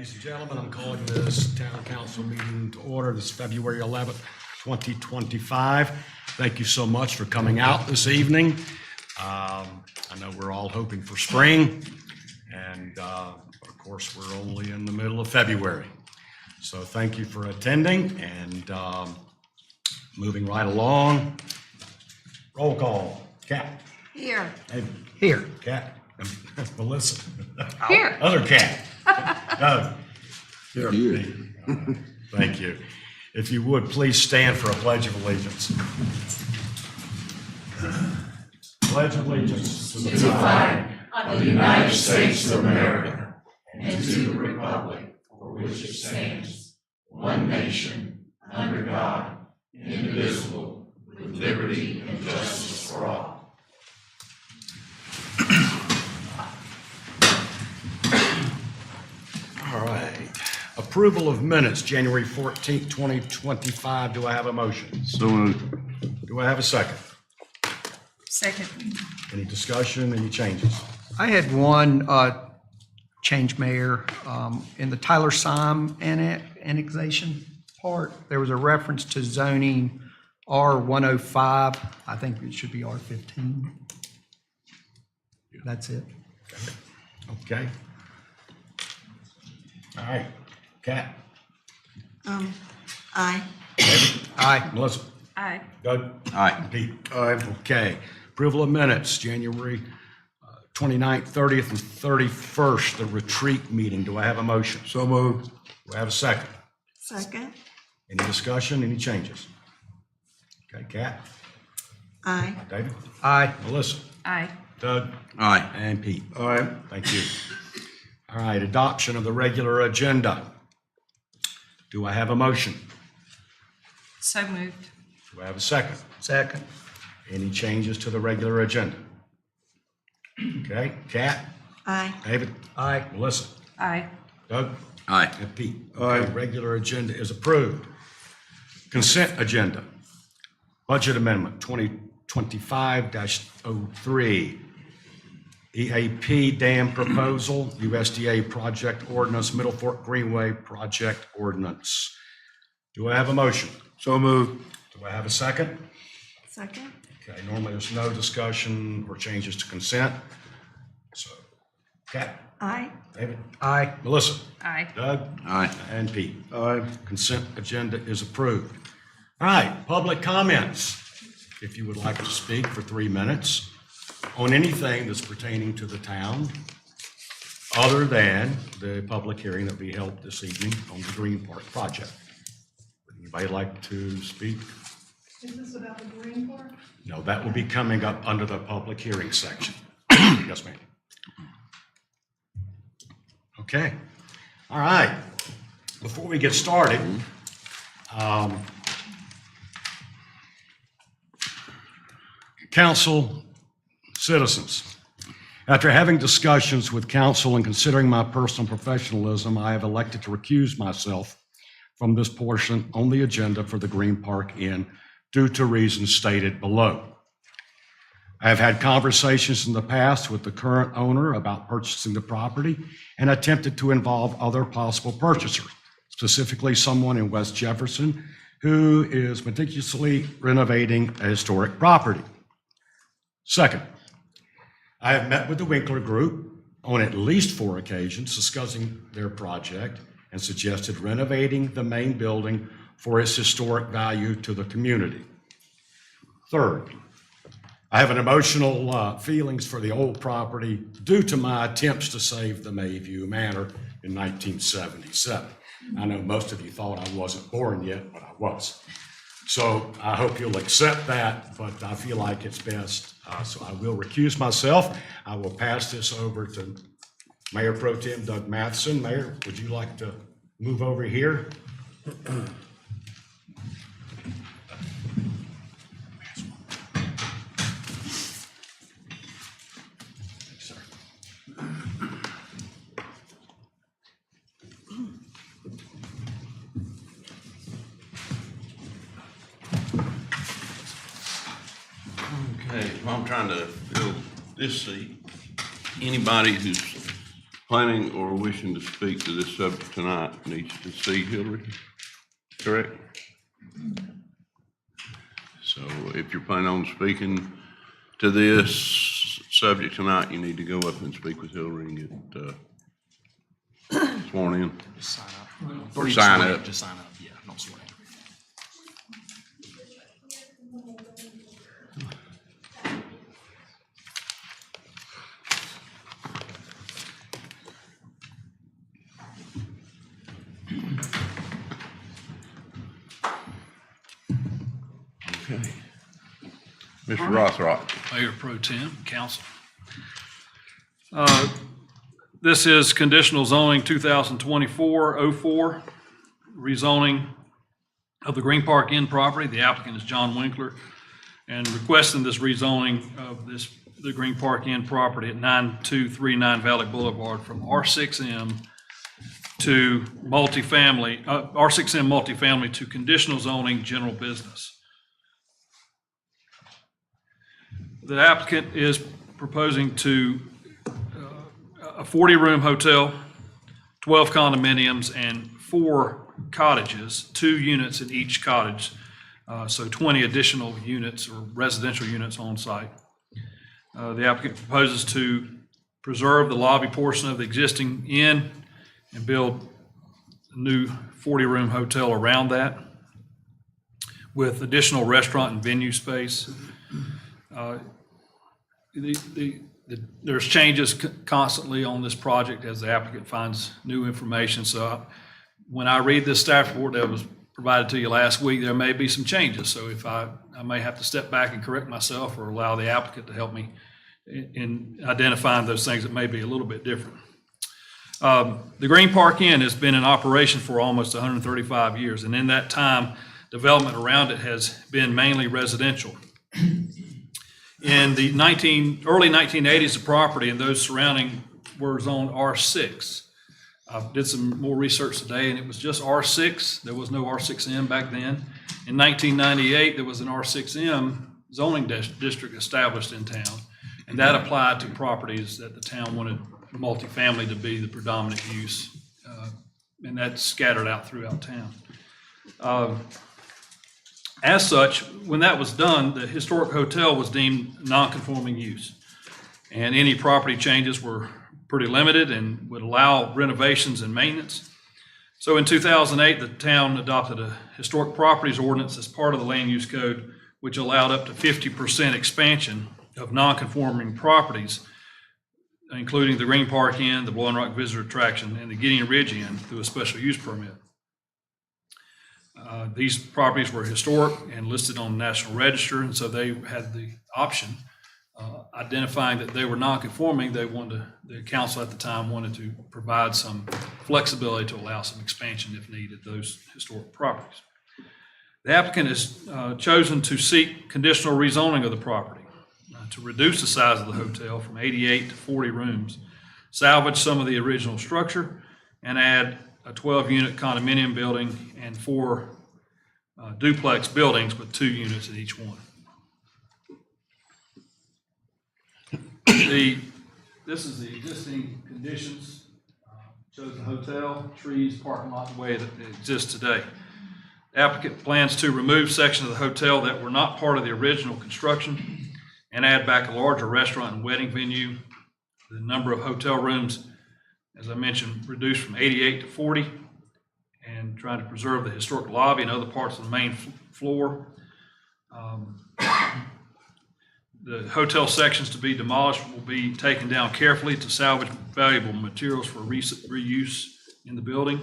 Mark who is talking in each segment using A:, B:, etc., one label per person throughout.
A: Ladies and gentlemen, I'm calling this town council meeting to order. This is February 11th, 2025. Thank you so much for coming out this evening. I know we're all hoping for spring, and of course, we're only in the middle of February. So thank you for attending, and moving right along. Roll call. Cat.
B: Here.
A: Hey,
C: Here.
A: Cat. Melissa.
B: Here.
A: Other cat. Doug.
D: Here.
A: Thank you. If you would, please stand for a pledge of allegiance. Pledge allegiance to the flag
E: of the United States of America and to the republic for which it stands, one nation, under God, indivisible, with liberty and justice for all.
A: All right. Approval of minutes, January 14th, 2025. Do I have a motion?
D: So moved.
A: Do I have a second?
B: Second.
A: Any discussion, any changes?
C: I had one change, Mayor. In the Tyler Syme annexation part, there was a reference to zoning R105. I think it should be R15. That's it.
A: Okay. All right. Cat.
B: Aye.
C: Aye.
A: Melissa.
B: Aye.
A: Doug.
D: Aye.
A: Pete. Aye. Okay. Approval of minutes, January 29th, 30th, and 31st, the retreat meeting. Do I have a motion?
D: So moved.
A: Do I have a second?
B: Second.
A: Any discussion, any changes? Okay, Cat.
B: Aye.
A: David.
C: Aye.
A: Melissa.
B: Aye.
A: Doug.
D: Aye.
A: And Pete.
D: Aye.
A: Thank you. All right, adoption of the regular agenda. Do I have a motion?
B: So moved.
A: Do I have a second?
C: Second.
A: Any changes to the regular agenda? Okay, Cat,
B: Aye.
A: David,
C: Aye.
A: Melissa,
B: Aye.
A: Doug,
D: Aye.
A: and Pete.
D: Aye.
A: Okay, regular agenda is approved. Consent agenda. Budget amendment 2025-03. EAP dam proposal, USDA project ordinance, Middle Fork Greenway project ordinance. Do I have a motion?
D: So moved.
A: Do I have a second?
B: Second.
A: Okay, normally there's no discussion or changes to consent. So, Cat,
B: Aye.
A: David,
C: Aye.
A: Melissa,
B: Aye.
A: Doug,
D: Aye.
A: and Pete.
D: Aye.
A: Consent agenda is approved. All right, public comments. If you would like to speak for 3 minutes on anything that's pertaining to the town, other than the public hearing that we held this evening on the Green Park project. Would anybody like to speak?
F: Is this about the Green Park?
A: No, that will be coming up under the public hearing section. Yes, ma'am. Okay. All right. Before we get started, council citizens, after having discussions with council and considering my personal professionalism, I have elected to recuse myself from this portion on the agenda for the Green Park Inn due to reasons stated below. I have had conversations in the past with the current owner about purchasing the property and attempted to involve other possible purchasers, specifically someone in West Jefferson who is meticulously renovating a historic property. Second, I have met with the Winkler Group on at least 4 occasions discussing their project and suggested renovating the main building for its historic value to the community. Third, I have an emotional feelings for the old property due to my attempts to save the Mayview Manor in 1977. I know most of you thought I wasn't born yet, but I was. So I hope you'll accept that, but I feel like it's best. So I will recuse myself. I will pass this over to Mayor Pro Tem Doug Matheson. Mayor, would you like to move over here?
D: Okay, well, I'm trying to fill this seat. Anybody who's
G: planning or wishing to speak to this subject tonight needs to see Hillary, correct? So if you're planning on speaking to this subject tonight, you need to go up and speak with Hillary and get sworn in.
H: Sign up.
G: Or sign up.
H: Just sign up, yeah, don't swear.
G: Okay. Mr. Rothrock.
I: Mayor Pro Tem, Council. This is conditional zoning 2024-04, rezoning of the Green Park Inn property. The applicant is John Winkler, and requesting this rezoning of the Green Park Inn property at 9239 Valley Boulevard from R6M to multifamily, R6M multifamily to conditional zoning general business. The applicant is proposing to a 40-room hotel, 12 condominiums, and 4 cottages, 2 units in each cottage, so 20 additional units or residential units on site. The applicant proposes to preserve the lobby portion of the existing inn and build a new 40-room hotel around that with additional restaurant and venue space. There's changes constantly on this project as the applicant finds new information. So when I read this staff report that was provided to you last week, there may be some changes. So if I may have to step back and correct myself or allow the applicant to help me in identifying those things that may be a little bit different. The Green Park Inn has been in operation for almost 135 years. And in that time, development around it has been mainly residential. In the early 1980s, the property and those surrounding were zoned R6. I did some more research today, and it was just R6. There was no R6M back then. In 1998, there was an R6M zoning district established in town, and that applied to properties that the town wanted multifamily to be the predominant use, and that's scattered out throughout town. As such, when that was done, the historic hotel was deemed non-conforming use. And any property changes were pretty limited and would allow renovations and maintenance. So in 2008, the town adopted a historic properties ordinance as part of the land use code, which allowed up to 50% expansion of non-conforming properties, including the Green Park Inn, the Boiling Rock Visitor Attraction, and the Gideon Ridge Inn through a special use permit. These properties were historic and listed on the National Register, and so they had the option, identifying that they were non-conforming. The council at the time wanted to provide some flexibility to allow some expansion if needed, those historic properties. The applicant has chosen to seek conditional rezoning of the property to reduce the size of the hotel from 88 to 40 rooms, salvage some of the original structure, and add a 12-unit condominium building and 4 duplex buildings with 2 units in each one. This is the existing conditions. Shows the hotel, trees, parking lot the way that it exists today. The applicant plans to remove sections of the hotel that were not part of the original construction and add back a larger restaurant and wedding venue. The number of hotel rooms, as I mentioned, reduced from 88 to 40, and trying to preserve the historic lobby and other parts of the main floor. The hotel sections to be demolished will be taken down carefully to salvage valuable materials for reuse in the building.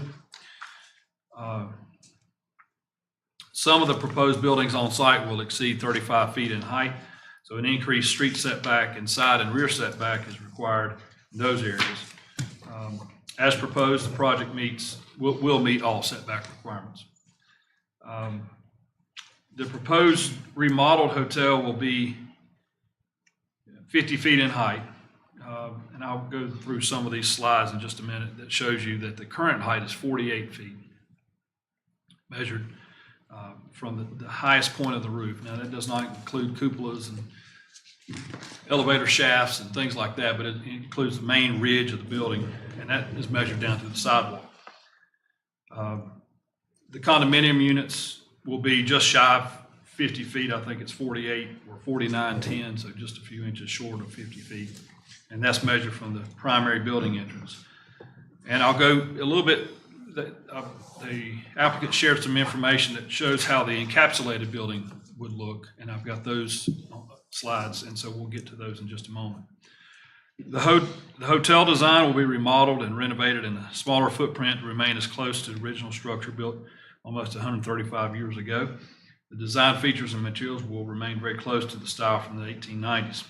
I: Some of the proposed buildings on site will exceed 35 feet in height, so an increased street setback and side and rear setback is required in those areas. As proposed, the project will meet all setback requirements. The proposed remodeled hotel will be 50 feet in height. And I'll go through some of these slides in just a minute that shows you that the current height is 48 feet, measured from the highest point of the roof. Now, that does not include cupolas and elevator shafts and things like that, but it includes the main ridge of the building, and that is measured down to the sidewalk. The condominium units will be just shy of 50 feet. I think it's 48 or 4910, so just a few inches short of 50 feet. And that's measured from the primary building entrance. And I'll go a little bit, the applicant shared some information that shows how the encapsulated building would look, and I've got those slides, and so we'll get to those in just a moment. The hotel design will be remodeled and renovated in a smaller footprint to remain as close to the original structure built almost 135 years ago. The design features and materials will remain very close to the style from the 1890s.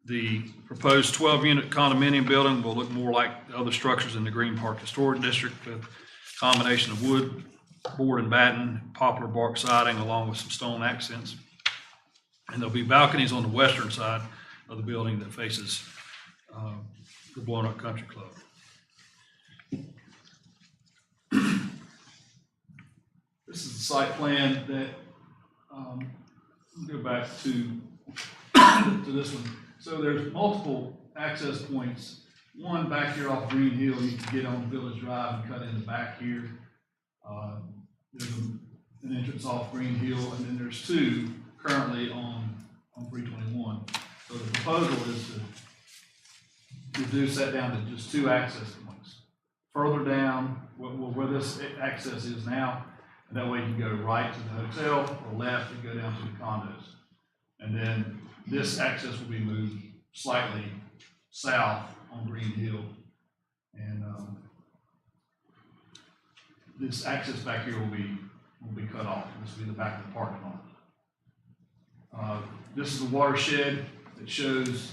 I: The proposed 12-unit condominium building will look more like the other structures in the Green Park Historic District, with a combination of wood, board and batten, poplar bark siding, along with some stone accents. And there'll be balconies on the western side of the building that faces the Blown Up Country Club. This is the site plan that, go back to this one. So there's multiple access points. One back here off Green Hill, you can get on Village Drive and cut in the back here. There's an entrance off Green Hill, and then there's two currently on 321. So the proposal is to reduce that down to just two access points. Further down, where this access is now, and that way you can go right to the hotel or left and go down to the condos. And then this access will be moved slightly south on Green Hill. And this access back here will be cut off. This will be the back of the parking lot. This is the watershed that shows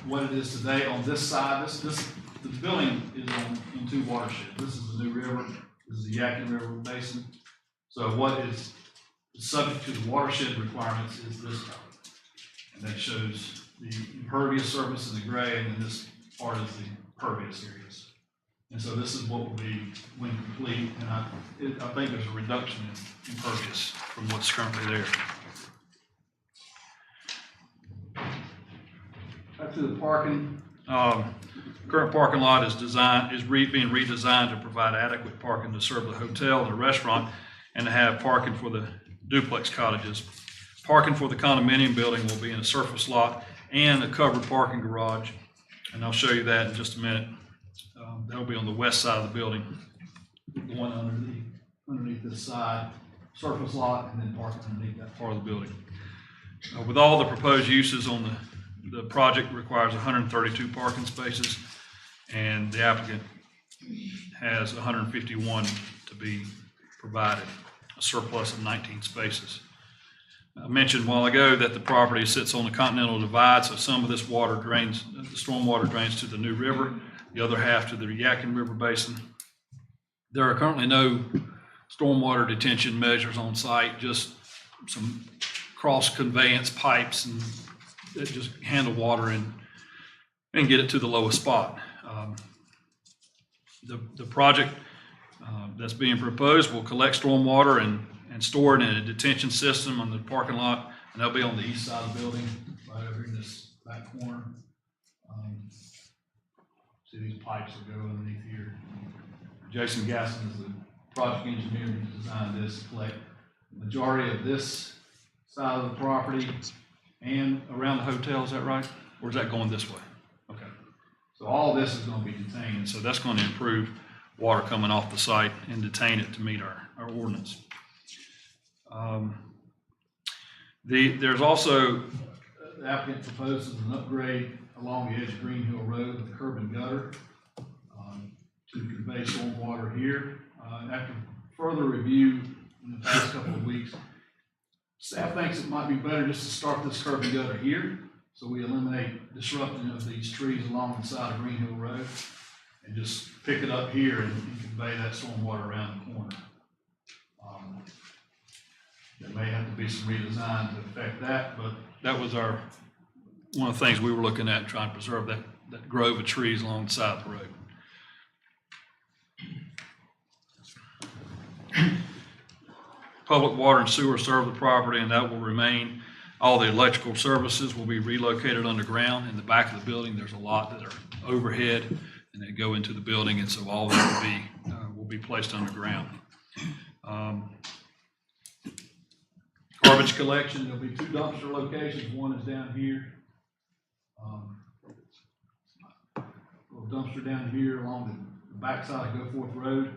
I: what it is today on this side. The building is in two watersheds. This is the New River. This is the Yadkin River Basin. So what is subject to the watershed requirements is this color. And that shows the impervious surface in the gray, and then this part is the pervious areas. And so this is what will be when complete, and I think there's a reduction in impervious from what's currently there. Back to the parking. Current parking lot is being redesigned to provide adequate parking to serve the hotel and the restaurant, and to have parking for the duplex cottages. Parking for the condominium building will be in a surface lot and a covered parking garage, and I'll show you that in just a minute. That'll be on the west side of the building, the one underneath this side, surface lot, and then parking underneath that part of the building. With all the proposed uses on the project requires 132 parking spaces, and the applicant has 151 to be provided, a surplus of 19 spaces. I mentioned a while ago that the property sits on the Continental Divide, so some of this water drains, the stormwater drains to the New River, the other half to the Yadkin River Basin. There are currently no stormwater detention measures on site, just some cross conveyance pipes and that just handle water and get it to the lowest spot. The project that's being proposed will collect stormwater and store it in a detention system on the parking lot, and they'll be on the east side of the building, right over in this back corner. See these pipes that go underneath here. Jason Gasson is the project engineer who designed this to collect the majority of this side of the property and around the hotel. Is that right? Or is that going this way? Okay. So all this is going to be detained. So that's going to improve water coming off the site and detain it to meet our ordinance. There's also, the applicant proposes an upgrade along the edge of Green Hill Road with a curb and gutter to convey storm water here. After further review in the past couple of weeks, staff thinks it might be better just to start this curb and gutter here, so we eliminate disruption of these trees along the side of Green Hill Road, and just pick it up here and convey that storm water around the corner. There may have to be some redesign to affect that, but that was one of the things we were looking at, trying to preserve that grove of trees along the side of the road. public water and sewer serve the property, and that will remain. All the electrical services will be relocated underground. In the back of the building, there's a lot that are overhead, and they go into the building, and so all that will be placed underground. Garbage collection, there'll be 2 dumpster locations. One is down here. Little dumpster down here along the backside of Goforth Road,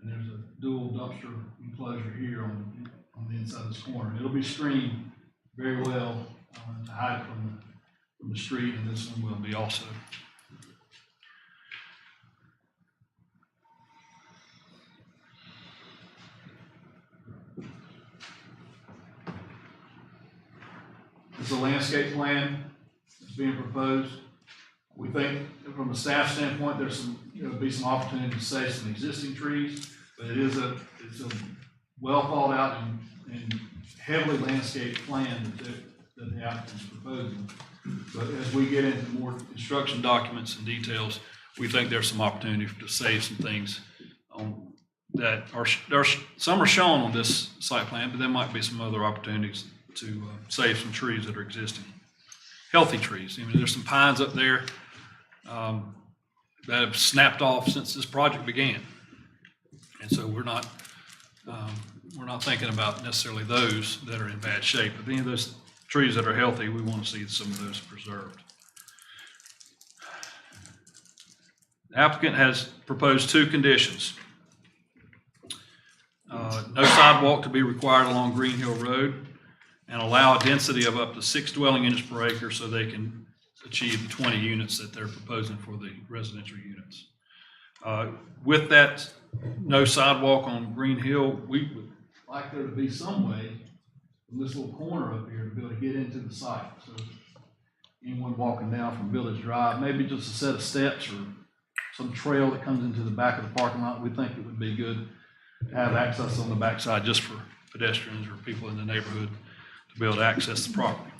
I: and there's a dual dumpster enclosure here on the inside of this corner. It'll be screened very well to hide from the street, and this one will be also. This is a landscape plan that's being proposed. We think from a staff standpoint, there'll be some opportunity to save some existing trees, but it's a well thought out and heavily landscaped plan that the applicant's proposing. But as we get into more construction documents and details, we think there's some opportunity to save some things that are some are shown on this site plan, but there might be some other opportunities to save some trees that are existing. Healthy trees. I mean, there's some pines up there that have snapped off since this project began. And so we're not thinking about necessarily those that are in bad shape, but any of those trees that are healthy, we want to see some of those preserved. The applicant has proposed 2 conditions. No sidewalk to be required along Green Hill Road, and allow a density of up to 6 dwelling units per acre so they can achieve the 20 units that they're proposing for the residential units. With that, no sidewalk on Green Hill, we would like there to be some way from this little corner up here to be able to get into the site. So anyone walking down from Village Drive, maybe just a set of steps or some trail that comes into the back of the parking lot, we think it would be good to have access on the backside just for pedestrians or people in the neighborhood to be able to access the property.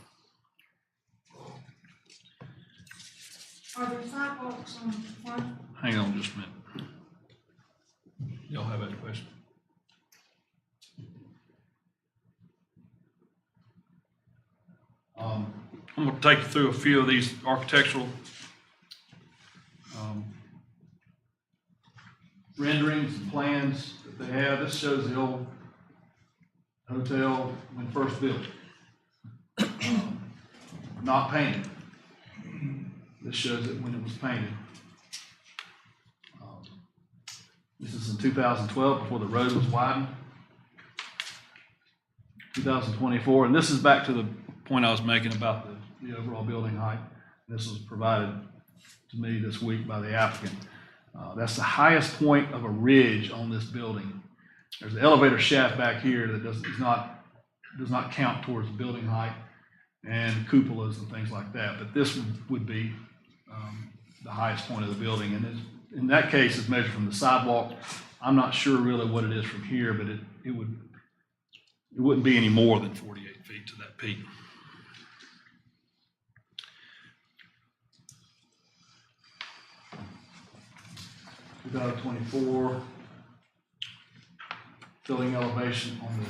F: Are there sidewalks on the front?
I: Hang on just a minute. Y'all have that question? I'm going to take you through a few of these architectural renderings and plans that they have. This shows the old hotel when first built. Not painted. This shows it when it was painted. This is in 2012 before the road was widened. 2024, and this is back to the point I was making about the overall building height. This was provided to me this week by the applicant. That's the highest point of a ridge on this building. There's an elevator shaft back here that does not count towards the building height and cupolas and things like that. But this would be the highest point of the building. And in that case, it's measured from the sidewalk. I'm not sure really what it is from here, but it wouldn't be any more than 48 feet to that peak. (2024) building elevation on the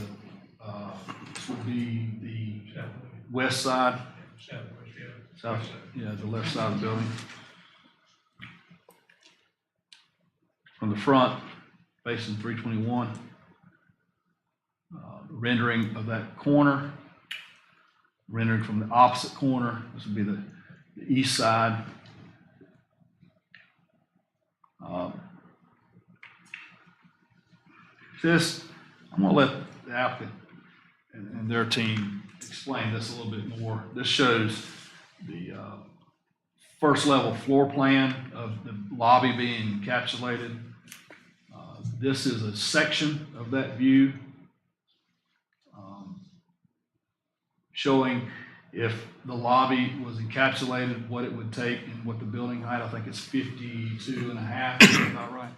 I: this would be the west side. South, yeah, the left side of the building. From the front, facing 321. Rendering of that corner. Rendering from the opposite corner. This would be the east side. I'm going to let the applicant and their team explain this a little bit more. This shows the first level floor plan of the lobby being encapsulated. This is a section of that view showing if the lobby was encapsulated, what it would take and what the building height, I think it's 52 and a half, is that about right?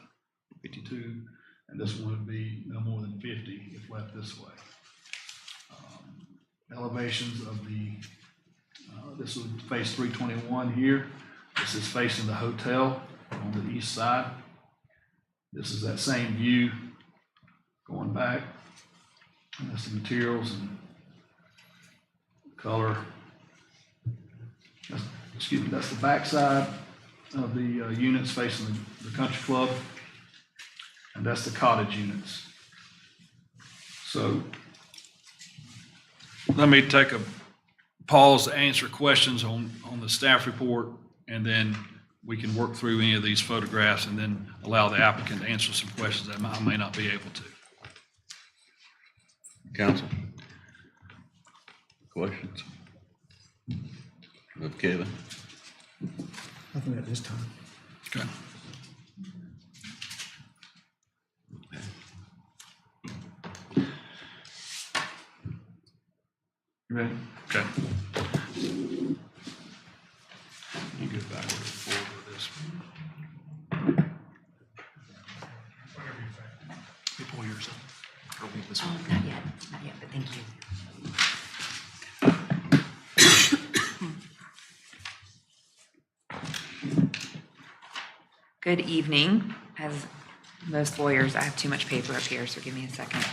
I: 52, and this one would be no more than 50 if left this way. Elevations of the, this would face 321 here. This is facing the hotel on the east side. This is that same view going back. And that's the materials and color. Excuse me, that's the backside of the units facing the country club. And that's the cottage units. So let me take a pause to answer questions on the staff report, and then we can work through any of these photographs and then allow the applicant to answer some questions that I may not be able to.
G: Council? Questions? Of Kevin?
C: Nothing at this time.
I: Okay. You ready? Okay. You get backward and forward with this. You pull yours up. I'll get this one.
H: Not yet, but thank you. Good evening. As most lawyers, I have too much paper up here, so give me a second.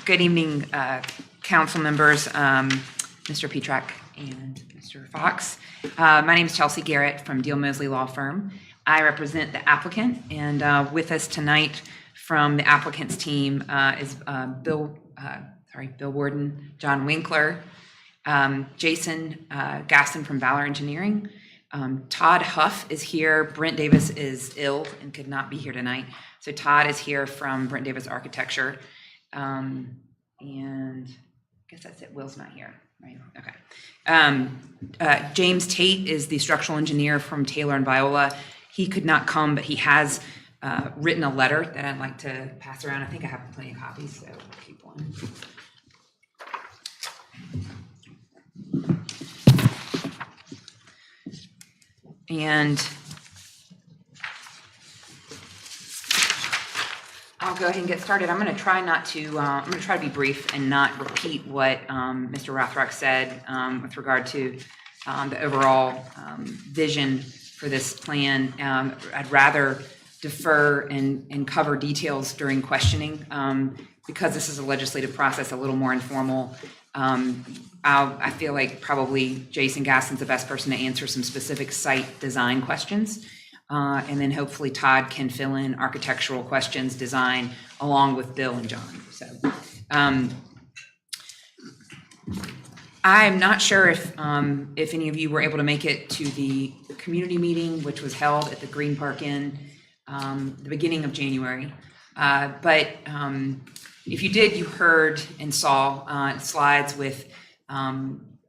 H: Good evening, council members, Mr. Petrak and Mr. Fox. My name is Chelsea Garrett from Deal Mosley Law Firm. I represent the applicant, and with us tonight from the applicant's team is Bill Warden, John Winkler, Jason Gaston from Valor Engineering. Todd Huff is here. Brent Davis is ill and could not be here tonight. So Todd is here from Brent Davis Architecture. And I guess that's it. Will's not here, right? Okay. James Tate is the structural engineer from Taylor and Viola. He could not come, but he has written a letter that I'd like to pass around. I think I have plenty of copies, so I'll keep one. And I'll go ahead and get started. I'm going to try to be brief and not repeat what Mr. Rothrock said with regard to the overall vision for this plan. I'd rather defer and cover details during questioning because this is a legislative process, a little more informal. I feel like probably Jason Gaston's the best person to answer some specific site design questions. And then hopefully Todd can fill in architectural questions, design, along with Bill and John. So I'm not sure if any of you were able to make it to the community meeting, which was held at the Green Park Inn the beginning of January. But if you did, you heard and saw slides with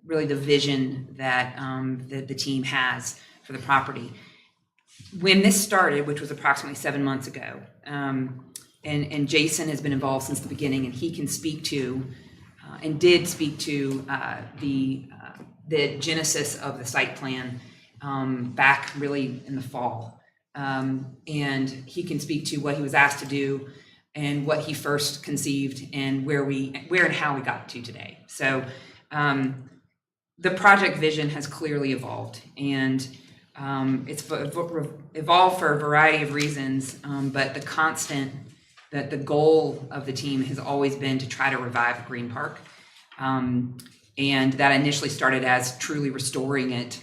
H: really the vision that the team has for the property. When this started, which was approximately 7 months ago, and Jason has been involved since the beginning, and he can speak to and did speak to the genesis of the site plan back really in the fall. And he can speak to what he was asked to do and what he first conceived and where and how we got to today. So the project vision has clearly evolved, and it's evolved for a variety of reasons, but the constant, that the goal of the team has always been to try to revive Green Park. And that initially started as truly restoring it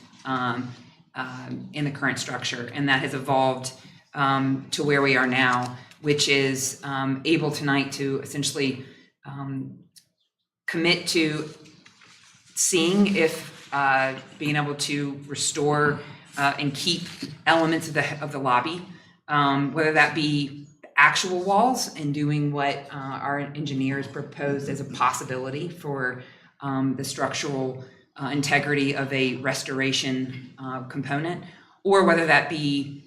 H: in the current structure. And that has evolved to where we are now, which is able tonight to essentially commit to seeing if being able to restore and keep elements of the lobby, whether that be actual walls and doing what our engineers proposed as a possibility for the structural integrity of a restoration component, or whether that be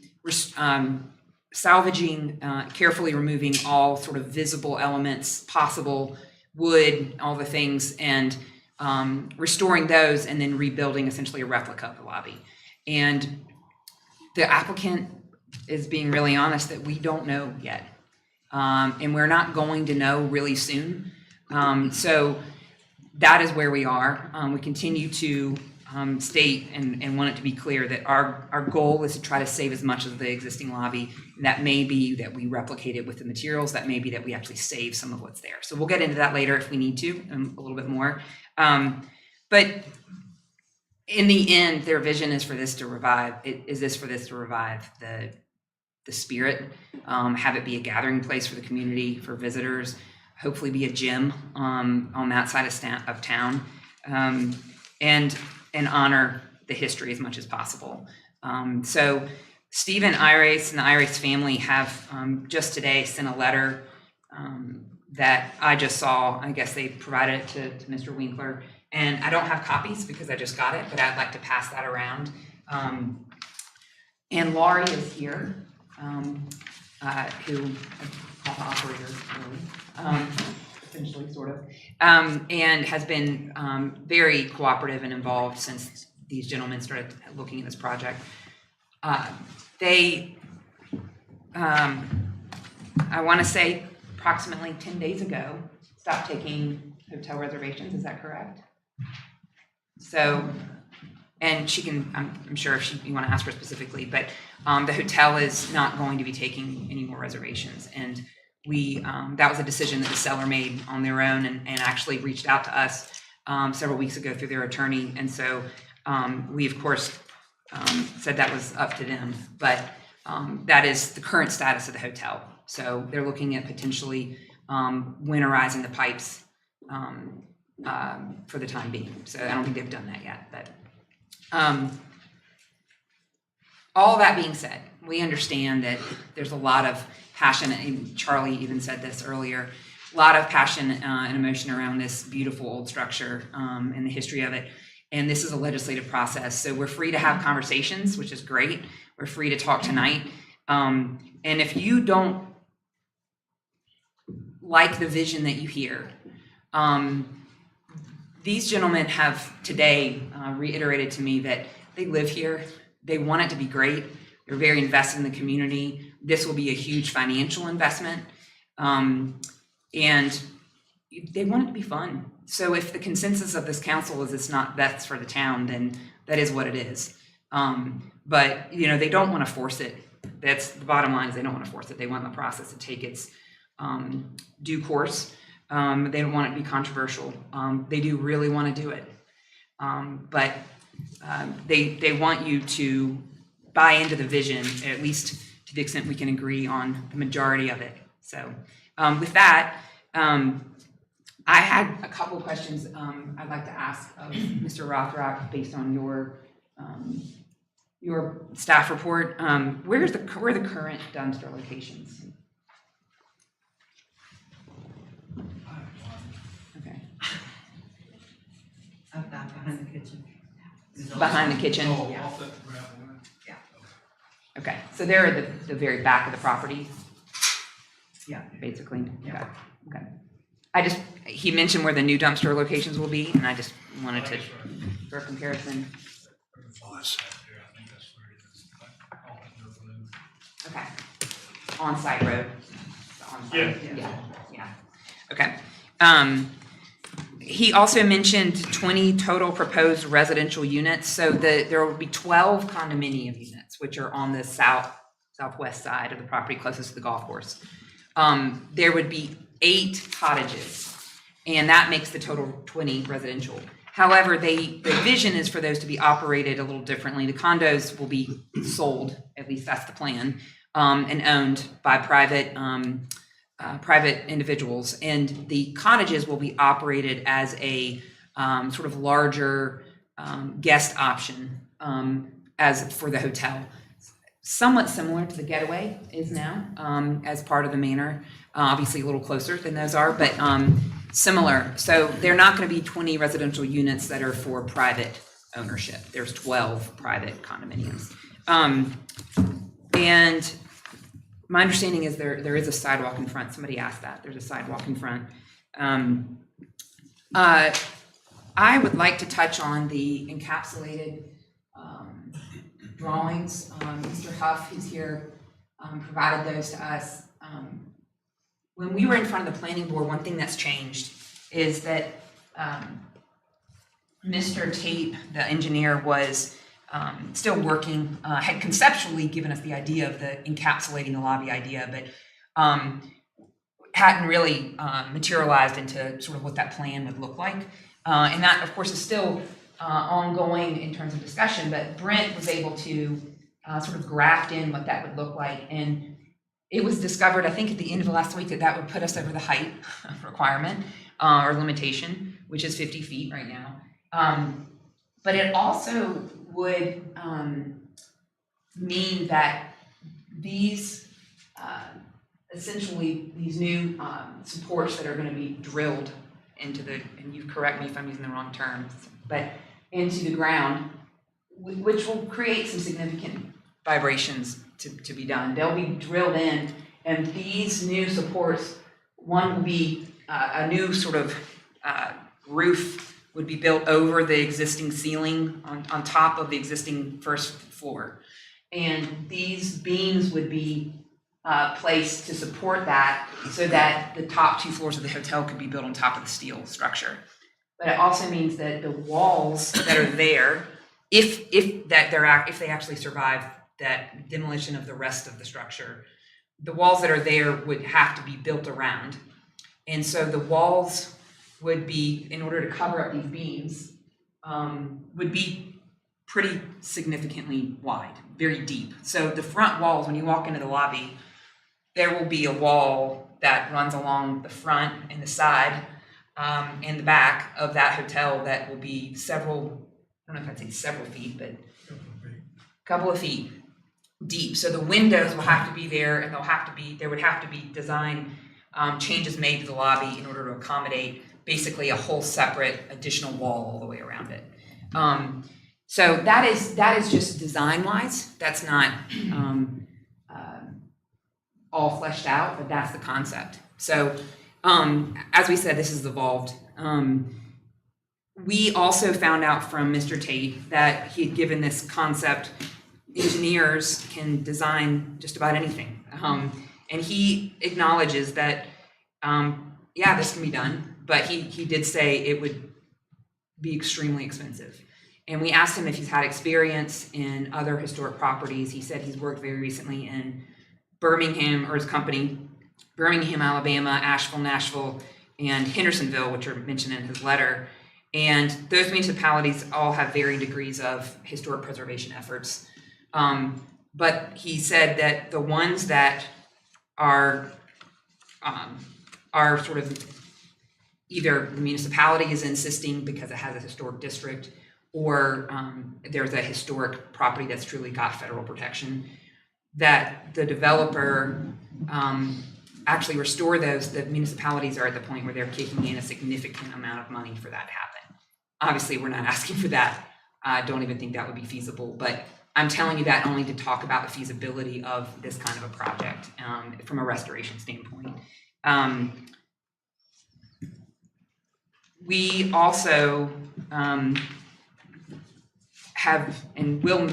H: salvaging, carefully removing all sort of visible elements, possible wood, all the things, and restoring those and then rebuilding essentially a replica of the lobby. And the applicant is being really honest that we don't know yet. And we're not going to know really soon. So that is where we are. We continue to state and want it to be clear that our goal is to try to save as much of the existing lobby. That may be that we replicate it with the materials, that may be that we actually save some of what's there. So we'll get into that later if we need to, a little bit more. But in the end, their vision is for this to revive, the spirit, have it be a gathering place for the community, for visitors, hopefully be a gym on that side of town, and honor the history as much as possible. So Stephen Irace and the Irace family have just today sent a letter that I just saw. I guess they provided it to Mr. Winkler, and I don't have copies because I just got it, but I'd like to pass that around. And Laurie is here, who call the operator, really, essentially, sort of, and has been very cooperative and involved since these gentlemen started looking at this project. They, I want to say approximately 10 days ago, stopped taking hotel reservations. Is that correct? So, and she can, I'm sure if you want to ask her specifically, but the hotel is not going to be taking any more reservations. And we, that was a decision that the seller made on their own and actually reached out to us several weeks ago through their attorney. And so we, of course, said that was up to them, but that is the current status of the hotel. So they're looking at potentially winterizing the pipes for the time being. So I don't think they've done that yet, but all that being said, we understand that there's a lot of passion, and Charlie even said this earlier, a lot of passion and emotion around this beautiful old structure and the history of it. And this is a legislative process, so we're free to have conversations, which is great. We're free to talk tonight. And if you don't like the vision that you hear, these gentlemen have today reiterated to me that they live here. They want it to be great. They're very invested in the community. This will be a huge financial investment. And they want it to be fun. So if the consensus of this council is it's not best for the town, then that is what it is. But you know, they don't want to force it. That's the bottom line, is they don't want to force it. They want the process to take its due course. They don't want it to be controversial. They do really want to do it. But they want you to buy into the vision, at least to the extent we can agree on the majority of it. So with that, I had a couple of questions I'd like to ask of Mr. Rothrock based on your staff report. Where are the current dumpster locations? Okay.
B: Behind the kitchen.
H: Behind the kitchen?
I: Yeah.
H: Okay, so they're at the very back of the property? Yeah, basically, yeah. Okay. He mentioned where the new dumpster locations will be, and I just wanted to, for a comparison. Okay, on-site road. Yeah. Okay. He also mentioned 20 total proposed residential units. So there will be 12 condominium units, which are on the southwest side of the property closest to the golf course. There would be 8 cottages, and that makes the total 20 residential. However, the vision is for those to be operated a little differently. The condos will be sold, at least that's the plan, and owned by private individuals, and the cottages will be operated as a sort of larger guest option as for the hotel. Somewhat similar to the Getaway is now as part of the manor, obviously a little closer than those are, but similar. So they're not going to be 20 residential units that are for private ownership. There's 12 private condominiums. And my understanding is there is a sidewalk in front. Somebody asked that. There's a sidewalk in front. I would like to touch on the encapsulated drawings. Mr. Huff, who's here, provided those to us. When we were in front of the planning board, one thing that's changed is that Mr. Tate, the engineer, was still working, had conceptually given us the idea of the encapsulating the lobby idea, but hadn't really materialized into sort of what that plan would look like. And that, of course, is still ongoing in terms of discussion, but Brent was able to sort of graft in what that would look like. And it was discovered, I think, at the end of last week that that would put us over the height requirement or limitation, which is 50 feet right now. But it also would mean that these essentially these new supports that are going to be drilled into the, and you correct me if I'm using the wrong terms, but into the ground, which will create some significant vibrations to be done. They'll be drilled in, and these new supports, one will be a new sort of roof would be built over the existing ceiling on top of the existing first floor. And these beams would be placed to support that so that the top 2 floors of the hotel could be built on top of the steel structure. But it also means that the walls that are there, if they actually survive that demolition of the rest of the structure, the walls that are there would have to be built around. And so the walls would be, in order to cover up these beams, would be pretty significantly wide, very deep. So the front walls, when you walk into the lobby, there will be a wall that runs along the front and the side and the back of that hotel that will be several, I don't know if I'd say several feet, but a couple of feet deep. So the windows will have to be there, and there would have to be design changes made to the lobby in order to accommodate basically a whole separate additional wall all the way around it. So that is just design-wise. That's not all fleshed out, but that's the concept. So as we said, this has evolved. We also found out from Mr. Tate that he had given this concept, engineers can design just about anything. And he acknowledges that, yeah, this can be done, but he did say it would be extremely expensive. And we asked him if he's had experience in other historic properties. He said he's worked very recently in Birmingham, or his company, Birmingham, Alabama, Asheville, Nashville, and Hendersonville, which are mentioned in his letter. And those municipalities all have varying degrees of historic preservation efforts. But he said that the ones that are sort of either the municipality is insisting because it has a historic district, or there's a historic property that's truly got federal protection, that the developer actually restore those. The municipalities are at the point where they're kicking in a significant amount of money for that to happen. Obviously, we're not asking for that. I don't even think that would be feasible, but I'm telling you that only to talk about the feasibility of this kind of a project from a restoration standpoint. We also have, and Will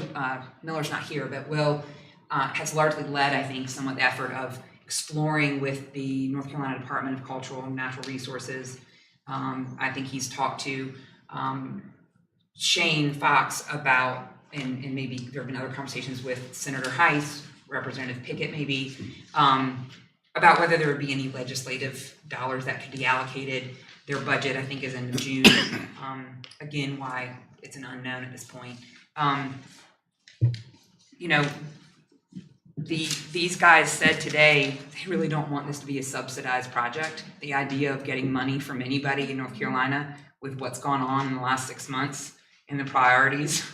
H: Miller's not here, but Will has largely led, I think, somewhat the effort of exploring with the North Carolina Department of Cultural and Natural Resources. I think he's talked to Shane Fox about, and maybe there have been other conversations with Senator Heiss, Representative Pickett maybe, about whether there would be any legislative dollars that could be allocated. Their budget, I think, is in June. Again, why it's an unknown at this point. You know, these guys said today they really don't want this to be a subsidized project. The idea of getting money from anybody in North Carolina with what's gone on in the last 6 months and the priorities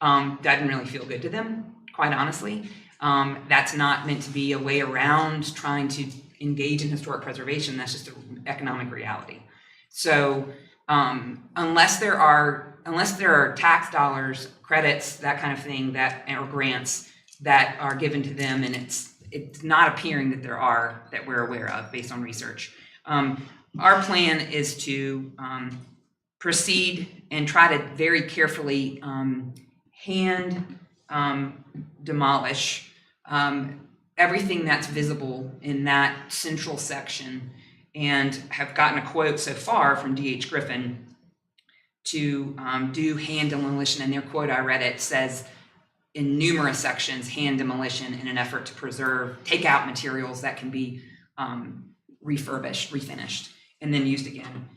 H: doesn't really feel good to them, quite honestly. That's not meant to be a way around trying to engage in historic preservation. That's just an economic reality. So unless there are tax dollars, credits, that kind of thing, or grants that are given to them, and it's not appearing that there are, that we're aware of based on research. Our plan is to proceed and try to very carefully hand demolish everything that's visible in that central section, and have gotten a quote so far from D.H. Griffin to do hand demolition, and their quote, I read it, says in numerous sections, hand demolition in an effort to preserve, take out materials that can be refurbished, refinished, and then used again,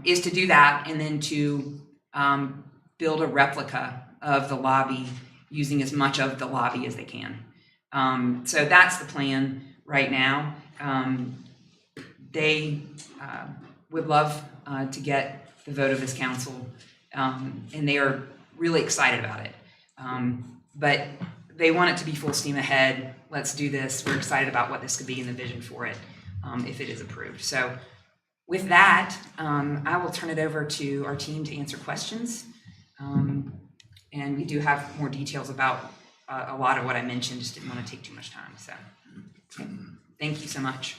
H: is to do that and then to build a replica of the lobby using as much of the lobby as they can. So that's the plan right now. They would love to get the vote of this council, and they are really excited about it. But they want it to be full steam ahead. Let's do this. We're excited about what this could be and the vision for it if it is approved. So with that, I will turn it over to our team to answer questions. And we do have more details about a lot of what I mentioned, just didn't want to take too much time. So thank you so much.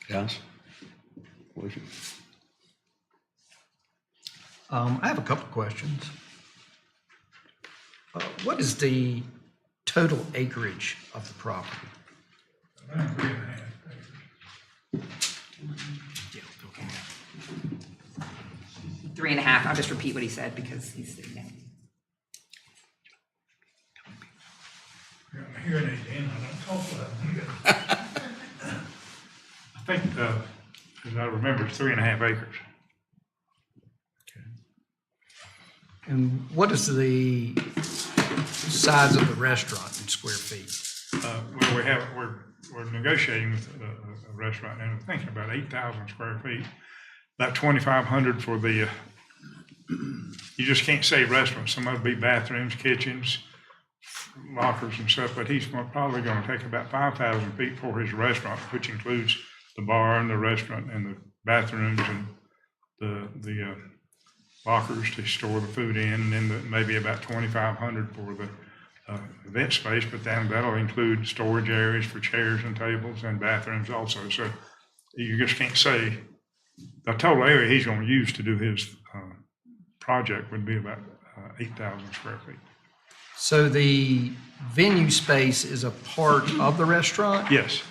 G: Guys? Questions?
C: I have a couple of questions. What is the total acreage of the property?
F: Around 3.5 acres.
H: 3.5. I'll just repeat what he said because he's sitting down.
F: Got my hearing aid in, I don't talk loud. I think, as I remember, it's 3.5 acres.
C: And what is the size of the restaurant in square feet?
F: Well, we're negotiating with a restaurant and we're thinking about 8,000 square feet, about 2,500 for the, you just can't say restaurant. Some of it be bathrooms, kitchens, lockers and stuff, but he's probably going to take about 5,000 feet for his restaurant, which includes the bar and the restaurant and the bathrooms and the lockers to store the food in, and then maybe about 2,500 for the event space, but then that'll include storage areas for chairs and tables and bathrooms also. So you just can't say the total area he's going to use to do his project would be about 8,000 square feet.
C: So the venue space is a part of the restaurant?
F: Yes,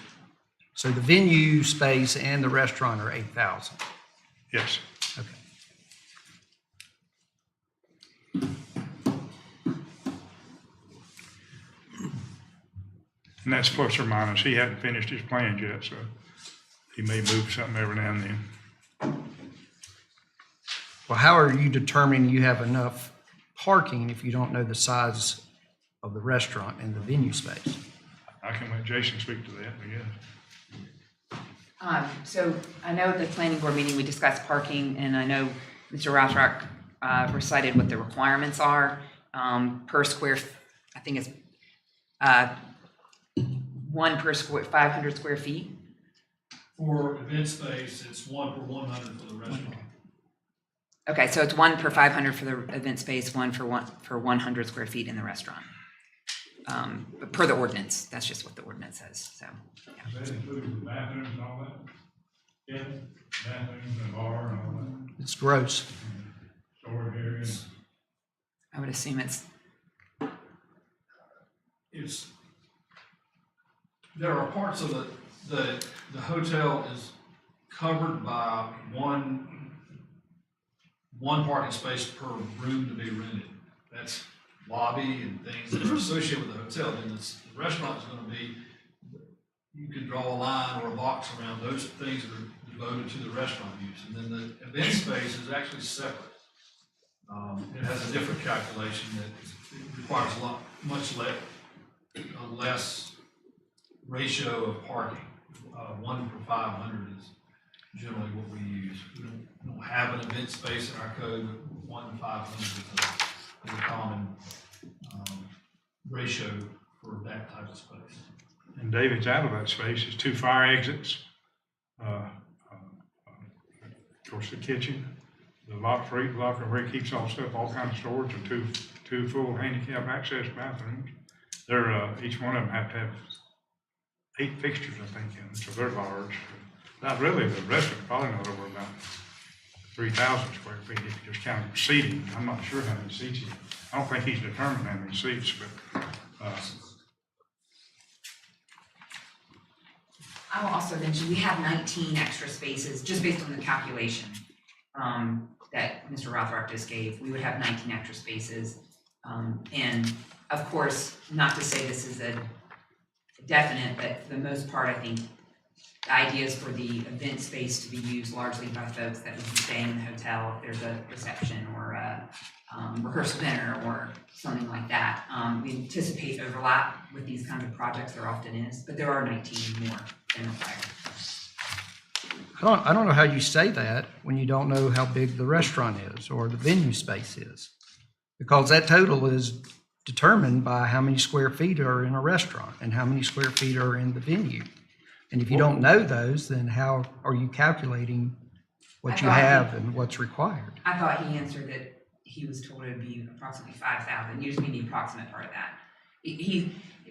C: So the venue space and the restaurant are 8,000?
F: yes.
C: Okay.
F: And that's plus or minus. He hadn't finished his plans yet, so he may move something every now and then.
C: Well, how are you determining you have enough parking if you don't know the size of the restaurant and the venue space?
F: I can let Jason speak to that, I guess.
H: So I know at the planning board meeting, we discussed parking, and I know Mr. Rothrock recited what the requirements are per square, I think it's 1 per square, 500 square feet.
I: For event space, it's 1 per 100 for the restaurant.
H: Okay, so it's 1 per 500 for the event space, 1 for 100 square feet in the restaurant. But per the ordinance, that's just what the ordinance says, so. Yeah.
F: Does that include the bathrooms and all that? Yeah, bathrooms and bar and all that,
C: It's gross.
F: storage areas.
H: I would assume it's,
I: There are parts of the hotel is covered by one parking space per room to be rented. That's lobby and things that are associated with the hotel. Then the restaurant is going to be, you could draw a line or a box around those things that are devoted to the restaurant use. And then the event space is actually separate. It has a different calculation that requires much less ratio of parking. 1 per 500 is generally what we use. We don't have an event space in our code, but 1 to 500 is a common ratio for that type of space.
F: And David's out of that space is 2 fire exits. Of course, the kitchen, the locker where he keeps all stuff, all kinds of storage, and two full handicap access bathrooms. They're, each one of them have to have 8 fixtures, I think, in them, so they're large. Not really, the restaurant probably not over about 3,000 square feet if you just count seating. I'm not sure how many seats I don't think he's determined how many seats, but
H: I will also mention, we have 19 extra spaces, just based on the calculation that Mr. Rothrock just gave. We would have 19 extra spaces. And of course, not to say this is a definite, but for the most part, I think the idea is for the event space to be used largely by folks that would be staying in the hotel if there's a reception or a rehearsal dinner or something like that. We anticipate overlap with these kinds of projects, there often is, but there are 19 more than required.
C: I don't know how you say that when you don't know how big the restaurant is or the venue space is. Because that total is determined by how many square feet are in a restaurant and how many square feet are in the venue. And if you don't know those, then how are you calculating what you have and what's required?
H: I thought he answered that he was told it would be approximately 5,000. You just mean the approximate part of that.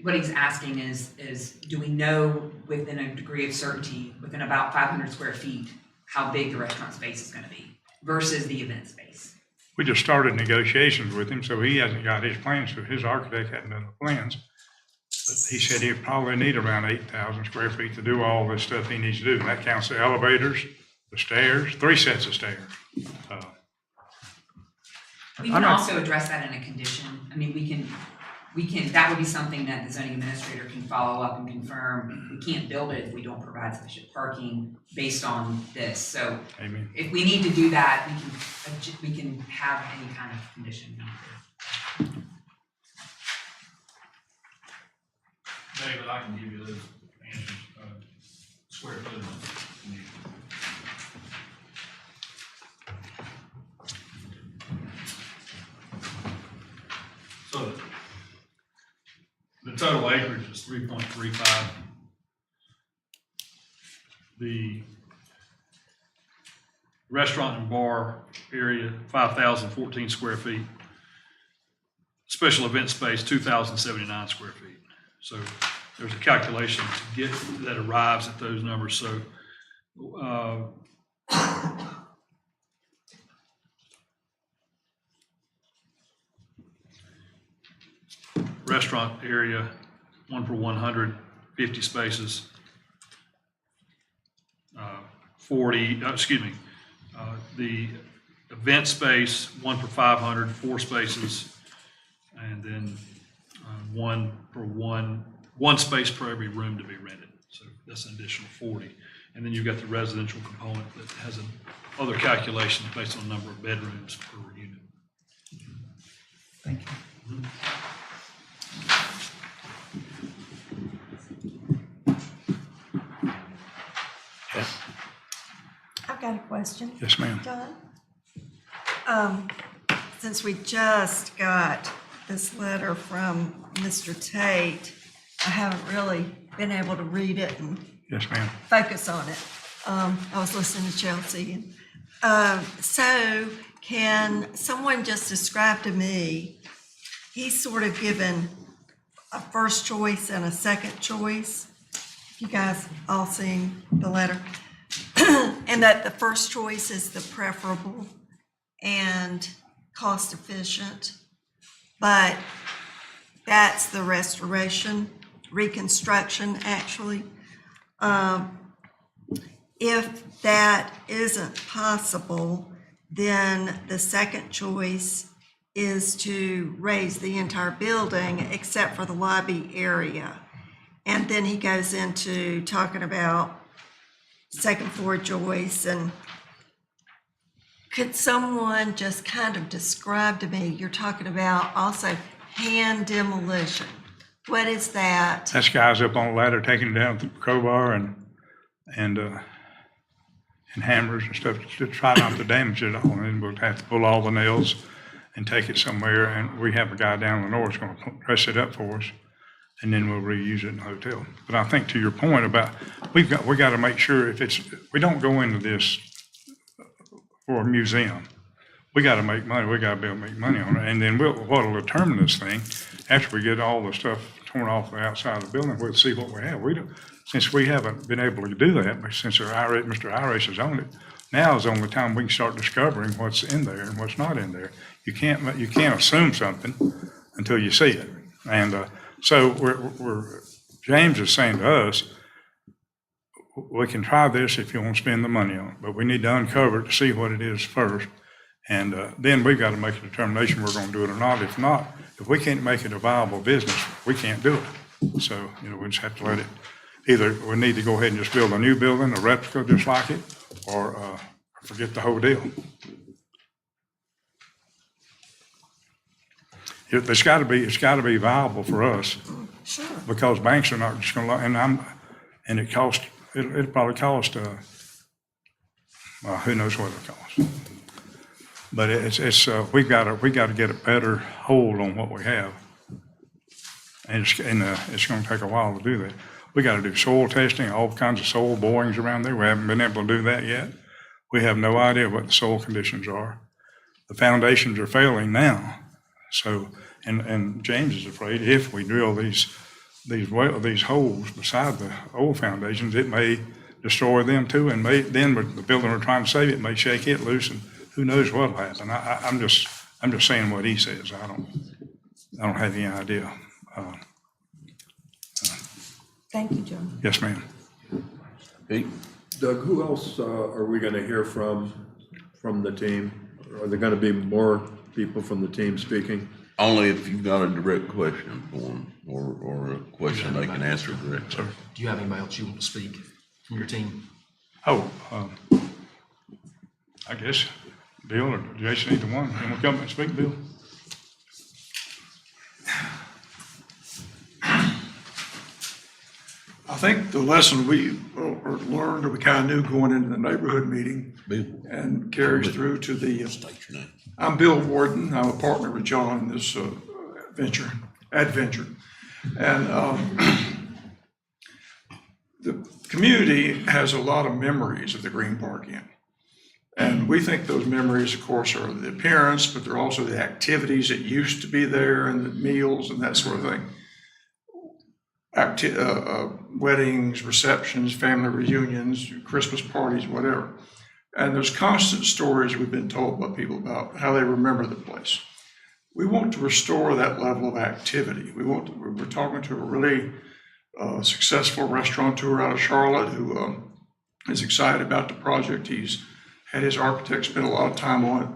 H: What he's asking is, do we know within a degree of certainty, within about 500 square feet, how big the restaurant space is gonna be versus the event space?
F: We just started negotiations with him, so he hasn't got his plans, so his architect hadn't done the plans. But he said he'd probably need around 8,000 square feet to do all this stuff he needs to do. And that counts the elevators, the stairs, 3 sets of stairs.
H: We can also address that in a condition. I mean, we can, that would be something that the zoning administrator can follow up and confirm. We can't build it if we don't provide sufficient parking based on this. So
F: Amen.
H: if we need to do that, we can have any kind of condition.
I: David, I can give you those answers, square footage. So the total acreage is 3.35. The restaurant and bar area, 5,014 square feet. Special event space, 2,079 square feet. So there's a calculation to get that arrives at those numbers. So restaurant area, 1 per 100, 50 spaces. The event space, 1 per 500, 4 spaces. And then one space per every room to be rented. So that's an additional 40. And then you've got the residential component that has other calculations based on the number of bedrooms per unit.
C: Thank you.
B: I've got a question.
F: Yes, ma'am.
B: John? Since we just got this letter from Mr. Tate, I haven't really been able to read it and
F: Yes, ma'am.
B: focus on it. I was listening to Chelsea. So can someone just describe to me, he's sort of given a first choice and a second choice. You guys all seen the letter? And that the first choice is the preferable and cost efficient, but that's the reconstruction actually. If that isn't possible, then the second choice is to raise the entire building except for the lobby area. And then he goes into talking about second floor joists. And could someone just kind of describe to me, you're talking about also hand demolition. What is that?
F: That's guys up on a ladder taking it down with a crowbar and hammers and stuff to try not to damage it all. And then we'll have to pull all the nails and take it somewhere. And we have a guy down in the north going to dress it up for us, and then we'll reuse it in the hotel. But I think to your point about we got to make sure we don't go into this for a museum. We got to make money. We got to be able to make money on it. And then what'll determine this thing after we get all the stuff torn off the outside of the building, we'll see what we have. Since we haven't been able to do that, but since Mr. Irish has owned it, now is the only time we can start discovering what's in there and what's not in there. You can't assume something until you see it. And so James is saying to us, we can try this if you want to spend the money on it, but we need to uncover it to see what it is first. And then we've got to make a determination we're going to do it or not. If not, if we can't make it a viable business, we can't do it. So, we just have to let it, either we need to go ahead and just build a new building, a replica just like it, or forget the whole deal. It's got to be viable for us.
B: Sure.
F: Because banks are not just going to, and it'll probably cost, who knows what it'll cost. But we've got to get a better hold on what we have. And it's going to take a while to do that. We got to do soil testing, all kinds of soil borings around there. We haven't been able to do that yet. We have no idea what the soil conditions are. The foundations are failing now. So, and James is afraid if we drill these holes beside the old foundations, it may destroy them too, and then the building we're trying to save, it may shake it loose, and who knows what'll happen. I'm just saying what he says. I don't have any idea.
B: Thank you, John.
F: Yes, ma'am.
G: Pete?
D: Doug, who else are we going to hear from the team? Are there going to be more people from the team speaking?
G: Only if you've got a direct question for them, or a question they can answer directly.
E: Do you have anybody else you want to speak from your team?
F: Oh, I guess Bill or Jason, either one. Can we come and speak, Bill?
J: I think the lesson we learned, or we kind of knew going into the neighborhood meeting,
G: Bill?
J: and carries through to the,
G: State your name.
J: I'm Bill Warden. I'm a partner with John in this adventure. And the community has a lot of memories of the Green Park Inn. And we think those memories, of course, are the appearance, but they're also the activities that used to be there and the meals and that sort of thing. Weddings, receptions, family reunions, Christmas parties, whatever. And there's constant stories we've been told by people about how they remember the place. We want to restore that level of activity. We're talking to a really successful restaurateur out of Charlotte who is excited about the project. He's had his architect spend a lot of time on it.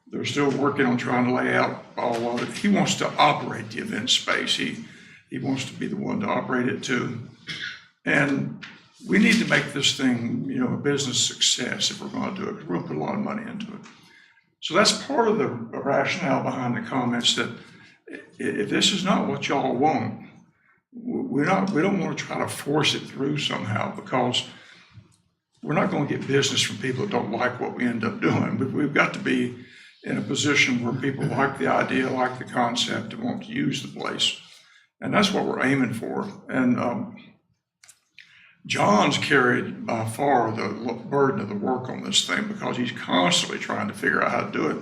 J: They're still working on trying to lay out all of it. He wants to operate the event space. He wants to be the one to operate it too. And we need to make this thing, a business success if we're going to do it, because we're going to put a lot of money into it. So that's part of the rationale behind the comments that if this is not what y'all want, we don't want to try to force it through somehow, because we're not going to get business from people that don't like what we end up doing. But we've got to be in a position where people like the idea, like the concept, and want to use the place. And that's what we're aiming for. And John's carried by far the burden of the work on this thing, because he's constantly trying to figure out how to do it.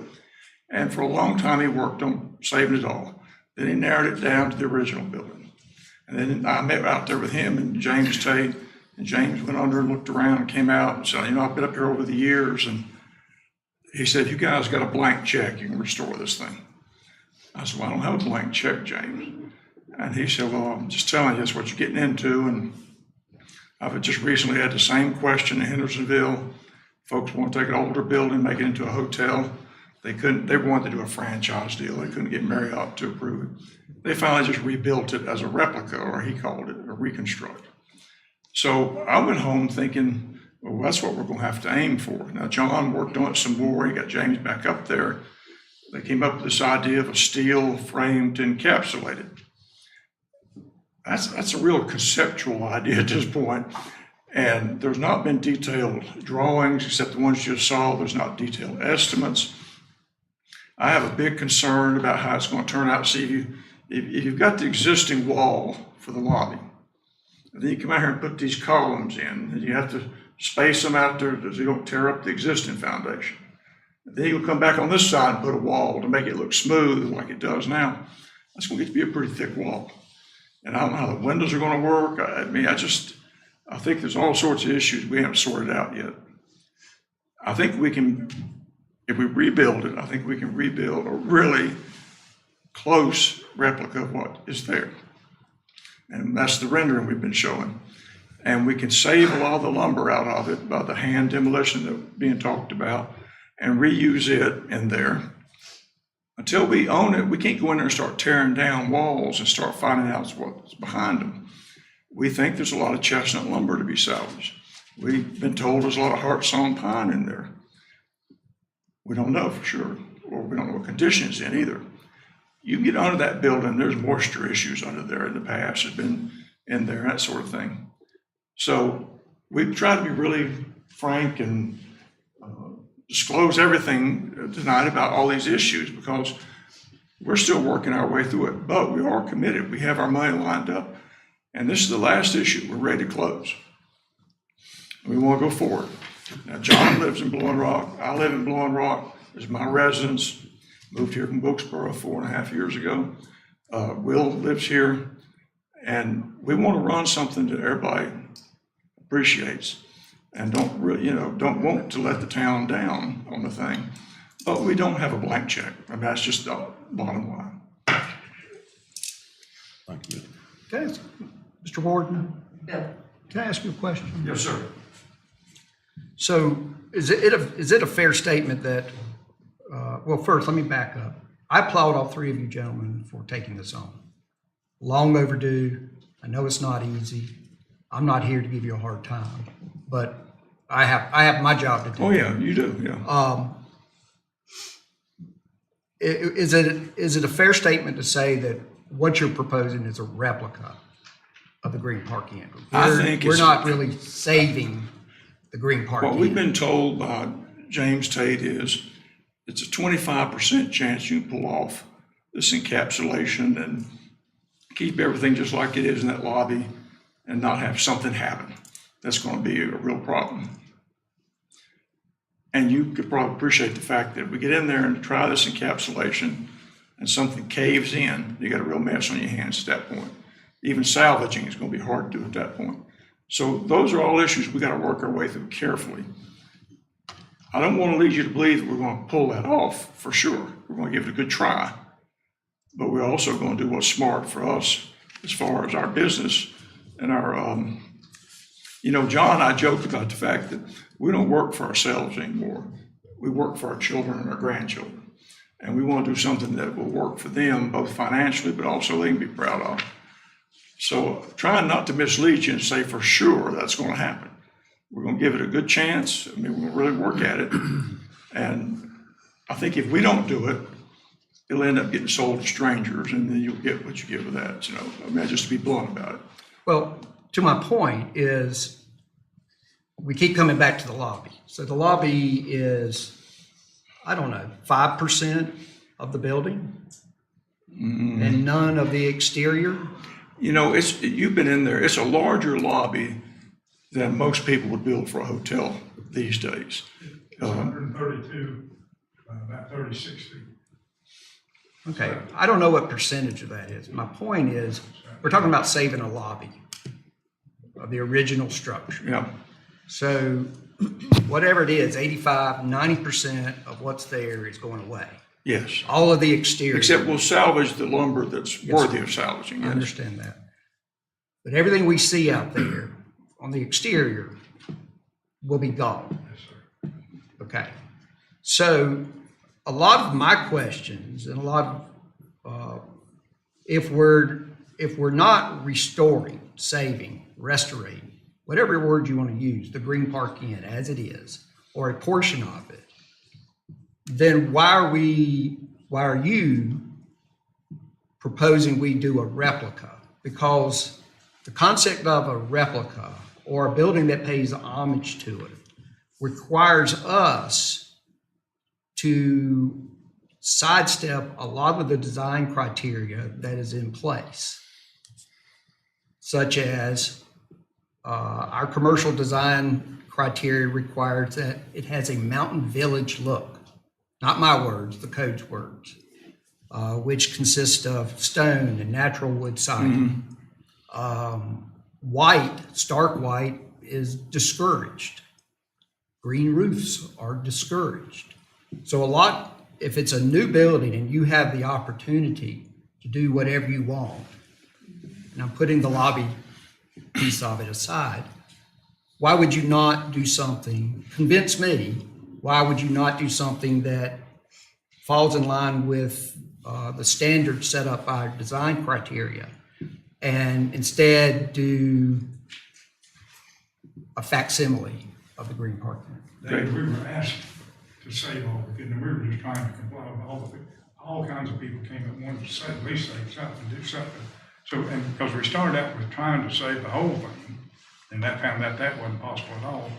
J: And for a long time, he worked on saving it all. Then he narrowed it down to the original building. And then I met out there with him and James Tate, and James went under and looked around and came out and said, I've been up here over the years. And he said, you guys got a blank check, you can restore this thing. I said, well, I don't have a blank check, James. And he said, well, I'm just telling you, that's what you're getting into. And I've just recently had the same question in Hendersonville. Folks want to take an older building, make it into a hotel. They wanted to do a franchise deal. They couldn't get Marriott to approve it. They finally just rebuilt it as a replica, or he called it a reconstruct. So I went home thinking, well, that's what we're going to have to aim for. Now, John worked on it some more. He got James back up there. They came up with this idea of a steel frame to encapsulate it. That's a real conceptual idea at this point. And there's not been detailed drawings, except the ones you saw. There's not detailed estimates. I have a big concern about how it's going to turn out. See, if you've got the existing wall for the lobby, and then you come out here and put these columns in, and you have to space them out there so you don't tear up the existing foundation. And then you'll come back on this side and put a wall to make it look smooth like it does now. That's going to get to be a pretty thick wall. And I don't know how the windows are going to work. I think there's all sorts of issues we haven't sorted out yet. I think we can, if we rebuild it, I think we can rebuild a really close replica of what is there. And that's the rendering we've been showing. And we can save a lot of the lumber out of it by the hand demolition that being talked about and reuse it in there. Until we own it, we can't go in there and start tearing down walls and start finding out what's behind them. We think there's a lot of chestnut lumber to be salvaged. We've been told there's a lot of Hartshorn pine in there. We don't know for sure, or we don't know what condition it's in either. You can get under that building, there's moisture issues under there in the past, has been in there, that sort of thing. So we've tried to be really frank and disclose everything tonight about all these issues because we're still working our way through it, but we are committed. We have our money lined up, and this is the last issue. We're ready to close. We want to go forward. Now, John lives in Blowing Rock. I live in Blowing Rock. This is my residence. Moved here from Wilkesboro 4.5 years ago. Will lives here, and we want to run something that everybody appreciates and don't really, don't want to let the town down on the thing. But we don't have a blank check. I mean, that's just the bottom line.
G: Thank you.
C: Okay, Mr. Warden? Can I ask you a question?
J: Yes, sir.
C: So is it a fair statement that, well, first, let me back up. I applaud all three of you gentlemen for taking this on. Long overdue. I know it's not easy. I'm not here to give you a hard time, but I have my job to do.
J: Oh, yeah, you do, yeah.
C: Is it a fair statement to say that what you're proposing is a replica of the Green Park Inn?
J: I think
C: we're
J: it's-
C: not really saving the Green Park
J: What
C: Inn.
J: we've been told by James Tate is it's a 25% chance you can pull off this encapsulation and keep everything just like it is in that lobby and not have something happen. That's going to be a real problem. And you could probably appreciate the fact that if we get in there and try this encapsulation and something caves in, you got a real mess on your hands at that point. Even salvaging is going to be hard to do at that point. So those are all issues we got to work our way through carefully. I don't want to lead you to believe that we're going to pull that off for sure. We're going to give it a good try, but we're also going to do what's smart for us as far as our business and our, John and I joked about the fact that we don't work for ourselves anymore. We work for our children and our grandchildren. And we want to do something that will work for them, both financially, but also they can be proud of. So trying not to mislead you and say for sure that's going to happen. We're going to give it a good chance. I mean, we're going to really work at it. And I think if we don't do it, it'll end up getting sold to strangers, and then you'll get what you get with that. I mean, just to be blunt about it.
C: Well, to my point is we keep coming back to the lobby. So the lobby is, 5% of the building and none of the exterior.
J: You've been in there. It's a larger lobby than most people would build for a hotel these days.
F: It's 132, about 36 feet.
C: Okay, I don't know what percentage of that is. My point is, we're talking about saving a lobby of the original structure.
J: Yeah.
C: So whatever it is, 85, 90% of what's there is going away.
J: Yes.
C: All of the exterior.
J: Except we'll salvage the lumber that's worthy of salvaging.
C: I
J: Yes.
C: understand that. But everything we see out there on the exterior will be gone.
F: Yes, sir.
C: Okay. So a lot of my questions and a lot of, if we're not restoring, saving, restoring, whatever word you want to use, the Green Park Inn as it is, or a portion of it, then why are you proposing we do a replica? Because the concept of a replica or a building that pays homage to it requires us to sidestep a lot of the design criteria that is in place, such as our commercial design criteria requires that it has a mountain village look. Not my words, the code's words, which consists of stone and natural wood siding. White, stark white, is discouraged. Green roofs are discouraged. So if it's a new building and you have the opportunity to do whatever you want, and I'm putting the lobby piece of it aside, why would you not do something, convince me, why would you not do something that falls in line with the standards set up by design criteria, and instead do a facsimile of the Green Park?
F: Dave, we were asked to save all of it, and we were just trying to comply with all of it. All kinds of people came and wanted to save, at least save something, do something. So, and because we started out with trying to save the whole thing, and that found out that wasn't possible at all.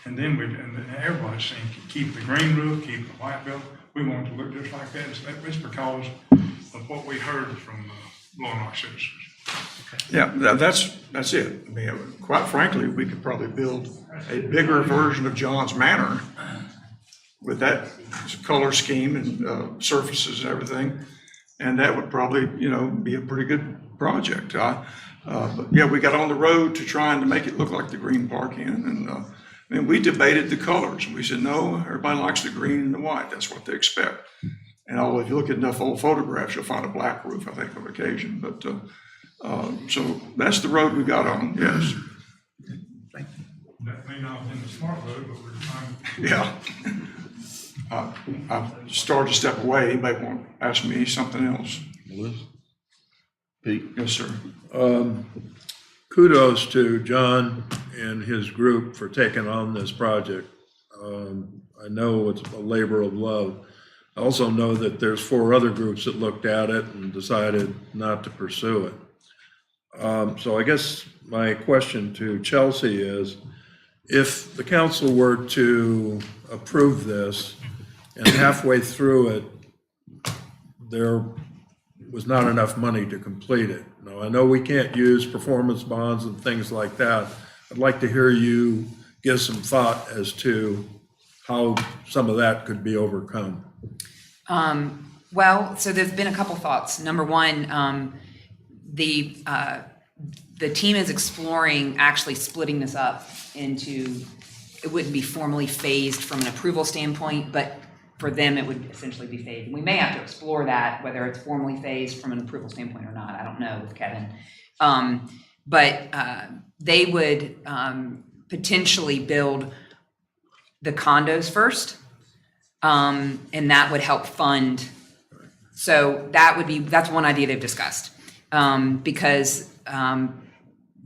F: And then everybody seemed to keep the green roof, keep the white building. We wanted to look just like that. It's because of what we heard from Blowing Rock citizens.
J: Yeah, that's it. I mean, quite frankly, we could probably build a bigger version of John's Manor with that color scheme and surfaces and everything. And that would probably, be a pretty good project. But yeah, we got on the road to trying to make it look like the Green Park Inn. And we debated the colors. We said, no, everybody likes the green and the white. That's what they expect. And although if you look at enough old photographs, you'll find a black roof, I think, on occasion. But so that's the road we got on, yes.
F: That may not have been the smart road, but we're trying.
J: Yeah. I've started to step away. Anybody want to ask me something else?
G: Pete?
J: Yes, sir.
D: Kudos to John and his group for taking on this project. I know it's a labor of love. I also know that there's 4 other groups that looked at it and decided not to pursue it. So I guess my question to Chelsea is, if the council were to approve this and halfway through it, there was not enough money to complete it. Now, I know we can't use performance bonds and things like that. I'd like to hear you give some thought as to how some of that could be overcome.
H: Well, so there's been a couple thoughts. Number one, the team is exploring actually splitting this up into, it wouldn't be formally phased from an approval standpoint, but for them, it would essentially be phased. And we may have to explore that, whether it's formally phased from an approval standpoint or not. I don't know with Kevin. But they would potentially build the condos first, and that would help fund. So that's one idea they've discussed, because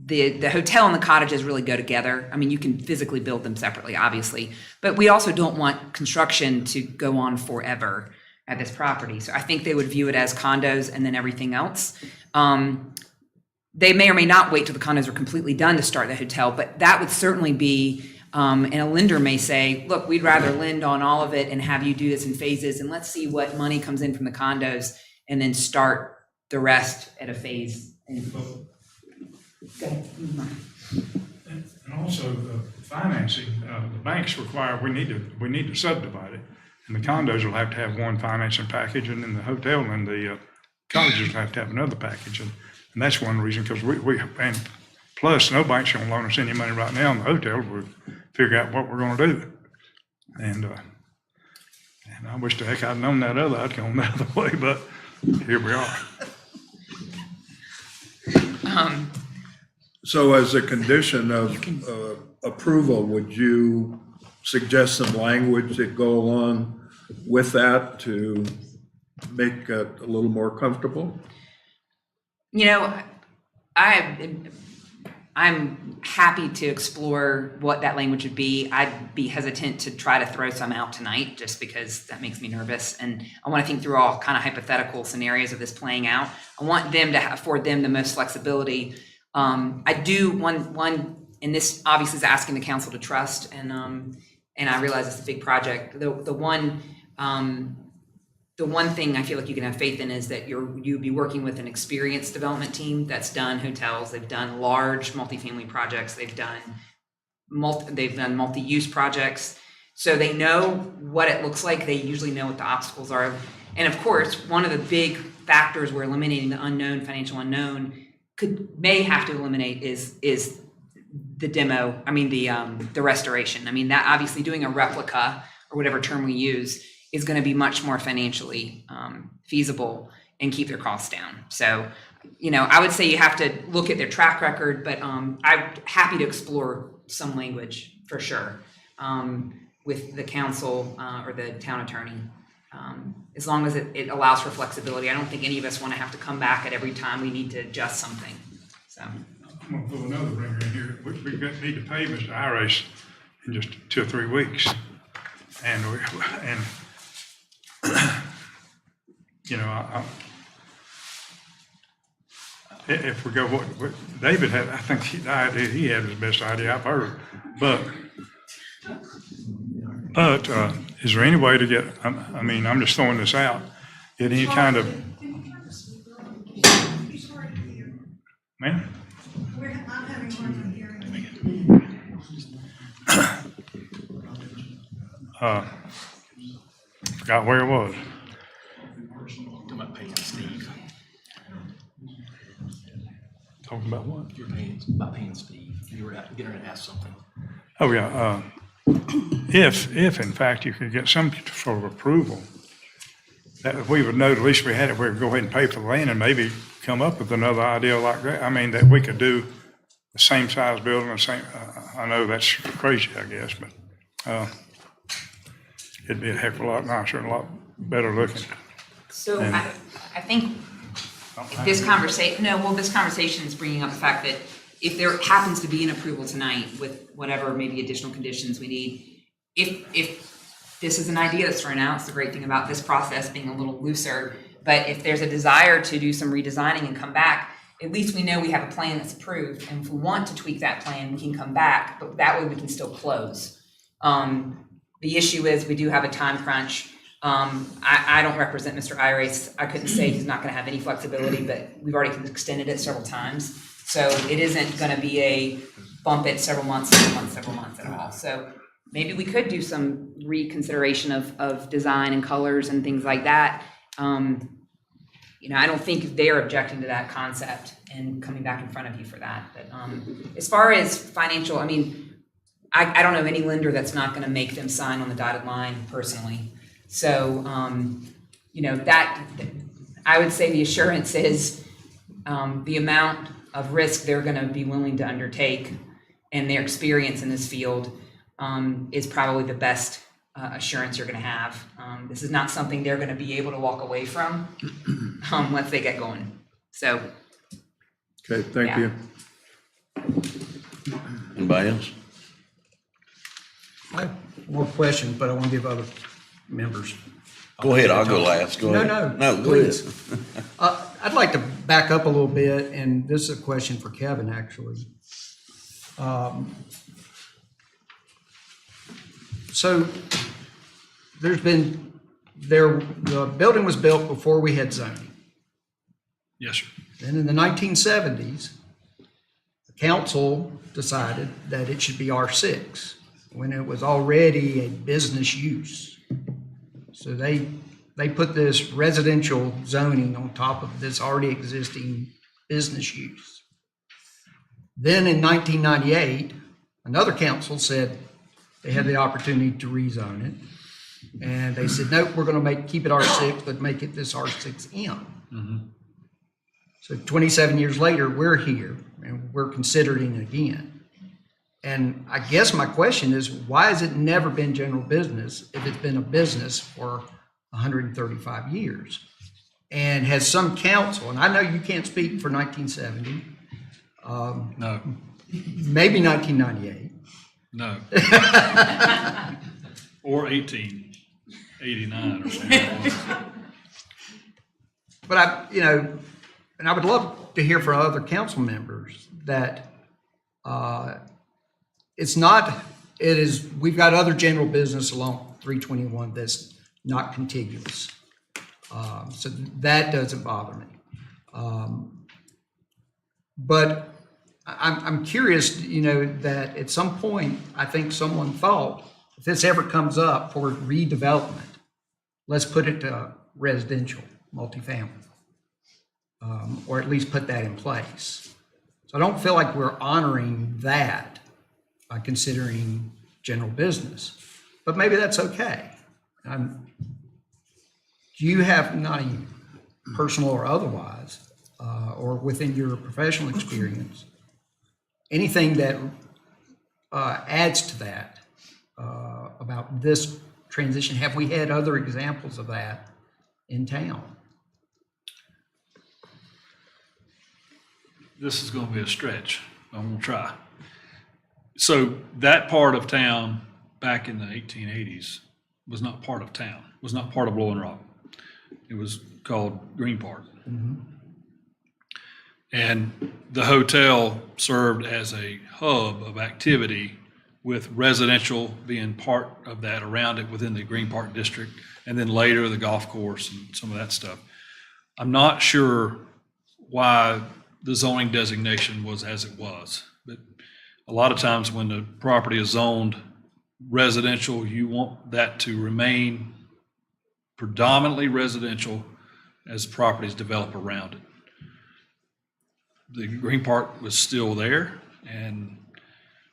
H: the hotel and the cottages really go together. I mean, you can physically build them separately, obviously, but we also don't want construction to go on forever at this property. So I think they would view it as condos and then everything else. They may or may not wait till the condos are completely done to start the hotel, but that would certainly be, and a lender may say, look, we'd rather lend on all of it and have you do this in phases, and let's see what money comes in from the condos and then start the rest at a phase.
F: And also the financing, the banks require, we need to subdivide it. And the condos will have to have one financing package, and then the hotel and the cottages will have to have another package. And that's one reason, because and plus no bank's gonna loan us any money right now in the hotels. We'll figure out what we're gonna do. And I wish the heck I'd known that I'd gone the other way, but here we are.
D: So as a condition of approval, would you suggest some language that go along with that to make it a little more comfortable?
H: I'm happy to explore what that language would be. I'd be hesitant to try to throw some out tonight just because that makes me nervous. And I want to think through all kind of hypothetical scenarios of this playing out. I want them to afford them the most flexibility. I do one, and this obviously is asking the council to trust, and I realize it's a big project. The one thing I feel like you can have faith in is that you'd be working with an experienced development team that's done hotels, they've done large multifamily projects, they've done multi-use projects, so they know what it looks like. They usually know what the obstacles are, and of course, one of the big factors we're eliminating, the unknown, financial unknown, may have to eliminate is the demo. I mean the restoration. I mean, that obviously doing a replica or whatever term we use is going to be much more financially feasible and keep their costs down. So you know, I would say you have to look at their track record, but I'm happy to explore some language for sure with the council or the town attorney. As long as it allows for flexibility. I don't think any of us want to have to come back at every time we need to adjust something, so.
F: I'm gonna pull another ringer in here. We need to pay Mr. Iris in just 2 or 3 weeks. And you know, if we go, what David had, I think the idea he had was the best idea I've heard. But is there any way to get, I mean, I'm just throwing this out, get any kind of, man? Forgot where it was.
E: Talking about paying Steve.
F: Talking about what?
E: You're paying, about paying Steve. You were getting ready to ask something.
F: Oh, yeah. If in fact you could get some sort of approval, that we would know at least we had it, we would go ahead and pay for the land and maybe come up with another idea like that. I mean, that we could do the same size building, the same, I know that's crazy, I guess, but it'd be a heck of a lot nicer and a lot better looking.
H: So I think this conversation is bringing up the fact that if there happens to be an approval tonight with whatever maybe additional conditions we need, if this is an idea that's thrown out, it's the great thing about this process being a little looser, but if there's a desire to do some redesigning and come back, at least we know we have a plan that's approved, and if we want to tweak that plan, we can come back, but that way we can still close. The issue is we do have a time crunch. I don't represent Mr. Iris. I couldn't say he's not gonna have any flexibility, but we've already extended it several times. So it isn't gonna be a bump it several months at all. So maybe we could do some reconsideration of design and colors and things like that. You know, I don't think they're objecting to that concept and coming back in front of you for that. But as far as financial, I mean, I don't know any lender that's not gonna make them sign on the dotted line personally. So, you know, that, I would say the assurance is the amount of risk they're gonna be willing to undertake and their experience in this field is probably the best assurance you're gonna have. This is not something they're gonna be able to walk away from once they get going, so.
D: Okay, thank you.
G: Anybody else?
C: I have more questions, but I want to give other members.
G: Go ahead, I'll go last. Go ahead.
C: No,
G: No, go ahead.
C: please. I'd like to back up a little bit, and this is a question for Kevin, actually. So the building was built before we had zoning.
I: Yes, sir.
C: Then in the 1970s, the council decided that it should be R6 when it was already a business use. So they put this residential zoning on top of this already existing business use. Then in 1998, another council said they had the opportunity to rezone it. And they said, nope, we're going to keep it R6, but make it this R6M. So 27 years later, we're here and we're considering it again. And I guess my question is, why has it never been general business if it's been a business for 135 years? And has some council, and I know you can't speak for 1970,
I: No,
C: maybe 1998.
I: no. Or 1889 or whatever.
C: But and I would love to hear from other council members that we've got other general business along 321 that's not contiguous. So that doesn't bother me. But I'm curious, that at some point, I think someone thought, if this ever comes up for redevelopment, let's put it to residential, multifamily, or at least put that in place. So I don't feel like we're honoring that by considering general business, but maybe that's okay. Do you have, not even personal or otherwise, or within your professional experience, anything that adds to that about this transition? Have we had other examples of that in town?
I: This is going to be a stretch. I'm going to try. So that part of town back in the 1880s was not part of town, was not part of Blowing Rock. It was called Green Park. And the hotel served as a hub of activity, with residential being part of that around it within the Green Park district, and then later the golf course and some of that stuff. I'm not sure why the zoning designation was as it was, but a lot of times when the property is zoned residential, you want that to remain predominantly residential as properties develop around it. The Green Park was still there, and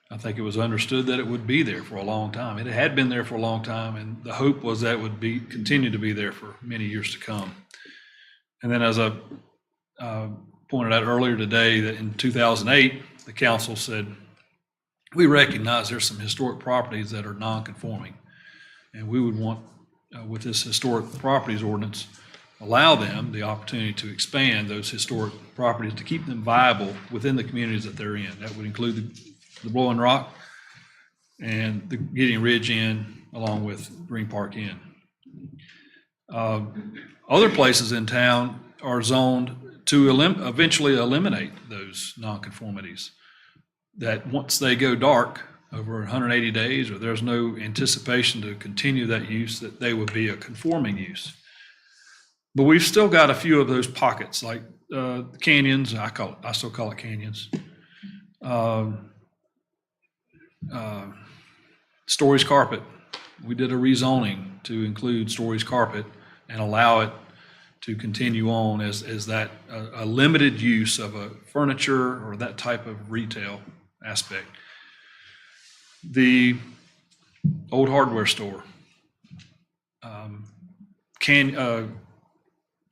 I: I think it was understood that it would be there for a long time. It had been there for a long time, and the hope was that it would continue to be there for many years to come. And then, as I pointed out earlier today, that in 2008, the council said, we recognize there's some historic properties that are non-conforming, and we would want, with this historic properties ordinance, allow them the opportunity to expand those historic properties to keep them viable within the communities that they're in. That would include the Blowing Rock and the Gideon Ridge Inn, along with Green Park Inn. Other places in town are zoned to eventually eliminate those nonconformities, that once they go dark over 180 days, or there's no anticipation to continue that use, that they would be a conforming use. But we've still got a few of those pockets, like canyons. I still call it canyons. Stories Carpet. We did a rezoning to include Stories Carpet and allow it to continue on as that a limited use of a furniture or that type of retail aspect. The old hardware store,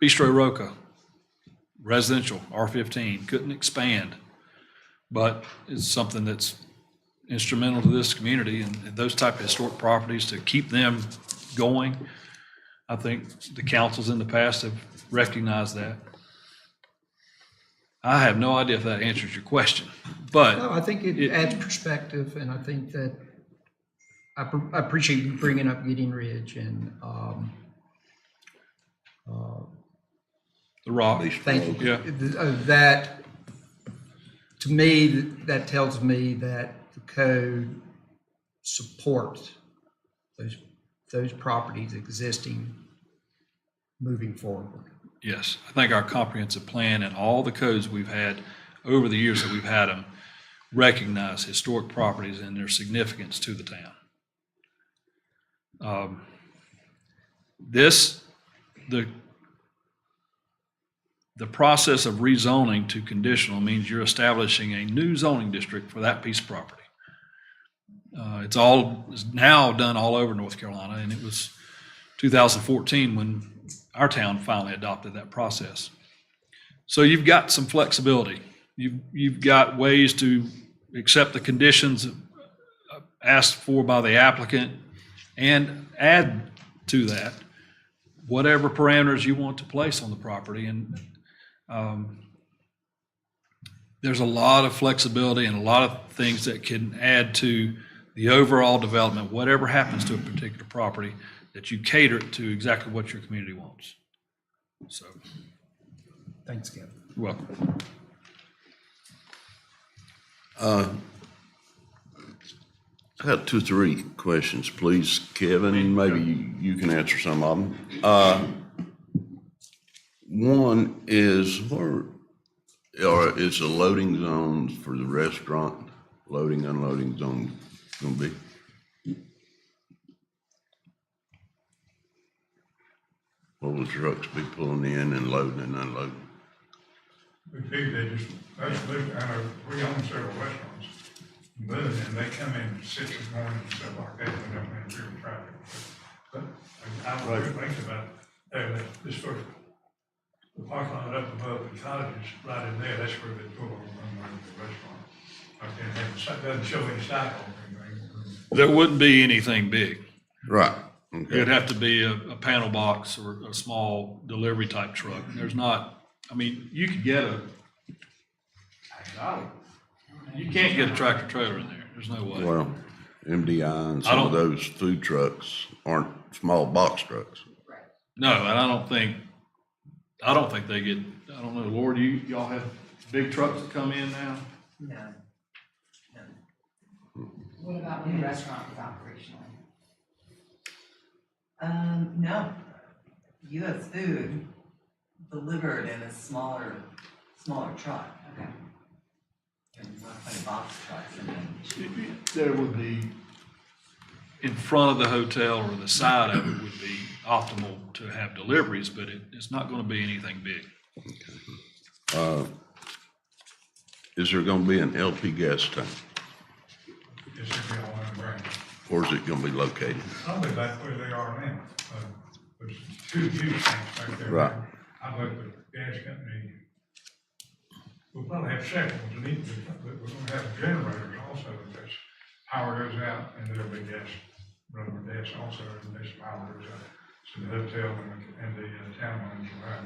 I: Bistro Roca, residential, R15, couldn't expand, but it's something that's instrumental to this community, and those type of historic properties, to keep them going. I think the councils in the past have recognized that. I have no idea if that answers your question, but
C: No, I think it adds perspective, and I think that I appreciate you bringing up Gideon Ridge and
I: the Rock.
C: thank you.
I: Yeah.
C: That, to me, that tells me that the code supports those properties existing moving forward.
I: Yes, I think our comprehensive plan and all the codes we've had over the years that we've had them recognize historic properties and their significance to the town. The process of rezoning to conditional means you're establishing a new zoning district for that piece of property. It's now done all over North Carolina, and it was 2014 when our town finally adopted that process. So you've got some flexibility. You've got ways to accept the conditions asked for by the applicant and add to that whatever parameters you want to place on the property. And there's a lot of flexibility and a lot of things that can add to the overall development, whatever happens to a particular property, that you cater it to exactly what your community wants. So,
C: Thanks, Kevin.
I: you're welcome.
G: I got 2 or 3 questions, please, Kevin. Maybe you can answer some of them. One is, where is the loading zones for the restaurant, loading, unloading zone going to be? Where will trucks be pulling in and loading and unloading?
F: We figured they just, I know, we own several restaurants, but and they come in 6 in the morning and stuff like that, we don't interfere with traffic. But I was thinking about, this first The parking lot up above the cottages, right in there, that's where they pull over the restaurant. I can't have, it doesn't show any sidewalk or anything.
I: There wouldn't be anything big.
G: Right,
I: It'd
G: okay.
I: have to be a panel box or a small delivery type truck. There's not, I mean, you could get you can't get a tractor trailer in there. There's no way.
G: Well, MDI and
I: I
G: some of
I: don't-
G: those food trucks aren't small box trucks.
I: No, and I don't think they get, I don't know, Lord, y'all have big trucks that come in now?
H: No. What about when the restaurant was operational?
K: No. US Food delivered in a smaller truck.
H: Okay.
K: And not putting box trucks in them.
I: There would be, in front of the hotel or the side of it would be optimal to have deliveries, but it's not gonna be anything big.
G: Is there gonna be an LP gas tank?
F: It should be all underground.
G: Or is it gonna be located?
F: Probably that's where they are now. There's two huge tanks back there.
G: Right.
F: I looked at the gas company. We'll probably have several, we need to, but we're gonna have generators also, in case power goes out, and there'll be gas, rubber gas also, in case power goes out. So the hotel and the town owners will have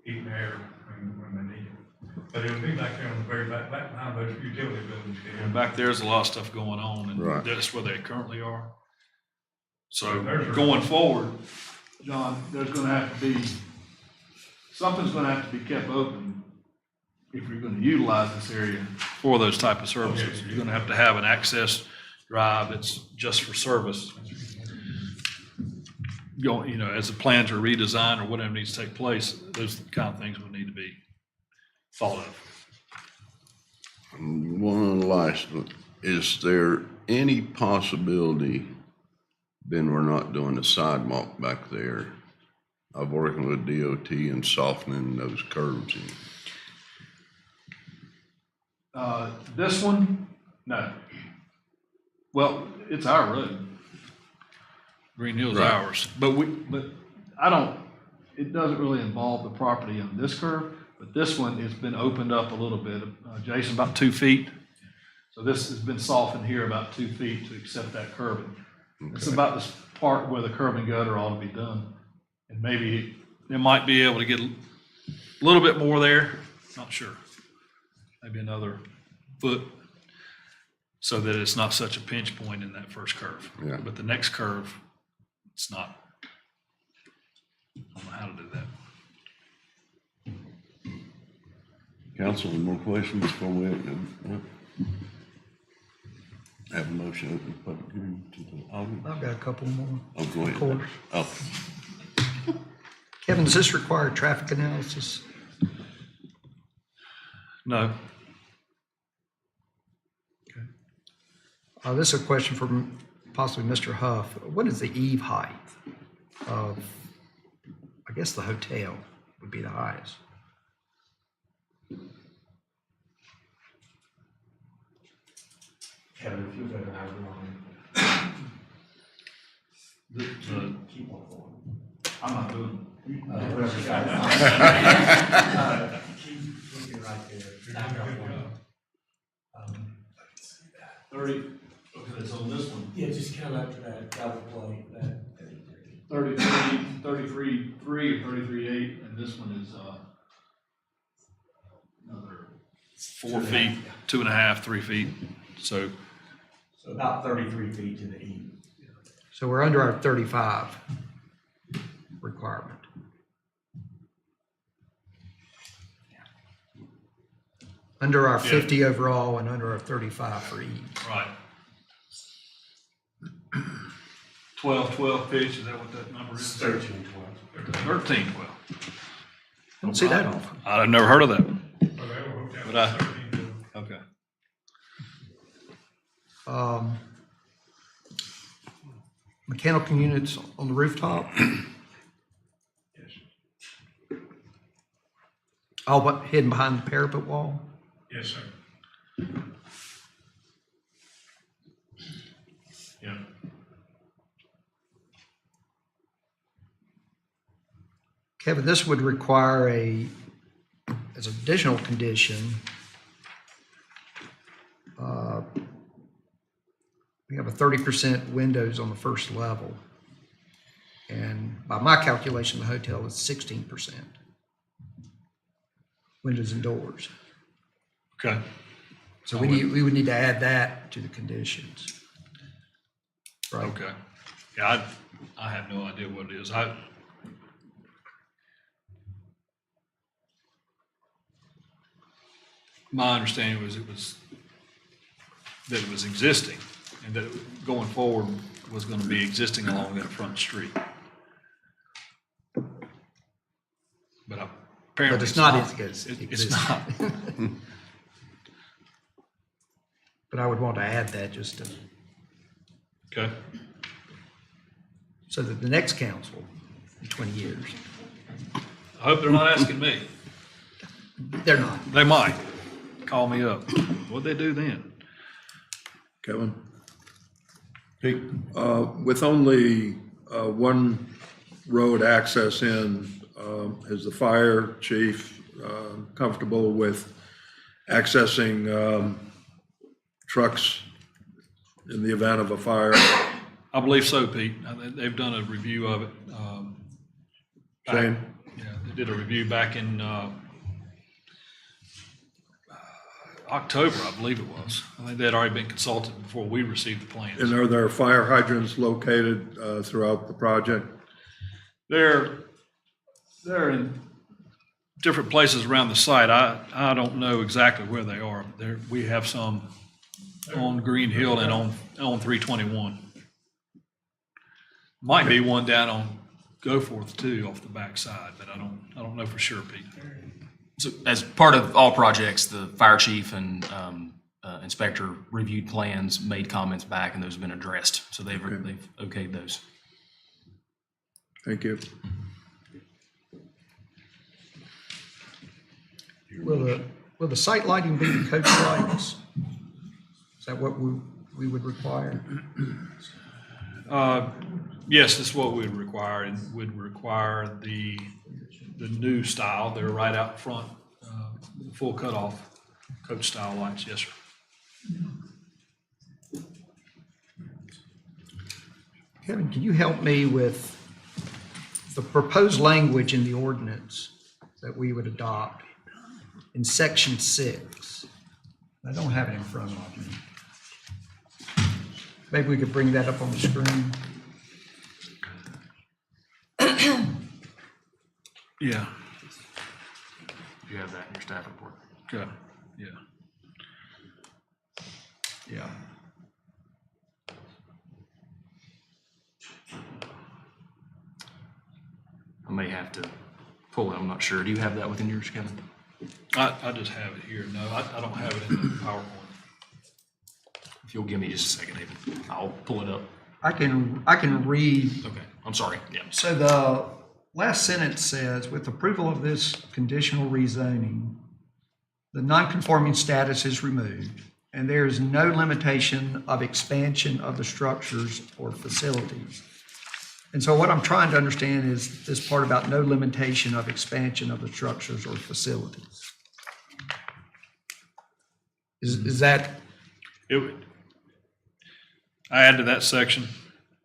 F: heat and air when they need it. But it'll be back there on the very back behind those utility buildings.
I: And back there's a lot of stuff going on,
G: Right.
I: and that's where they currently are. So
F: There's-
I: going forward, John, there's gonna have to be, something's gonna have to be kept open if you're gonna utilize this area for those type of services. You're gonna have to have an access drive that's just for service. You know, as the plans are redesigned or whatever needs to take place, those kind of things would need to be thought of.
G: One last one. Is there any possibility, then we're not doing a sidewalk back there, of working with DOT and softening those curves in?
I: This one, no. Well, it's our road. Green Hill's
G: Right.
I: ours, but it doesn't really involve the property on this curve, but this one has been opened up a little bit, Jason, about 2 feet. So this has been softened here about 2 feet to accept that curbing. It's about this part where the curb and gutter ought to be done. And maybe they might be able to get a little bit more there, not sure. Maybe another foot, so that it's not such a pinch point in that first curve.
G: Yeah.
I: But the next curve, it's not. I don't know how to do that.
G: Council, any more questions before we have a motion to open the public hearing to the audience?
C: I've got a couple more.
G: Oh, go ahead.
C: Of course.
G: Oh,
C: Kevin, does this require traffic analysis?
I: No,
C: This is a question from possibly Mr. Huff. What is the eave height of, I guess the hotel would be the highest?
E: Kevin, if you've ever had one, keep on going.
I: I'm not doing
E: Whoever got it. Keep looking right there. Back up one.
I: 30, okay, so this one,
E: Yeah, just come up to that double plate, that.
I: 33.3 or 33.8, and this one is, another 4 feet, 2.5, 3 feet, so.
E: So about 33 feet to the east.
C: So we're under our 35 requirement. Under our 50 overall and under our 35 for eave.
I: Right. 12 pitch, is that what that number is?
E: 13, 12.
I: 13,
C: Don't see that often.
I: I've never heard of that.
F: Well, they were hooked up
I: But I-
F: with 13.
I: Okay.
C: Mechanical units on the rooftop?
F: Yes,
C: All but hidden behind the parapet wall?
F: yes, sir.
I: Yeah.
C: Kevin, this would require as an additional condition, we have a 30% windows on the first level. And by my calculation, the hotel is 16% windows and doors.
I: Okay.
C: So we would need to add that to the conditions. Right.
I: Okay. Yeah, I have no idea what it is. My understanding was that it was existing and that going forward was going to be existing along that front street. But apparently.
C: But it's not
I: It's not.
C: But I would want to add that
I: Okay.
C: so that the next council in 20 years,
I: I hope they're not asking me.
C: they're not.
I: They might call me up. What'd they do then?
D: Kevin? With only one road access in, is the fire chief comfortable with accessing trucks in the event of a fire?
I: I believe so, Pete. They've done a review of it.
D: Shane?
I: Yeah, they did a review back in October, I believe it was. I think they had already been consulted before we received the plans.
D: And are there fire hydrants located throughout the project?
I: They're in different places around the site. I don't know exactly where they are. We have some on Green Hill and on 321. Might be one down on Goforth too, off the backside, but I don't know for sure, Pete.
L: So as part of all projects, the fire chief and inspector reviewed plans, made comments back, and those have been addressed. So they've okayed those.
D: Thank you.
C: Will the site lighting be the coach lights? Is that what we would require?
I: Yes, that's what we'd require, and would require the new style. They're right out front, full cutoff coach style lights. Yes, sir.
C: Kevin, can you help me with the proposed language in the ordinance that we would adopt in section 6? I don't have it in front of me. Maybe we could bring that up on the screen.
I: Yeah.
L: You have that in your staff report.
I: Okay. Yeah.
C: Yeah.
L: I may have to pull it. I'm not sure. Do you have that within yours, Kevin?
I: I just have it here. No, I don't have it in the PowerPoint.
L: If you'll give me just a second, David, I'll pull it up.
C: I can read.
L: Okay. I'm sorry. Yeah.
C: So the last sentence says, with approval of this conditional rezoning, the non-conforming status is removed, and there is no limitation of expansion of the structures or facilities. And so what I'm trying to understand is this part about no limitation of expansion of the structures or facilities. Is that?
I: It would. I add to that section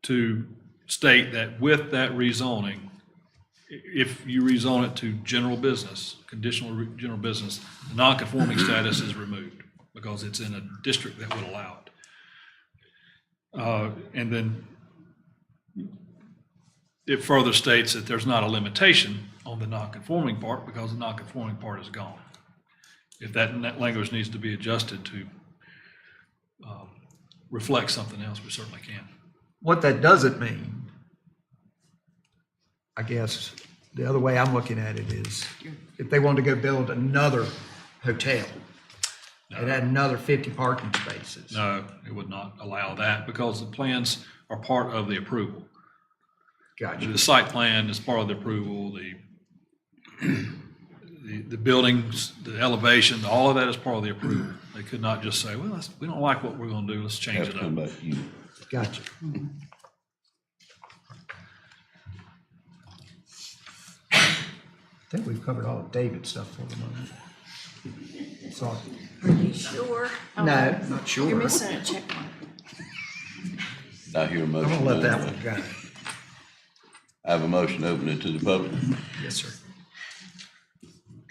I: to state that with that rezoning, if you rezone it to general business, general business, the non-conforming status is removed because it's in a district that would allow it. And then it further states that there's not a limitation on the non-conforming part because the non-conforming part is gone. If that language needs to be adjusted to reflect something else, we certainly can.
C: What that doesn't mean, I guess, the other way I'm looking at it is, if they wanted to go build another hotel, and add another 50 parking spaces.
I: No, it would not allow that because the plans are part of the approval.
C: Gotcha.
I: The site plan is part of the approval, the buildings, the elevation, all of that is part of the approval. They could not just say, well, we don't like what we're gonna do, let's change
G: Have
I: it
G: to come
I: up.
G: back to you.
C: Gotcha. I think we've covered all of David's stuff for the moment. Sorry.
B: Are you sure?
C: No, not
E: You're
C: sure.
E: missing a check mark.
G: I hear a
C: I'm
G: motion.
C: gonna let that
G: open.
C: one go.
G: I have a motion to open it to the public.
C: Yes, sir.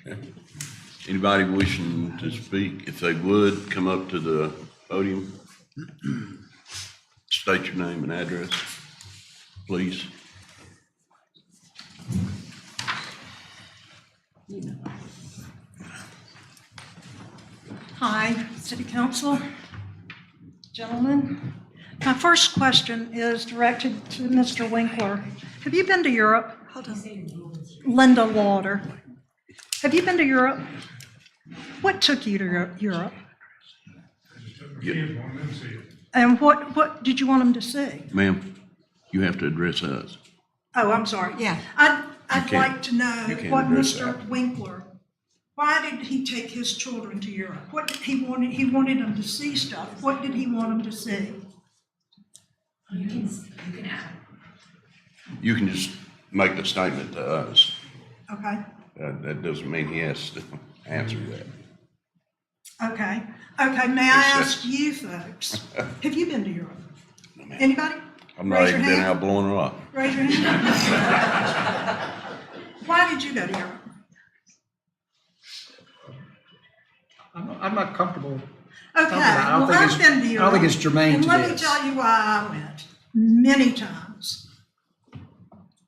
G: Okay. Anybody wishing to speak, if they would, come up to the podium. State your name and address, please.
M: Hi, City Council, gentlemen. My first question is directed to Mr. Winkler. Have you been to Europe?
B: Hold on.
M: Linda Lauder. Have you been to Europe? What took you to Europe?
F: Kids want them to see it.
M: And what did you want them to see?
G: Ma'am, you have to address us.
M: Oh, I'm sorry.
B: Yeah.
M: I'd
G: can't-
M: like to know
G: you can't
M: what
G: address
M: Mr.
G: that.
M: Winkler, why did he take his children to Europe? What did he wanted? He wanted them to see stuff. What did he want them to see?
H: You can add.
G: You can just make the statement to us.
M: Okay,
G: That doesn't mean he has to answer that.
M: okay, okay. May I
G: Yes,
M: ask you folks, have you been to Europe? Anybody?
G: I've not
M: Raise your
G: even been
M: hand.
G: out blowing rock.
M: Raise your hand. Why did you go to Europe?
C: I'm not comfortable.
M: Okay,
C: I don't
M: well,
C: think
M: I've
C: it's-
M: been to
C: I
M: Europe.
C: don't think it's germane
M: and
C: to
M: let me
C: this.
M: tell you why I went many times.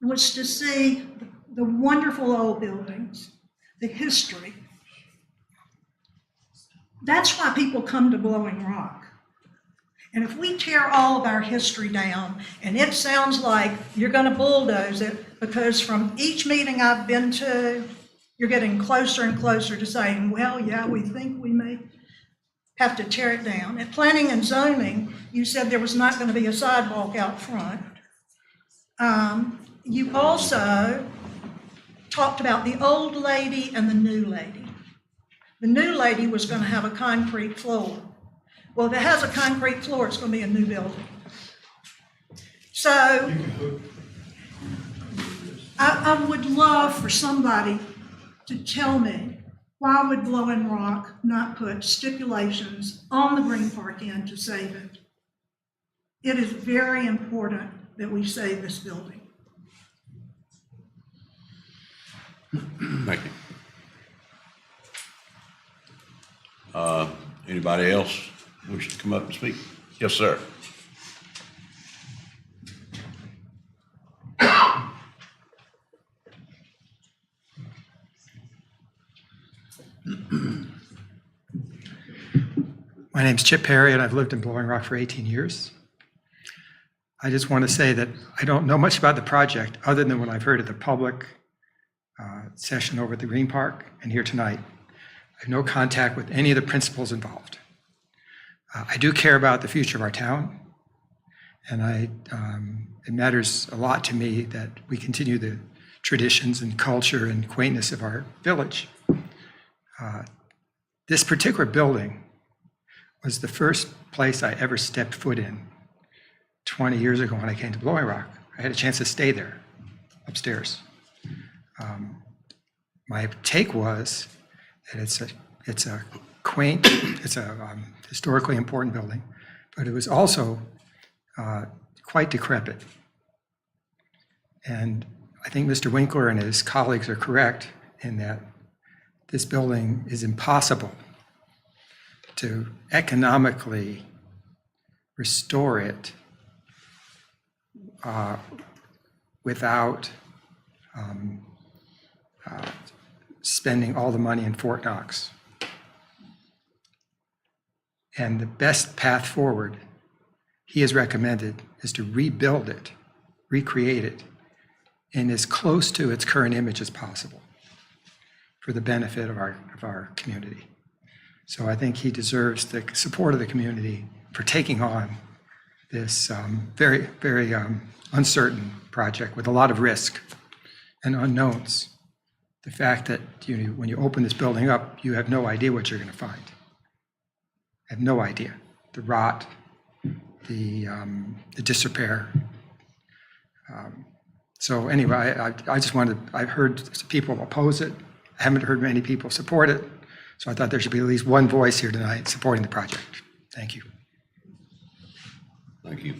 M: Was to see the wonderful old buildings, the history. That's why people come to Blowing Rock. And if we tear all of our history down, and it sounds like you're gonna bulldoze it, because from each meeting I've been to, you're getting closer and closer to saying, well, yeah, we think we may have to tear it down. At planning and zoning, you said there was not gonna be a sidewalk out front. You also talked about the old lady and the new lady. The new lady was gonna have a concrete floor. Well, if it has a concrete floor, it's gonna be a new building. So I would love for somebody to tell me, why would Blowing Rock not put stipulations on the Green Park Inn to save it? It is very important that we save this building.
G: Thank you. Anybody else wish to come up and speak? Yes, sir.
N: My name's Chip Perry, and I've lived in Blowing Rock for 18 years. I just want to say that I don't know much about the project other than what I've heard at the public session over at the Green Park and here tonight. I have no contact with any of the principals involved. I do care about the future of our town, and it matters a lot to me that we continue the traditions and culture and quaintness of our village. This particular building was the first place I ever stepped foot in 20 years ago when I came to Blowing Rock. I had a chance to stay there upstairs. My take was that it's a quaint, it's a historically important building, but it was also quite decrepit. And I think Mr. Winkler and his colleagues are correct in that this building is impossible to economically restore it without spending all the money in Fort Knox. And the best path forward, he has recommended, is to rebuild it, recreate it, in as close to its current image as possible for the benefit of our community. So I think he deserves the support of the community for taking on this very, very uncertain project with a lot of risk and unknowns. The fact that when you open this building up, you have no idea what you're going to find. I have no idea. The rot, the disrepair. So anyway, I just wanted, I've heard people oppose it. I haven't heard many people support it. So I thought there should be at least one voice here tonight supporting the project. Thank you.
G: Thank you.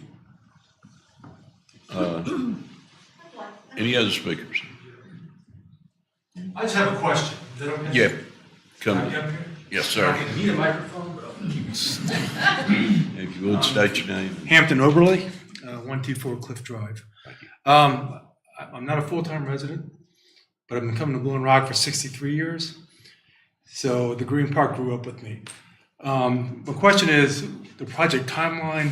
G: Any other speakers?
O: I just have a question. Is that okay?
G: Yeah, come.
O: Can I get up here?
G: Yes, sir.
O: I need a microphone, but I'll keep it.
G: If you would state your name.
O: Hampton Oberly, 124 Cliff Drive. I'm not a full-time resident, but I've been coming to Blowing Rock for 63 years. So the Green Park grew up with me. My question is the project timeline,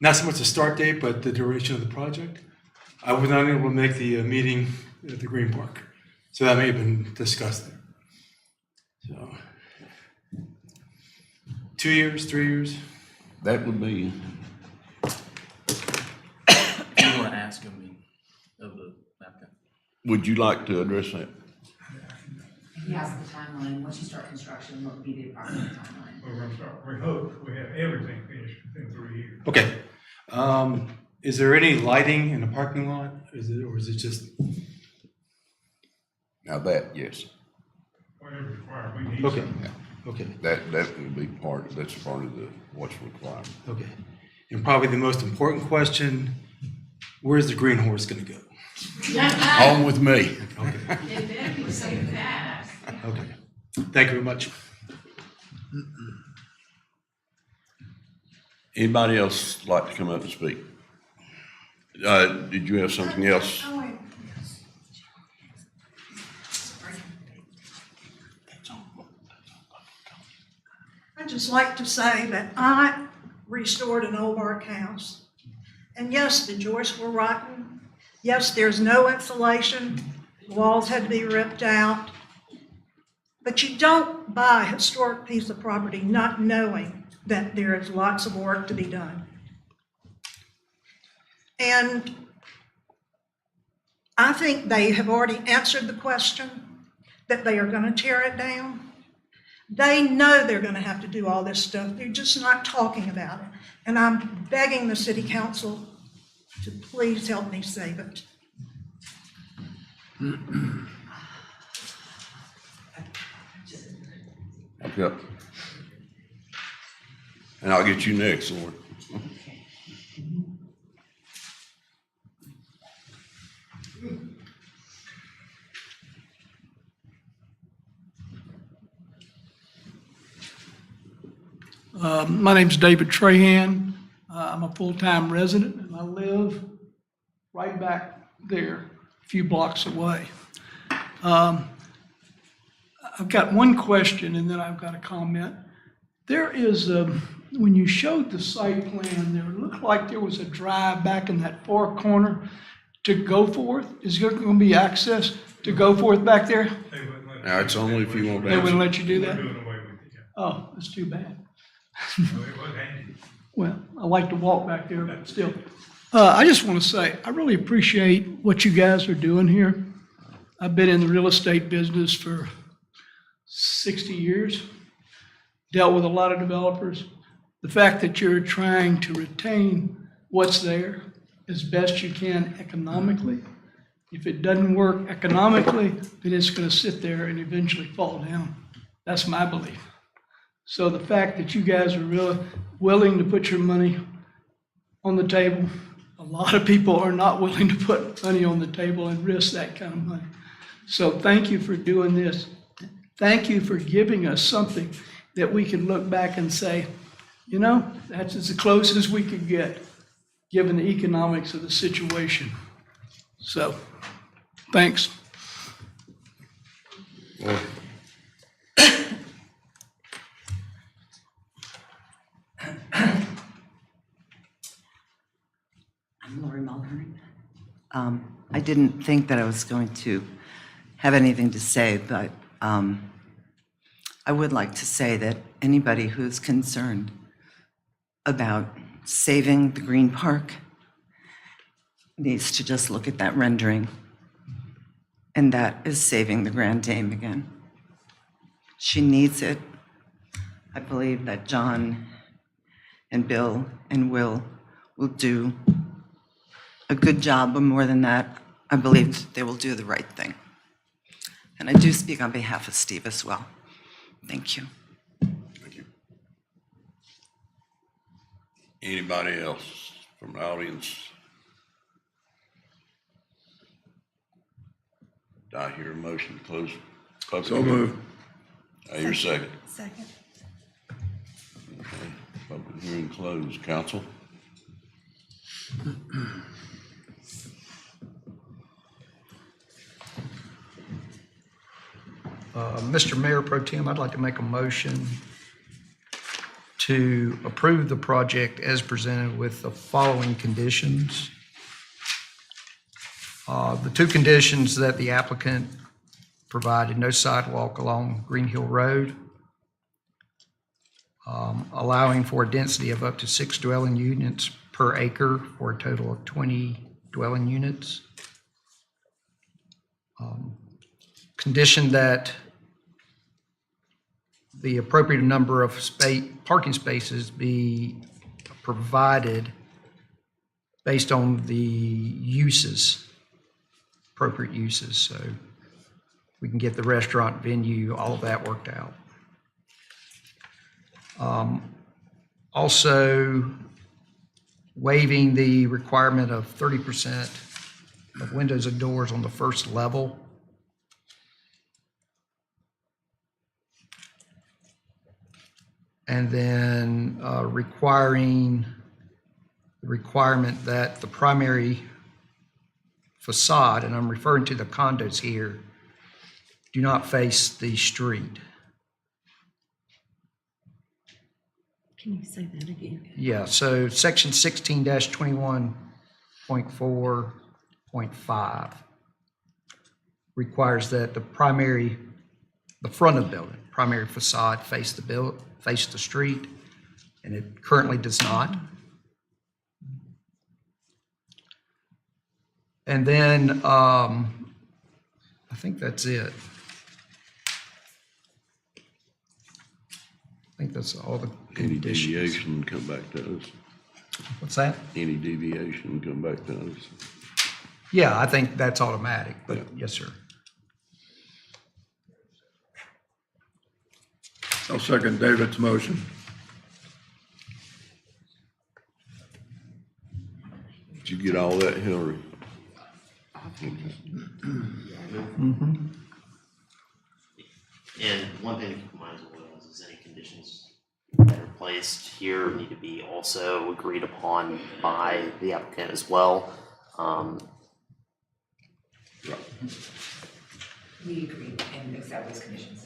O: not so much the start date, but the duration of the project. I was not able to make the meeting at the Green Park, so that may have been discussed there. So, 2 years, 3 years?
G: That would be,
L: If you want to ask him of the applicant.
G: would you like to address that?
H: He has the timeline, once you start construction, what would be the approximate timeline?
F: We're gonna start, we hope we have everything finished within 3 years.
O: Okay. Is there any lighting in the parking lot? Or is it just,
G: Now that, yes,
F: Whatever required, we need.
O: okay,
F: something.
O: okay,
G: that would be that's part of what's required.
O: okay. And probably the most important question, where's the green horse gonna go?
G: On with me.
O: Okay. Okay. Thank you very much.
G: Anybody else like to come up and speak? Did you have something else?
M: I'd just like to say that I restored an old bark house. And yes, the joists were rotten. Yes, there's no insulation. The walls had to be ripped out. But you don't buy a historic piece of property not knowing that there is lots of work to be done. And I think they have already answered the question that they are going to tear it down. They know they're going to have to do all this stuff. They're just not talking about it. And I'm begging the city council to please help me save it.
G: Okay. And I'll get you next, Lord.
P: My name's David Trahan. I'm a full-time resident, and I live right back there, a few blocks away. I've got one question, and then I've got a comment. There is, when you showed the site plan, there looked like there was a drive back in that far corner to Goforth. Is there going to be access to Goforth back there?
F: They wouldn't let us
G: Now, it's
F: do
G: only
F: that.
G: if you want to
P: They wouldn't
G: answer.
P: let you do
F: We're
P: that?
F: doing away with it, yeah.
P: Oh, that's too bad.
F: So it was handy.
P: Well, I like to walk back there, but still. I just want to say, I really appreciate what you guys are doing here. I've been in the real estate business for 60 years, dealt with a lot of developers. The fact that you're trying to retain what's there as best you can economically. If it doesn't work economically, then it's going to sit there and eventually fall down. That's my belief. So the fact that you guys are really willing to put your money on the table, a lot of people are not willing to put money on the table and risk that kind of money. So thank you for doing this. Thank you for giving us something that we can look back and say, you know, that's as close as we could get, given the economics of the situation. So, thanks.
G: Well,
Q: I'm Lori Mulhern. I didn't think that I was going to have anything to say, but I would like to say that anybody who's concerned about saving the Green Park needs to just look at that rendering, and that is saving the Grand Dame again. She needs it. I believe that John and Bill and Will do a good job, but more than that, I believe they will do the right thing. And I do speak on behalf of Steve as well. Thank you.
G: Thank you. Anybody else from the audience? Do I hear a motion to close public?
D: So moved.
G: I hear a second.
B: Second.
G: Okay, public hearing closed. Council?
C: Mr. Mayor Pro Tem, I'd like to make a motion to approve the project as presented with the following conditions. The two conditions that the applicant provided: no sidewalk along Green Hill Road, allowing for a density of up to 6 dwelling units per acre for a total of 20 dwelling units. Condition that the appropriate number of parking spaces be provided based on the uses, appropriate uses, so we can get the restaurant, venue, all of that worked out. Also, waiving the requirement of 30% of windows and doors on the first level. And then requirement that the primary facade, and I'm referring to the condos here, do not face the street.
R: Can you say that again?
C: Yeah, so section 16-21.4.5 requires that the front of the building, primary facade face the street, and it currently does not. And then I think that's it. I think that's all the
G: Any
C: conditions.
G: deviation, come back to us.
C: What's that?
G: Any deviation, come back to us.
C: Yeah, I think that's automatic, but yes, sir.
D: I'll second David's motion.
G: Did you get all that, Hillary?
K: And one thing to keep in mind as well is any conditions that are placed here need to be also agreed upon by the applicant as well.
H: We agree and accept those conditions.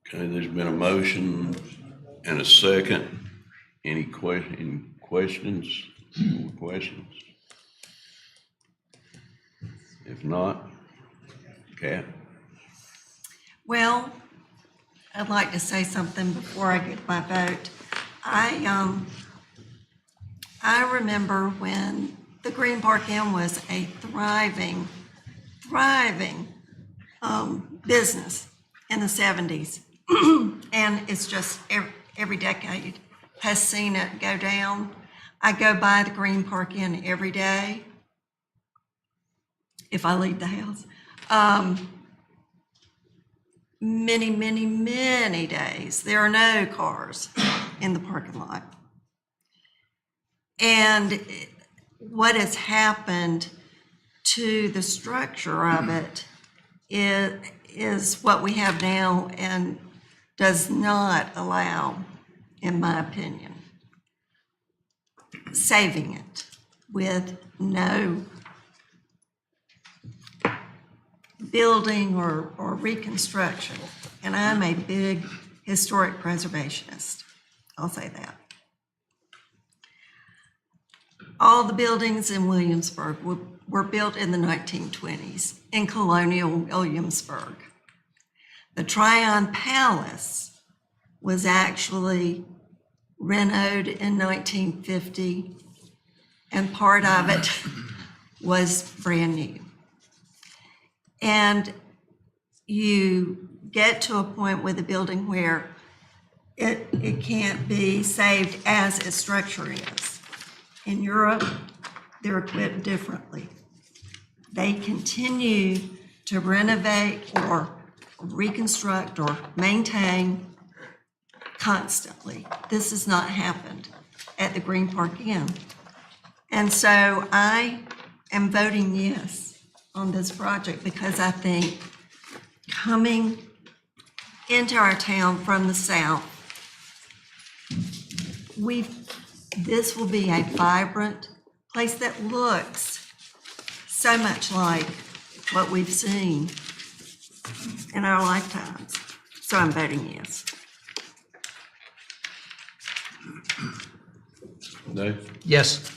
G: Okay, there's been a motion and a second. Any questions? More questions? If not, Kat?
B: Well, I'd like to say something before I get my vote. I remember when the Green Park Inn was a thriving business in the 70s. And it's just every decade has seen it go down. I go by the Green Park Inn every day if I leave the house. Many days, there are no cars in the parking lot. And what has happened to the structure of it is what we have now and does not allow, in my opinion, saving it with no building or reconstruction. And I'm a big historic preservationist. I'll say that. All the buildings in Williamsburg were built in the 1920s in colonial Williamsburg. The Tryon Palace was actually renovated in 1950, and part of it was brand new. And you get to a point with a building where it can't be saved as its structure is. In Europe, they're equipped differently. They continue to renovate or reconstruct or maintain constantly. This has not happened at the Green Park Inn. And so I am voting yes on this project because I think coming into our town from the south, this will be a vibrant place that looks so much like what we've seen in our lifetimes. So I'm voting yes.
G: Dave?
C: Yes.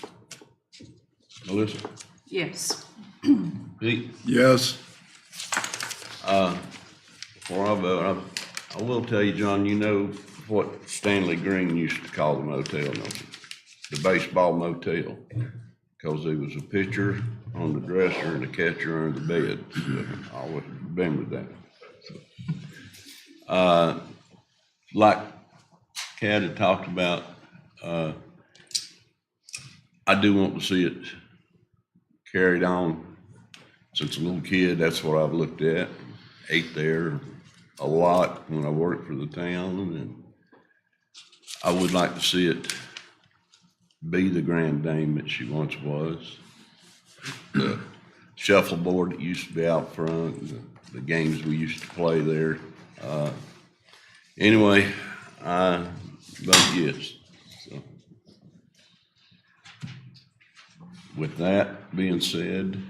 G: Melissa?
H: Yes.
G: Pete?
D: Yes.
G: Before I vote, I will tell you, John, you know what Stanley Green used to call the motel, don't you? The baseball motel. Because there was a pitcher on the dresser and a catcher under the bed. So I always remember that. Like Kat had talked about, I do want to see it carried on. Since a little kid, that's what I've looked at. Ate there a lot when I worked for the town, and I would like to see it be the grand dame that she once was. The shuffleboard that used to be out front, the games we used to play there. Anyway, I vote yes. So, with that being said,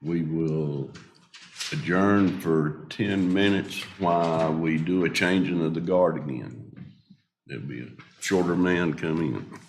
G: we will adjourn for 10 minutes while we do a changing of the guard again. There'll be a shorter man coming in.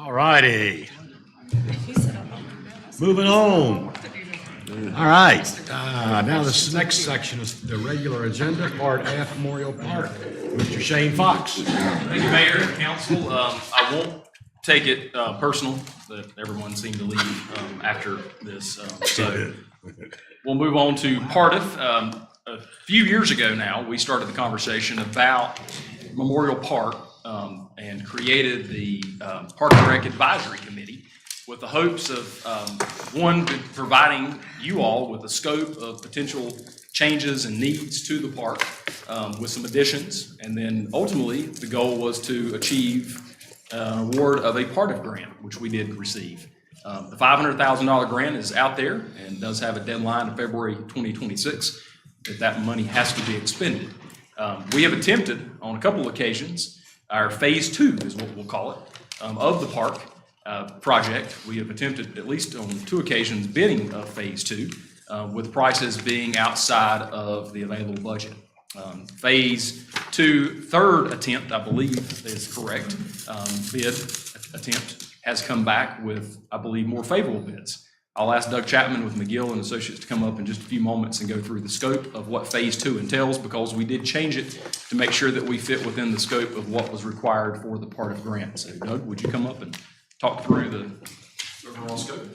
A: All righty. Moving on. All right, now this next section is the regular agenda, Part F, Memorial Park. Mr. Shane Fox.
L: Thank you, Mayor and Council. I won't take it personal that everyone seemed to leave after this. So we'll move on to Part F. A few years ago now, we started the conversation about Memorial Park and created the Park and Rec Advisory Committee with the hopes of, one, providing you all with a scope of potential changes and needs to the park with some additions. And then ultimately, the goal was to achieve an award of a Part F grant, which we did receive. The $500,000 grant is out there and does have a deadline of February 2026 that money has to be expended. We have attempted on a couple of occasions, our Phase 2 is what we'll call it, of the park project. We have attempted at least on 2 occasions bidding of Phase 2 with prices being outside of the available budget. Phase 2, third attempt, I believe is correct, bid attempt has come back with, I believe, more favorable bids. I'll ask Doug Chapman with McGill and Associates to come up in just a few moments and go through the scope of what Phase 2 entails, because we did change it to make sure that we fit within the scope of what was required for the Part F grant. So Doug, would you come up and talk through the overall scope?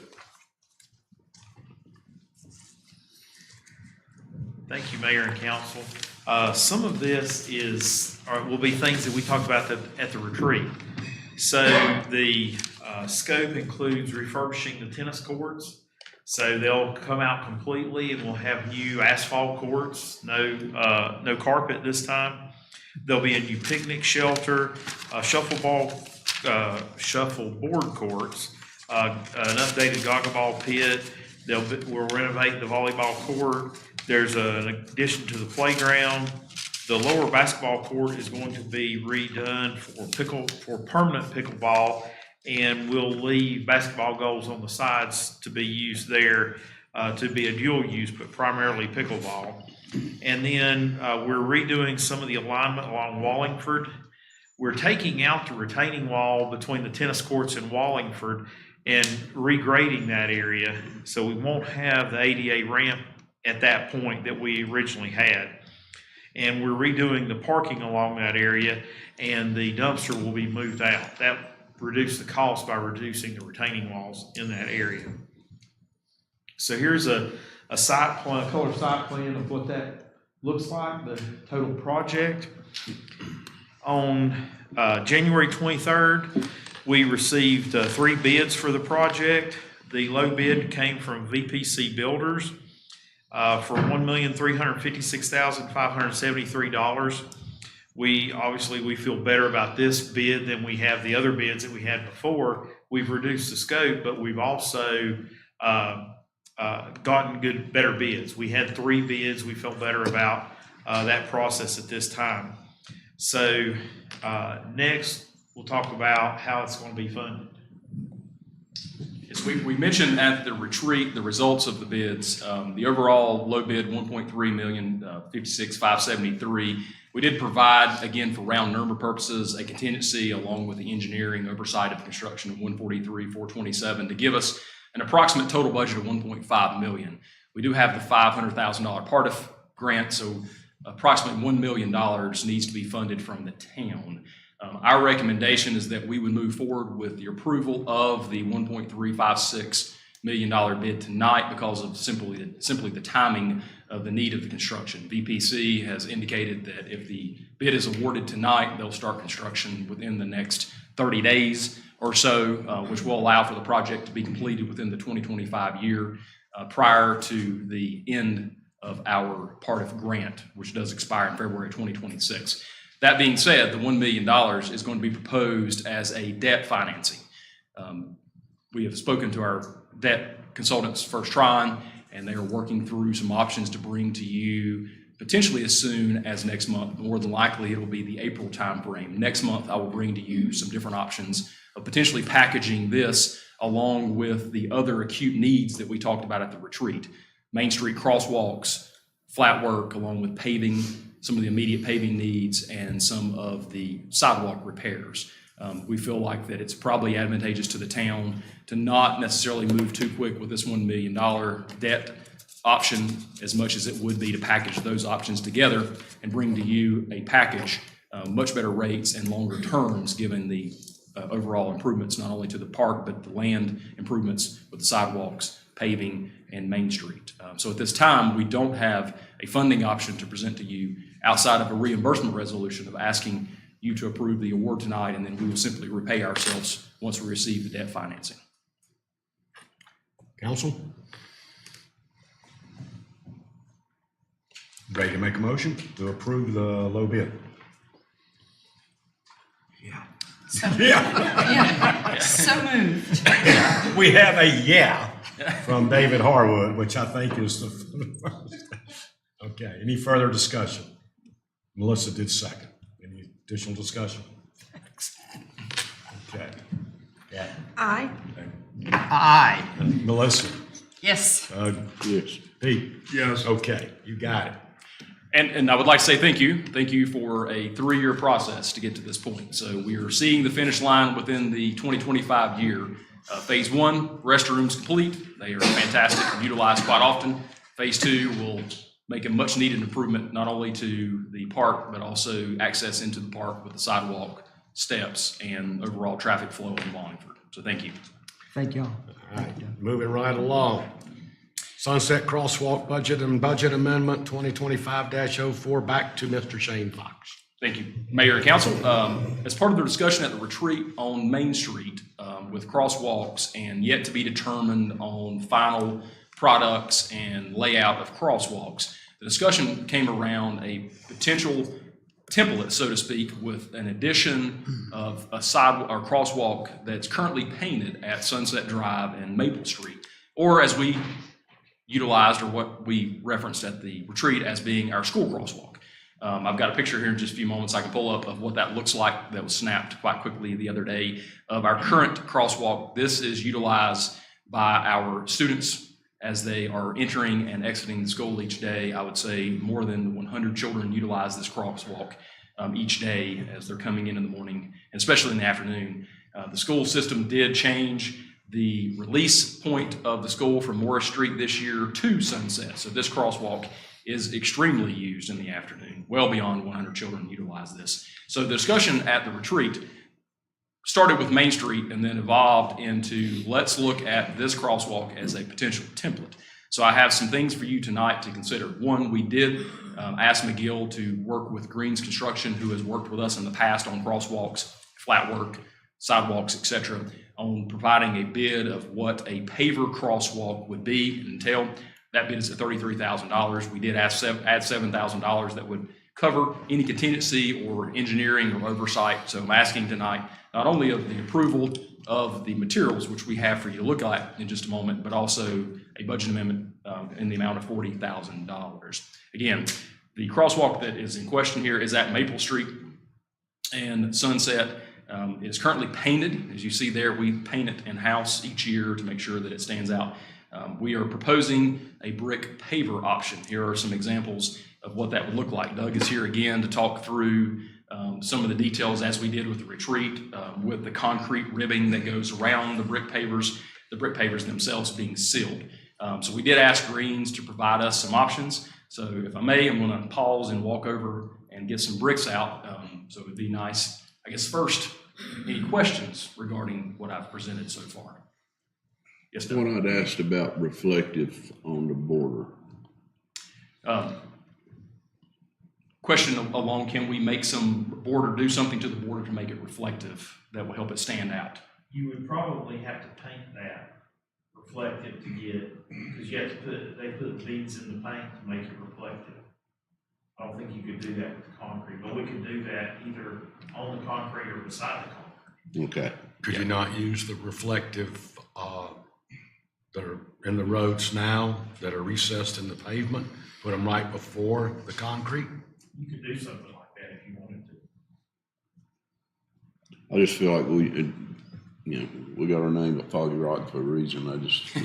S: Thank you, Mayor and Council. Some of this will be things that we talked about at the retreat. So the scope includes refurbishing the tennis courts. So they'll come out completely and we'll have new asphalt courts, no carpet this time. There'll be a new picnic shelter, shuffleboard courts, an updated goggle ball pit. We'll renovate the volleyball court. There's an addition to the playground. The lower basketball court is going to be redone for permanent pickleball, and we'll leave basketball goals on the sides to be used there to be a dual use, but primarily pickleball. And then we're redoing some of the alignment along Wallingford. We're taking out the retaining wall between the tennis courts and Wallingford and regrading that area, so we won't have the ADA ramp at that point that we originally had. And we're redoing the parking along that area, and the dumpster will be moved out. That reduced the cost by reducing the retaining walls in that area. So here's a site plan, a color site plan of what that looks like, the total project. On January 23rd, we received 3 bids for the project. The low bid came from VPC Builders for $1,356,573. We feel better about this bid than we have the other bids that we had before. We've reduced the scope, but we've also gotten better bids. We had 3 bids. We felt better about that process at this time. So next, we'll talk about how it's going to be funded.
L: Yes, we mentioned at the retreat the results of the bids. The overall low bid, $1.3 million, $56,573. We did provide, again, for round number purposes, a contingency along with the engineering oversight of construction of $143,427 to give us an approximate total budget of $1.5 million. We do have the $500,000 Part F grant, so approximately $1 million needs to be funded from the town. Our recommendation is that we would move forward with the approval of the $1.356 million bid tonight because of simply the timing of the need of the construction. VPC has indicated that if the bid is awarded tonight, they'll start construction within the next 30 days or so, which will allow for the project to be completed within the 2025 year prior to the end of our Part F grant, which does expire in February 2026. That being said, the $1 million is going to be proposed as a debt financing. We have spoken to our debt consultants, First Trine, and they are working through some options to bring to you potentially as soon as next month. More than likely, it will be the April timeframe. Next month, I will bring to you some different options of potentially packaging this along with the other acute needs that we talked about at the retreat. Main Street crosswalks, flat work, along with paving, some of the immediate paving needs, and some of the sidewalk repairs. We feel like that it's probably advantageous to the town to not necessarily move too quick with this $1 million debt option as much as it would be to package those options together and bring to you a package, much better rates and longer terms, given the overall improvements, not only to the park, but the land improvements with the sidewalks, paving, and Main Street. So at this time, we don't have a funding option to present to you outside of a reimbursement resolution of asking you to approve the award tonight, and then we will simply repay ourselves once we receive the debt financing.
A: Council? Ready to make a motion to approve the low bid?
R: So moved.
A: We have a yeah from David Harwood, which I think is the first. Okay, any further discussion? Melissa did second. Any additional discussion? Okay. Yeah.
R: Aye.
C: Aye.
A: Melissa?
R: Yes.
G: Yes.
A: Pete?
D: Yes.
A: Okay, you got it.
L: And I would like to say thank you. Thank you for a 3-year process to get to this point. So we are seeing the finish line within the 2025 year. Phase 1, restrooms complete. They are fantastic and utilized quite often. Phase 2 will make a much needed improvement, not only to the park, but also access into the park with the sidewalk, steps, and overall traffic flow in Wallingford. So thank you.
C: Thank y'all.
A: All right, moving right along. Sunset Crosswalk Budget and Budget Amendment 2025-04, back to Mr. Shane Fox.
L: Thank you, Mayor and Council. As part of the discussion at the retreat on Main Street with crosswalks and yet to be determined on final products and layout of crosswalks, the discussion came around a potential template, so to speak, with an addition of a sidewalk or crosswalk that's currently painted at Sunset Drive and Maple Street, or as we utilized or what we referenced at the retreat as being our school crosswalk. I've got a picture here in just a few moments I can pull up of what that looks like that was snapped quite quickly the other day of our current crosswalk. This is utilized by our students as they are entering and exiting the school each day. I would say more than 100 children utilize this crosswalk each day as they're coming in the morning, and especially in the afternoon. The school system did change the release point of the school from Morris Street this year to Sunset. So this crosswalk is extremely used in the afternoon. Well beyond 100 children utilize this. So the discussion at the retreat started with Main Street and then evolved into let's look at this crosswalk as a potential template. So I have some things for you tonight to consider. One, we did ask McGill to work with Greens Construction, who has worked with us in the past on crosswalks, flat work, sidewalks, etc., on providing a bid of what a paver crosswalk would be and entail. That bid is at $33,000. We did add $7,000 that would cover any contingency or engineering or oversight. So I'm asking tonight not only of the approval of the materials, which we have for you to look at in just a moment, but also a budget amendment in the amount of $40,000. Again, the crosswalk that is in question here is at Maple Street and Sunset. It is currently painted. As you see there, we paint it in-house each year to make sure that it stands out. We are proposing a brick paver option. Here are some examples of what that would look like. Doug is here again to talk through some of the details as we did with the retreat, with the concrete ribbing that goes around the brick pavers themselves being sealed. So we did ask Greens to provide us some options. So if I may, I'm going to pause and walk over and get some bricks out. So it would be nice. I guess first, any questions regarding what I've presented so far? Yes, Doug.
G: What I'd asked about reflective on the border.
L: Question along, can we make some border, do something to the border to make it reflective that will help it stand out?
S: You would probably have to paint that reflective to get, because you have to they put beads in the paint to make it reflective. I don't think you could do that with the concrete, but we could do that either on the concrete or beside the concrete.
G: Okay.
A: Could you not use the reflective that are in the roads now that are recessed in the pavement, put them right before the concrete?
S: You could do something like that if you wanted to.
G: I just feel like we got our name at Foggy Rock for a reason. I just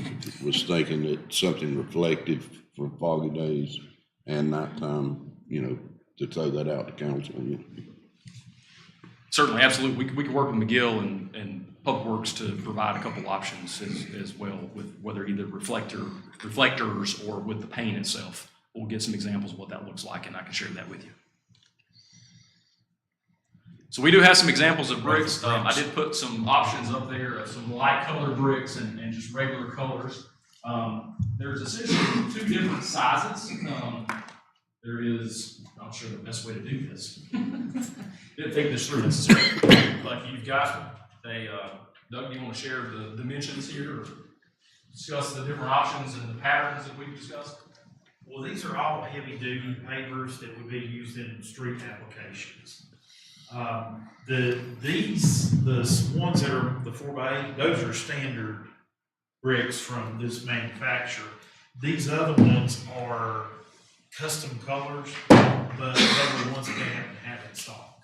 G: was thinking that something reflective for foggy days and nighttime, to throw that out to council.
L: Certainly, absolutely. We could work with McGill and Public Works to provide a couple options as well, with whether either reflectors or with the paint itself. We'll get some examples of what that looks like, and I can share that with you. So we do have some examples of bricks. I did put some options up there, some light colored bricks and just regular colors. There's essentially two different sizes. There is, I'm not sure the best way to do this. Didn't think this through necessarily. But you've got Doug, do you want to share the dimensions here or discuss the different options and the patterns that we've discussed?
S: Well, these are all heavy-duty pavers that would be used in street applications. The ones that are the 4x8, those are standard bricks from this manufacturer. These other ones are custom colors, but those are the ones that they happen to have in stock.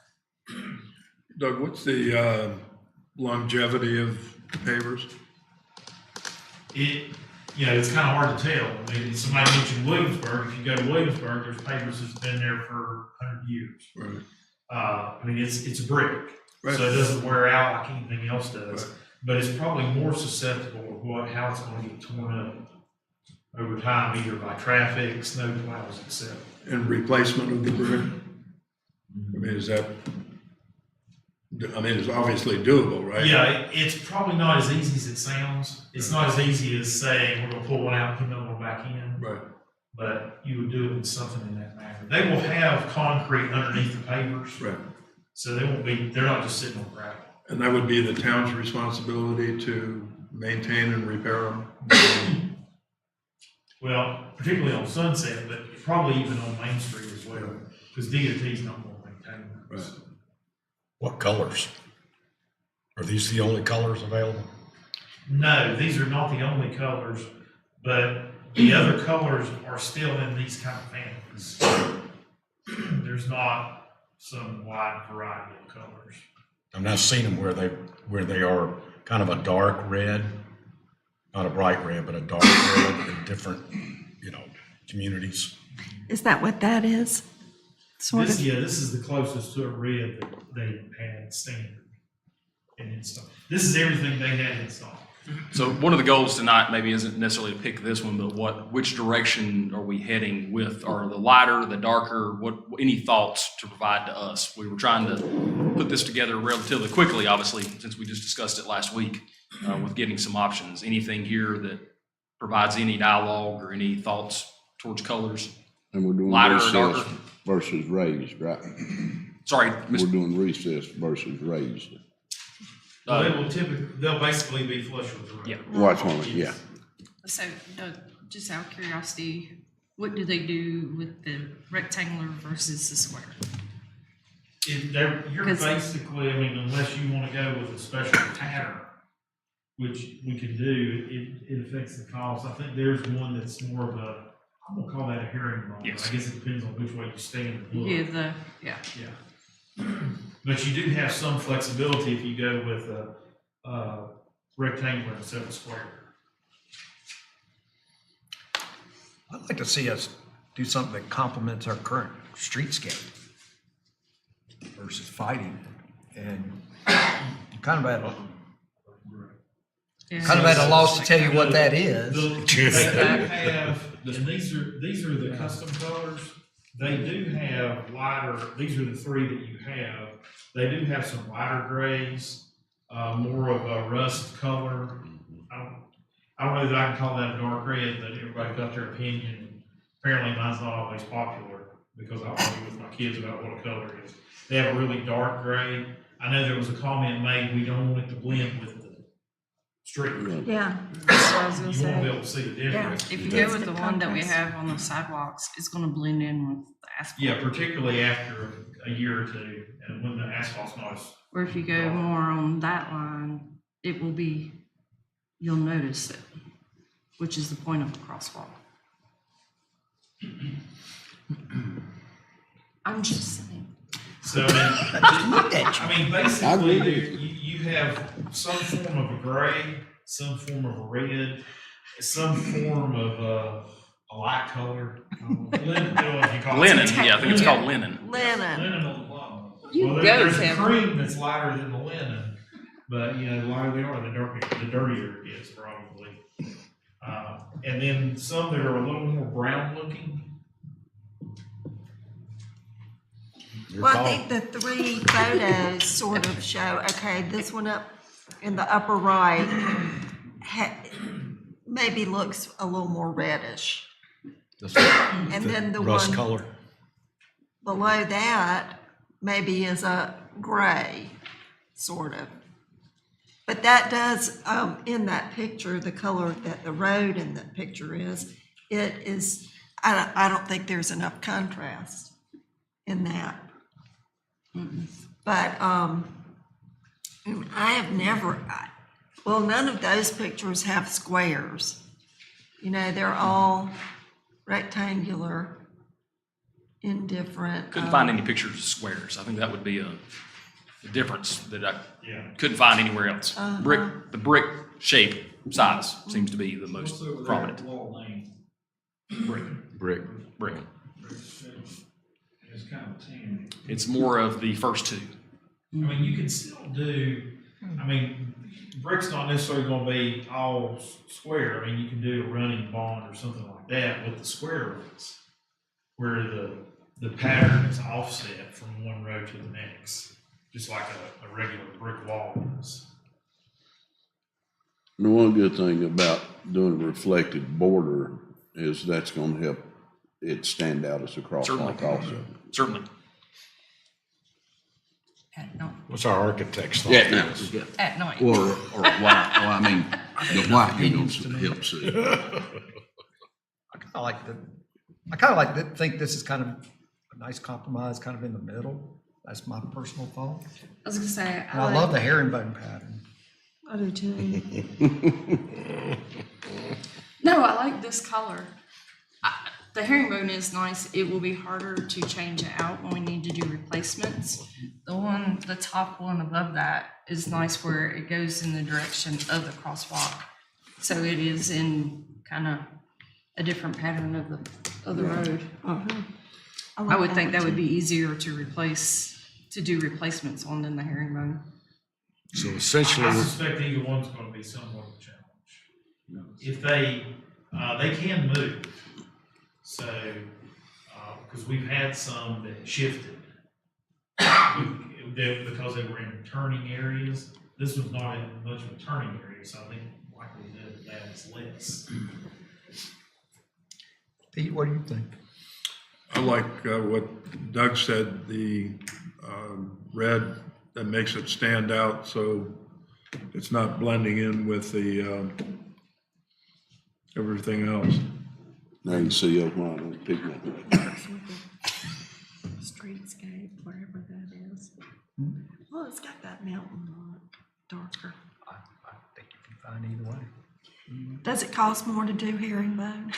D: Doug, what's the longevity of pavers?
S: It's kind of hard to tell. I mean, somebody mentioned Williamsburg. If you go to Williamsburg, there's pavers that's been there for 100 years.
D: Right.
S: I mean, it's a brick,
D: Right.
S: so it doesn't wear out like anything else does.
D: Right.
S: But it's probably more susceptible to how it's going to get torn up over time, either by traffic, snow plows, etc.
D: And replacement of the brick? I mean, it's obviously doable, right?
S: Yeah, it's probably not as easy as it sounds. It's not as easy as saying we're going to pull one out and put another one back in.
D: Right.
S: But you would do it with something in that manner. They will have concrete underneath the pavers.
D: Right.
S: So they're not just sitting on gravel.
D: And that would be the town's responsibility to maintain and repair them?
S: Well, particularly on Sunset, but probably even on Main Street as well, because DOT's not going to maintain them.
D: Right.
A: What colors? Are these the only colors available?
S: No, these are not the only colors, but the other colors are still in these kind of families. There's not some wide variety of colors.
A: I've not seen them where they are kind of a dark red, not a bright red, but a dark red in different, communities.
B: Is that what that is? Sort of?
S: Yeah, this is the closest to a red that they had standard and in stock. This is everything they had in stock.
L: So one of the goals tonight maybe isn't necessarily to pick this one, but which direction are we heading with? Are the lighter, the darker, any thoughts to provide to us? We were trying to put this together relatively quickly, obviously, since we just discussed it last week, with getting some options. Anything here that provides any dialogue or any thoughts towards colors?
G: And we're doing
L: Lighter or
G: recessed
L: darker?
G: versus raised, right?
L: Sorry,
G: We're doing recessed versus raised.
S: They'll basically be flush with the road.
L: Yeah.
G: Watch on it, yeah.
R: So, Doug, just out of curiosity, what do they do with the rectangular versus the square?
S: You're basically, unless you want to go with a special pattern, which we can do, it affects the cost. I think there's one that's more of a, I'm gonna call that a herringbone.
L: Yes.
S: I guess it depends on which way you stand and look.
R: Yeah.
S: But you do have some flexibility if you go with a rectangular instead of square.
C: I'd like to see us do something that complements our current streetscape versus fighting it. And kind of at a loss to tell you what that is.
S: They have, and these are the custom colors. They do have lighter, these are the three that you have. They do have some lighter grays, more of a rust color. I don't know that I can call that a dark red, but everybody's got their opinion. Apparently mine's not always popular because I argue with my kids about what a color is. They have a really dark gray. I know there was a comment made, we don't want it to blend with the street.
B: Yeah.
R: That's what I was gonna
S: You want to be
R: say.
S: able to see the difference.
R: If you go with the one that we have on the sidewalks, it's gonna blend in with the asphalt.
S: Yeah, particularly after a year or two, and when the asphalt's not as.
R: Or if you go more on that line, it will be, you'll notice it, which is the point of the crosswalk.
B: I'm just saying.
S: So, basically, you have some form of a gray, some form of a red, some form of a light color. Linen,
L: Linen, yeah, I think it's called linen.
B: Linen.
S: Linen on the bottom.
H: You
E: Well,
H: go,
E: there's
H: Tim.
E: a cream that's lighter than the linen, but you know, the lighter they are, the dirtier it gets probably. And then some that are a little more brown looking.
B: Well, I think the three photos sort of show, okay, this one up in the upper right maybe looks a little more reddish. And then the
A: Rust
B: one
A: color.
B: below that maybe is a gray, sort of. But that does, in that picture, the color that the road in that picture is, it is, I don't think there's enough contrast in that. But I have never, well, none of those pictures have squares. You know, they're all rectangular in different.
L: Couldn't find any pictures of squares. I think that would be a difference that I
E: Yeah.
L: couldn't find anywhere else. The brick shape size seems to be the most prominent.
A: Brick.
E: It's kind of tan.
L: It's more of the first two.
E: I mean, you can still do, I mean, brick's not necessarily gonna be all square. I mean, you can do a running bond or something like that with the square ones, where the pattern is offset from one row to the next, just like a regular brick wall is.
G: The one good thing about doing a reflected border is that's gonna help it stand out as a crosswalk also.
L: Certainly.
R: At night.
A: What's our architect's thought?
G: Yeah,
R: At night.
G: Or white, well, I mean, the white you're gonna help see.
C: I think this is kind of a nice compromise, kind of in the middle. That's my personal thought.
R: I was gonna say,
C: And I love the herringbone pattern.
R: I do too. No, I like this color. The herringbone is nice. It will be harder to change it out when we need to do replacements. The top one above that is nice where it goes in the direction of the crosswalk. So it is in kind of a different pattern of the road. I would think that would be easier to do replacements on than the herringbone.
A: So essentially,
E: I suspect either one's gonna be somewhat of a challenge. If they can move, so, because we've had some that shifted. Because they were in turning areas, this was not in much of a turning area, so I think likelihood of that is less.
C: Pete, what do you think?
D: I like what Doug said, the red that makes it stand out, so it's not blending in with the everything else.
G: Now you see up on the pigment.
B: Streetscape, wherever that is. Well, it's got that mountain look, darker.
C: I think you can find either way.
B: Does it cost more to do herringbone?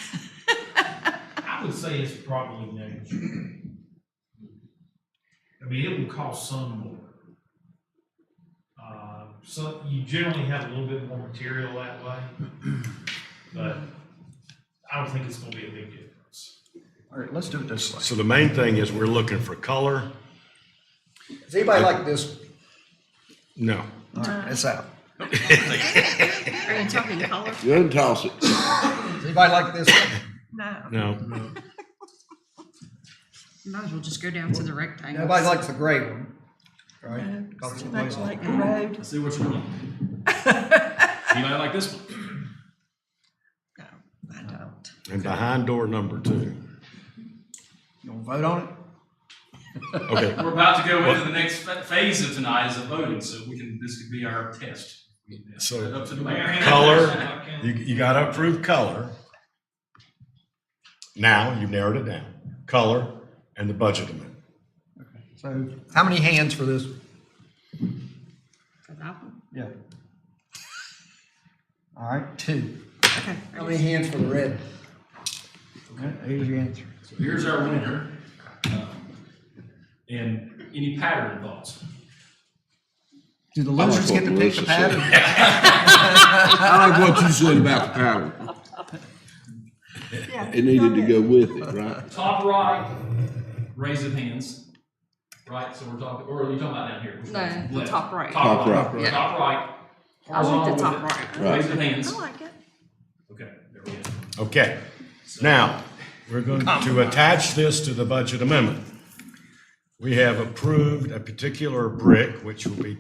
E: I would say it's probably negligible. I mean, it will cost some more. So you generally have a little bit more material that way, but I don't think it's gonna be a big difference.
C: All right, let's do it this way.
A: so the main thing is we're looking for color.
C: Does anybody like this?
A: No.
C: All right, it's out.
R: Are you talking color?
G: Go ahead and toss it.
C: Does anybody like this one?
B: No.
A: No.
R: Might as well just go down to the rectangle.
C: Nobody likes the gray one, right?
B: No,
C: Because
B: it's
C: it
B: too much
C: plays
B: like the
C: off.
B: road.
L: Let's see which one. Anybody like this one?
B: No, I don't.
A: And behind door number 2.
C: You want to vote on it?
A: Okay.
L: We're about to go into the next phase of tonight is a voting, so this could be our test.
A: So
L: Up to the mayor.
A: color, you got to approve color. Now you've narrowed it down. Color and the budget amendment.
C: So how many hands for this?
R: For that one?
C: Yeah. All right, 2.
B: Okay.
C: How many hands for the red? Okay, here's your answer.
L: So here's our winner. And any pattern thoughts?
C: Do the losers get to pick the pattern?
G: I like what you said about the pattern.
B: Yeah,
G: It needed to go with it, right?
L: Top right, raise of hands. right? So we're talking, or are you talking about down here?
R: No, the
L: Left.
R: top right.
L: Top
G: Top
L: right.
R: Yeah.
L: Top right.
R: I like the
L: Horizontal
R: top
L: with it.
R: right.
L: Raise your hands.
B: I like it.
L: Okay, there we go.
A: Okay, now, we're going to attach this to the budget amendment. We have approved a particular brick, which will be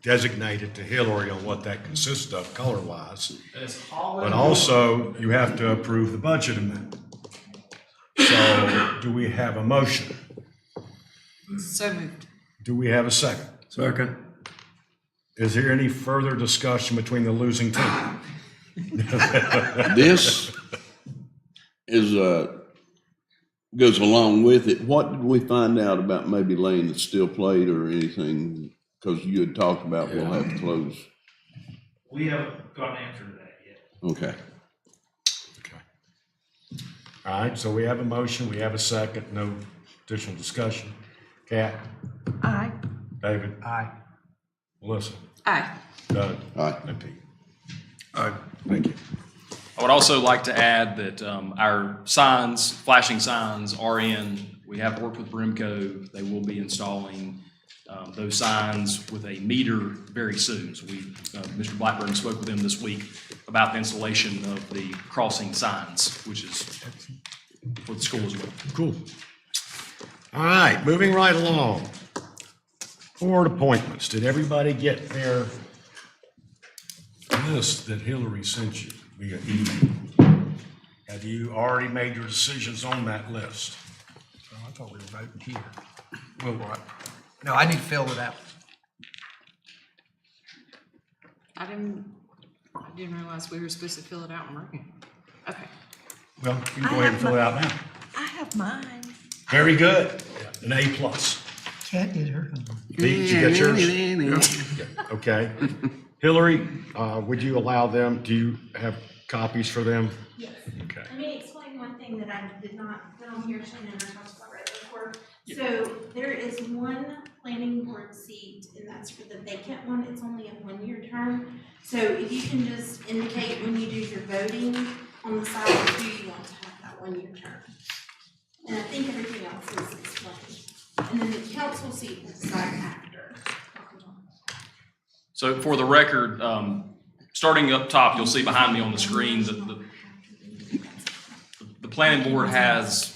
A: designated to Hillary on what that consists of color-wise.
L: That's Holland.
A: But also, you have to approve the budget amendment. So, do we have a motion?
R: So moved.
A: Do we have a second?
D: Second.
A: Is there any further discussion between the losing team?
G: This is, goes along with it. What did we find out about maybe laying the steel plate or anything? Because you had talked about we'll have to close.
S: We haven't got an answer to that yet.
G: Okay.
A: All right, so we have a motion, we have a second, no additional discussion. Kat?
B: Aye.
A: David?
C: Aye.
A: Melissa?
R: Aye.
A: Doug?
G: Aye.
A: And Pete?
D: Aye.
A: Thank you.
L: I would also like to add that our signs, flashing signs are in. We have worked with Brimco. They will be installing those signs with a meter very soon. So Mr. Blackburn spoke with them this week about the installation of the crossing signs, which is for the school as well.
A: Cool. All right, moving right along. Board appointments. Did everybody get their list that Hillary sent you via email? Have you already made your decisions on that list?
C: Oh, I thought we were voting here.
A: Well, what?
C: No, I need to fill it out.
R: I didn't realize we were supposed to fill it out in writing. Okay.
A: Well, you can go ahead and fill it out now.
B: I have mine.
A: Very good. An A+.
C: Cat did her.
A: Pete, you got yours? Okay. Hillary, would you allow them, do you have copies for them?
T: Yes.
A: Okay.
T: Let me explain one thing that I did not put on here, Shannon, I talked about right before. So there is one planning board seat, and that's for the vacant one. It's only a one-year term. So if you can just indicate when you do your voting on the side of who you want to have that one-year term. And I think everything else is explained. And then the council seat will decide after.
L: So for the record, starting up top, you'll see behind me on the screen that the planning board has,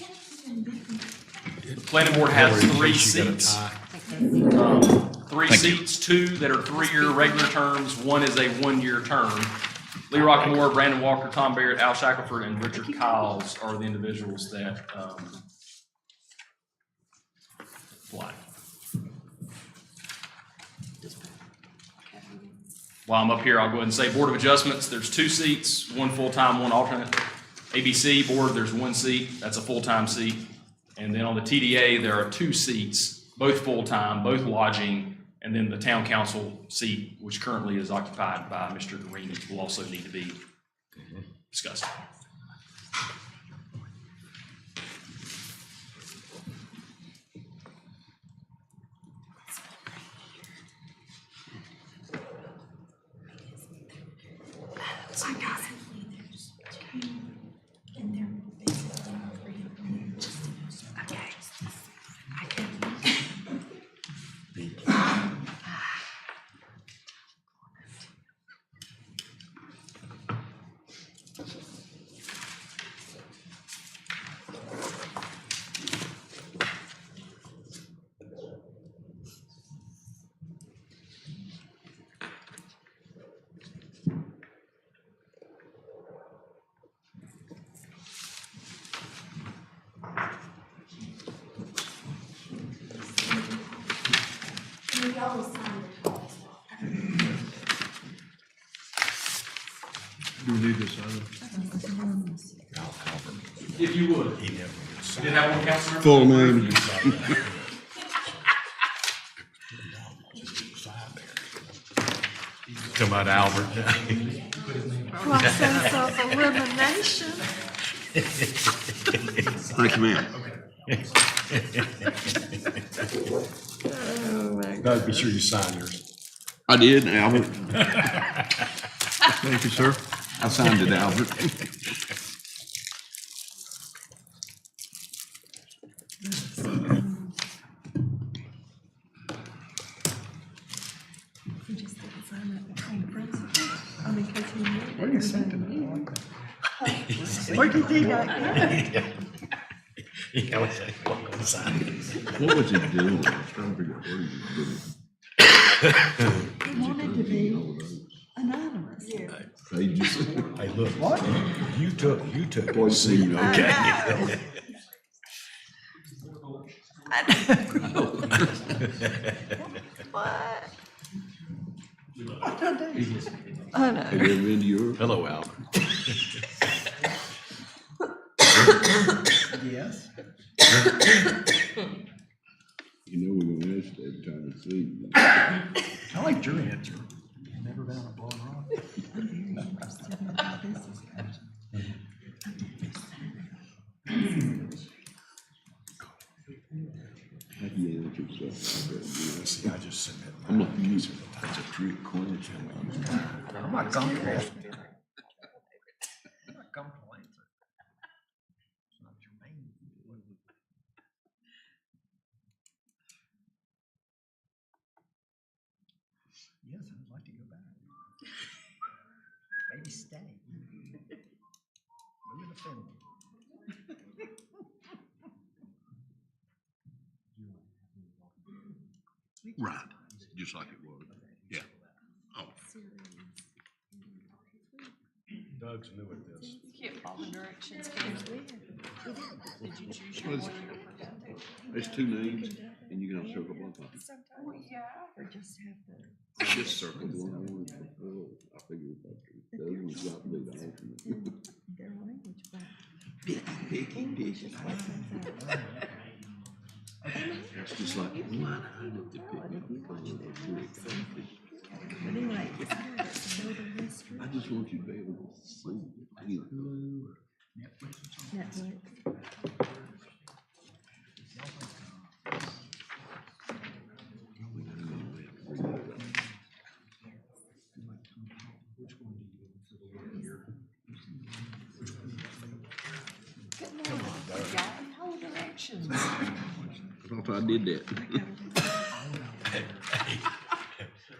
L: three seats. Three seats, two that are three-year regular terms, one is a one-year term. Lee Rockmore, Brandon Walker, Tom Barrett, Al Shackelford, and Richard Kiles are the individuals that apply. While I'm up here, I'll go ahead and say Board of Adjustments, there's two seats, one full-time, one alternate. ABC Board, there's one seat, that's a full-time seat. And then on the TDA, there are two seats, both full-time, both lodging, and then the Town Council seat, which currently is occupied by Mr. Green, will also need to be discussed.
T: I got it. And they're basically okay. I can. We all signed it all as well.
D: Do we need to sign it?
L: If you would. Did have one, Councilmember?
G: Full name.
A: Come on, Albert.
B: Process of elimination.
G: Thank you, ma'am.
A: Doug, be sure you sign yours.
G: I did, Albert. Thank you, sir. I signed it, Albert.
N: Pretty sentiment, I like that.
B: What do you think?
G: What was he doing? I was trying to figure out what he was
B: He wanted to be anonymous.
G: doing. Pages.
A: Hey, look. What? You took
G: Boy,
A: a seat,
G: see,
A: okay?
B: What? I know.
G: Have you ever been to Europe?
A: Hello, Al.
N: Yes.
G: You know we're gonna ask you every time we see you.
N: I like your answer. Never been on a Blowing Rock.
G: How do you answer stuff like that?
A: See, I just said that.
G: I'm like, that's a trick question.
N: I'm not comfortable. I'm not comfortable answering. It's not germane. Yes, I'd like to go back. Maybe stay. Maybe the family.
G: Right, just like it was. Yeah. Oh.
A: Doug's new at this.
R: You can't follow directions, can you? Did you choose your
G: Well,
R: order?
G: There's two names, and you can circle both of them.
R: Oh, yeah.
B: Or just have the.
G: I just circled one. I figured that Doug's got to be the alternate.
B: Their language back.
G: English is what it's just like, why not the
B: But anyway, it's hard to know the history.
G: I just want you to be able to see it.
B: Netflix.
R: Come on, follow directions.
G: I thought I did that.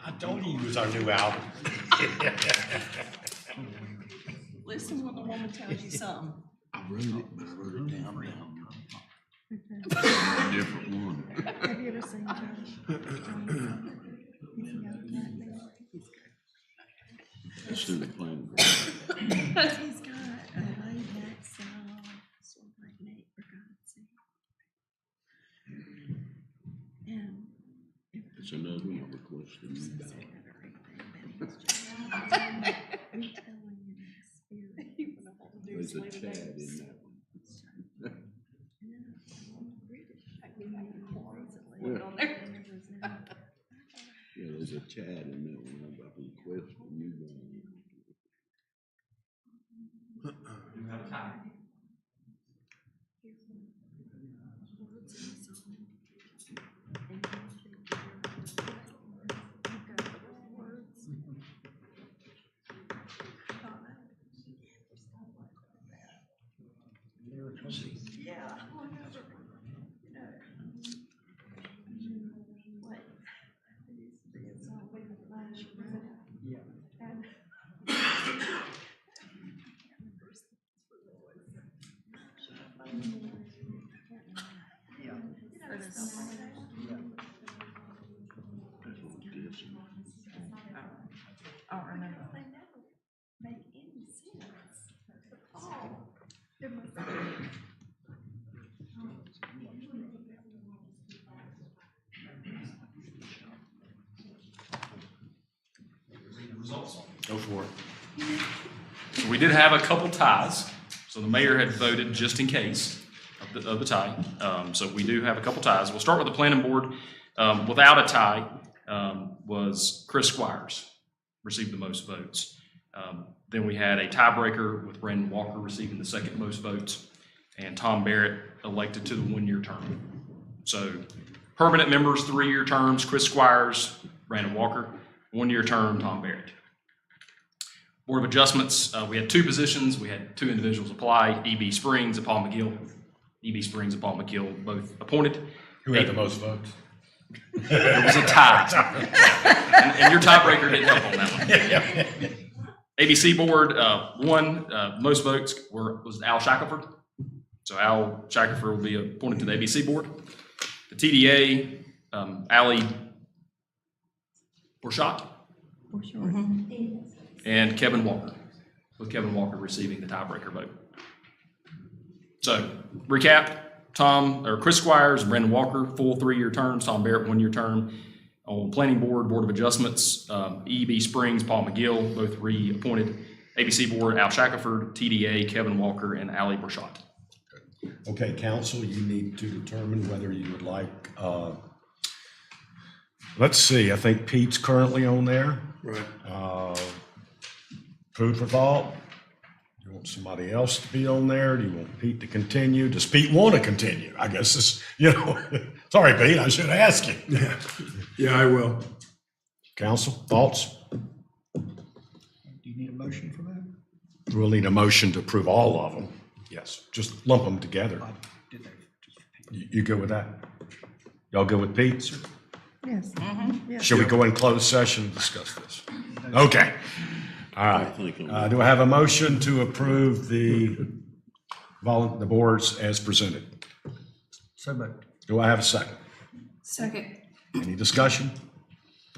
A: I told you he was our new album.
R: Listen when the woman tells you something.
G: I wrote it, but I wrote it down. A different one.
B: Have you ever seen Josh?
G: Let's do the plan.
B: He's got a laid back style, sort of like Nate Bargatze. And
G: It's another one I requested you back.
B: I'm telling you, spirit.
G: There's a Chad in that one. Well, yeah, there's a Chad in that one. I'm about to request from you guys.
L: You have a tie.
B: Yeah.
R: I don't remember.
B: They never make any sense. Oh, it must be.
A: Go for it.
L: So we did have a couple ties. So the mayor had voted just in case of the tie. So we do have a couple ties. We'll start with the planning board. Without a tie was Chris Squires, received the most votes. Then we had a tiebreaker with Brandon Walker receiving the second most votes, and Tom Barrett elected to the one-year term. So permanent members, 3-year terms, Chris Squires, Brandon Walker, 1-year term, Tom Barrett. Board of Adjustments, we had 2 positions. We had 2 individuals apply, E.B. Springs and Paul McGill. E.B. Springs and Paul McGill both appointed.
A: Who had the most votes?
L: It was a tie. And your tiebreaker didn't help on that one. ABC board, most votes was Al Shackelford. So Al Shackelford will be appointed to the ABC board. The TDA, Ali Borchardt and Kevin Walker, with Kevin Walker receiving the tiebreaker vote. So recap, Chris Squires and Brandon Walker, full 3-year terms, Tom Barrett, 1-year term. On Planning Board, Board of Adjustments, EB Springs, Paul McGill, both reappointed. ABC Board, Al Shackelford, TDA, Kevin Walker, and Ali Borchardt.
A: Okay, council, you need to determine whether you would like, let's see, I think Pete's currently on there.
D: Right.
A: Food for thought. Do you want somebody else to be on there? Do you want Pete to continue? Does Pete want to continue? I guess it's, sorry, Pete, I should ask you.
D: Yeah, yeah, I will.
A: Council, thoughts?
C: Do you need a motion for that?
A: We'll need a motion to approve all of them. Yes, just lump them together. You good with that? Y'all good with Pete?
B: Yes.
A: Should we go in closed session and discuss this? Okay. All right. Do I have a motion to approve the boards as presented?
C: So moved.
A: Do I have a second?
H: Second.
A: Any discussion?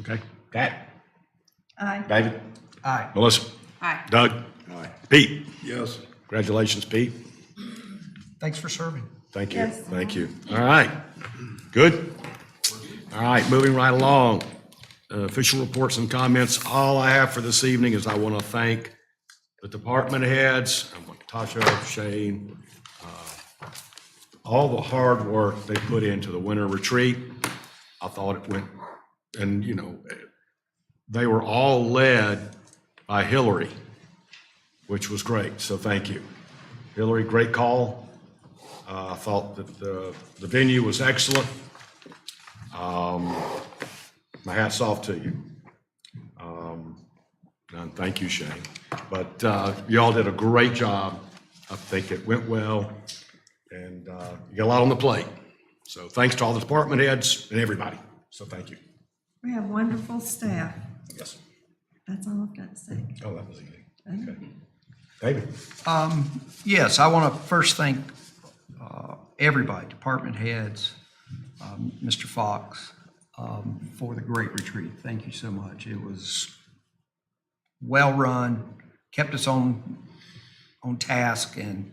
A: Okay. Pat?
B: Aye.
A: David?
C: Aye.
A: Melissa?
H: Aye.
A: Doug? Aye. Pete?
D: Yes.
A: Congratulations, Pete.
C: Thanks for serving.
A: Thank you.
B: Yes.
A: Thank you. All right. Good. All right, moving right along. Official reports and comments. All I have for this evening is I want to thank the department heads, Tasha, Shane, all the hard work they put into the winter retreat. I thought it went, and they were all led by Hillary, which was great. So thank you. Hillary, great call. I thought that the venue was excellent. My hat's off to you. And thank you, Shane. But y'all did a great job. I think it went well, and you got a lot on the plate. So thanks to all the department heads and everybody. So thank you.
B: We have wonderful staff.
A: Yes.
B: That's all I've got to say.
A: Oh, that was easy. Okay. David?
C: Yes, I want to first thank everybody, department heads, Mr. Fox, for the great retreat. Thank you so much. It was well-run, kept us on task, and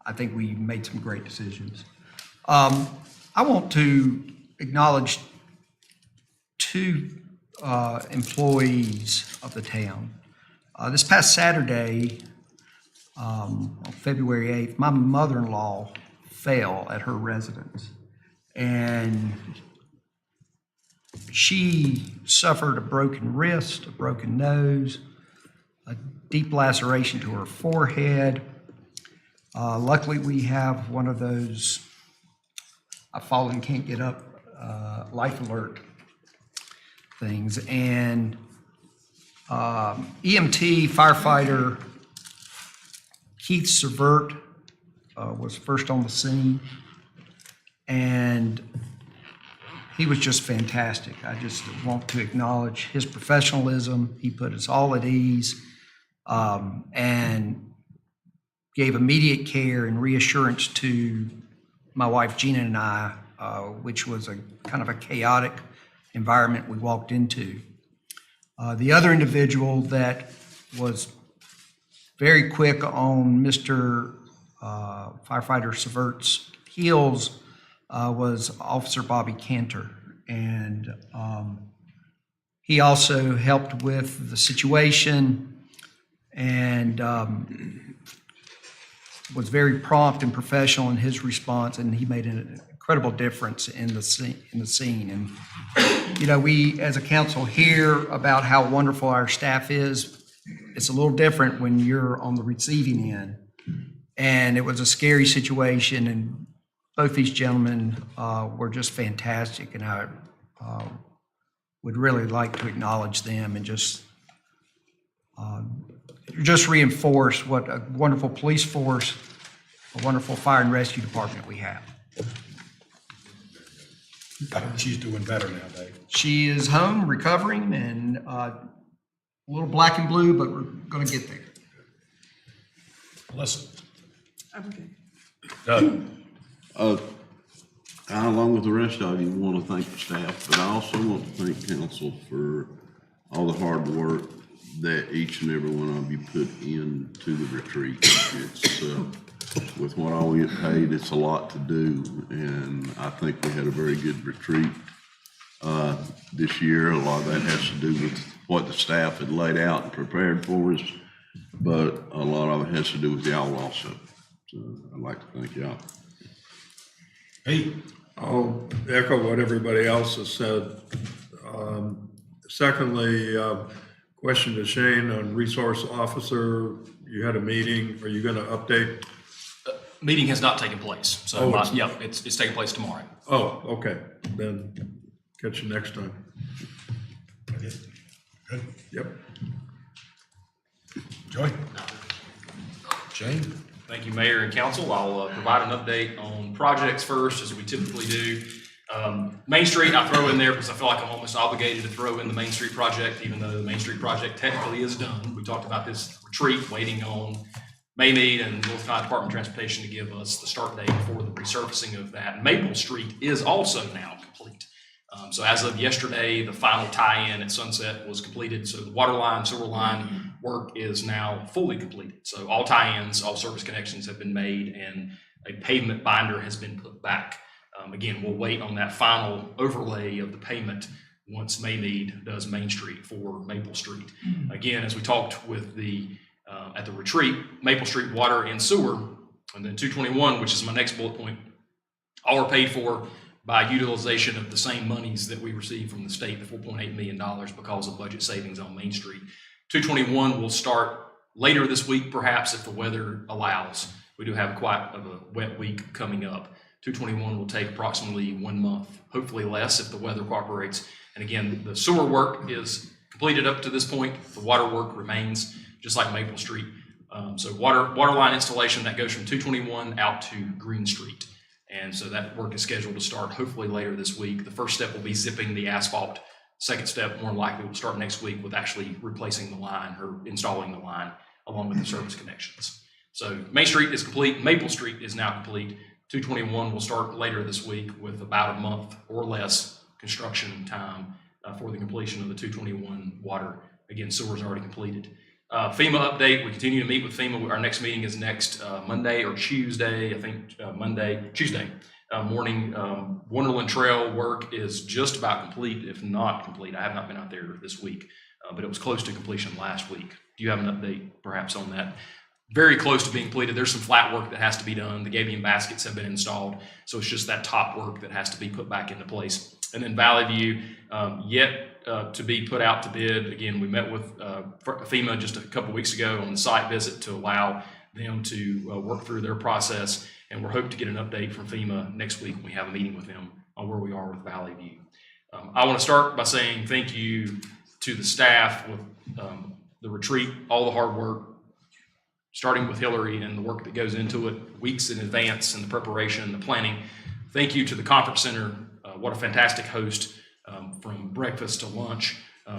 C: I think we made some great decisions. I want to acknowledge two employees of the town. This past Saturday, on February 8th, my mother-in-law fell at her residence, and she suffered a broken wrist, a broken nose, a deep laceration to her forehead. Luckily, we have one of those "I've fallen, can't get up" life alert things, and EMT firefighter Keith Servert was first on the scene, and he was just fantastic. I just want to acknowledge his professionalism. He put us all at ease and gave immediate care and reassurance to my wife Gina and I, which was a kind of a chaotic environment we walked into. The other individual that was very quick on Mr. Firefighter Servert's heels was Officer Bobby Cantor. And he also helped with the situation and was very prompt and professional in his response, and he made an incredible difference in the scene. And we as a council hear about how wonderful our staff is. It's a little different when you're on the receiving end. And it was a scary situation, and both these gentlemen were just fantastic, and I would really like to acknowledge them and just reinforce what a wonderful police force, a wonderful fire and rescue department we have.
A: She's doing better now, Dave.
C: She is home recovering and a little black and blue, but we're going to get there.
A: Listen.
M: Okay.
A: Doug.
G: I, along with the rest of you, want to thank the staff, but I also want to thank council for all the hard work that each and every one of you put into the retreat. It's, with what all we get paid, it's a lot to do, and I think we had a very good retreat this year. A lot of that has to do with what the staff had laid out and prepared for us, but a lot of it has to do with y'all also. So I'd like to thank y'all.
A: Pete.
D: I'll echo what everybody else has said. Secondly, question to Shane on resource officer. You had a meeting. Are you going to update?
L: Meeting has not taken place, so
D: Oh, it's-
L: yeah, it's taking place tomorrow.
D: Oh, okay. Then catch you next time.
A: Good.
D: Yep.
A: Joey. Shane.
L: Thank you, Mayor and Council. I'll provide an update on projects first, as we typically do. Main Street, I throw in there because I feel like I'm almost obligated to throw in the Main Street project, even though the Main Street project technically is done. We talked about this retreat, waiting on Maymead and North Carolina Department of Transportation to give us the start date for the resurfacing of that. Maple Street is also now complete. So as of yesterday, the final tie-in at Sunset was completed. So the water line, sewer line work is now fully completed. So all tie-ins, all service connections have been made, and a pavement binder has been put back. Again, we'll wait on that final overlay of the pavement once Maymead does Main Street for Maple Street. Again, as we talked with the at the retreat, Maple Street water and sewer, and then 221, which is my next bullet point, all are paid for by utilization of the same monies that we received from the state, the $4.8 million, because of budget savings on Main Street. 221 will start later this week, perhaps, if the weather allows. We do have quite of a wet week coming up. 221 will take approximately 1 month, hopefully less if the weather cooperates. And again, the sewer work is completed up to this point. The water work remains, just like Maple Street. So water line installation, that goes from 221 out to Green Street. And so that work is scheduled to start hopefully later this week. The first step will be zipping the asphalt. Second step, more likely, will start next week with actually replacing the line or installing the line along with the service connections. So Main Street is complete. Maple Street is now complete. 221 will start later this week with about a month or less construction time for the completion of the 221 water. Again, sewer is already completed. FEMA update, we continue to meet with FEMA. Our next meeting is next Monday or Tuesday, I think Tuesday morning. Wonderland Trail work is just about complete, if not complete. I have not been out there this week, but it was close to completion last week. Do you have an update perhaps on that? Very close to being completed. There's some flat work that has to be done. The gabion baskets have been installed, so it's just that top work that has to be put back into place. And then Valley View, yet to be put out to bid. Again, we met with FEMA just a couple weeks ago on the site visit to allow them to work through their process, and we're hoping to get an update from FEMA next week when we have a meeting with them on where we are with Valley View. I want to start by saying thank you to the staff with the retreat, all the hard work, starting with Hillary and the work that goes into it weeks in advance, and the preparation, the planning. Thank you to the conference center. What a fantastic host, from breakfast to lunch.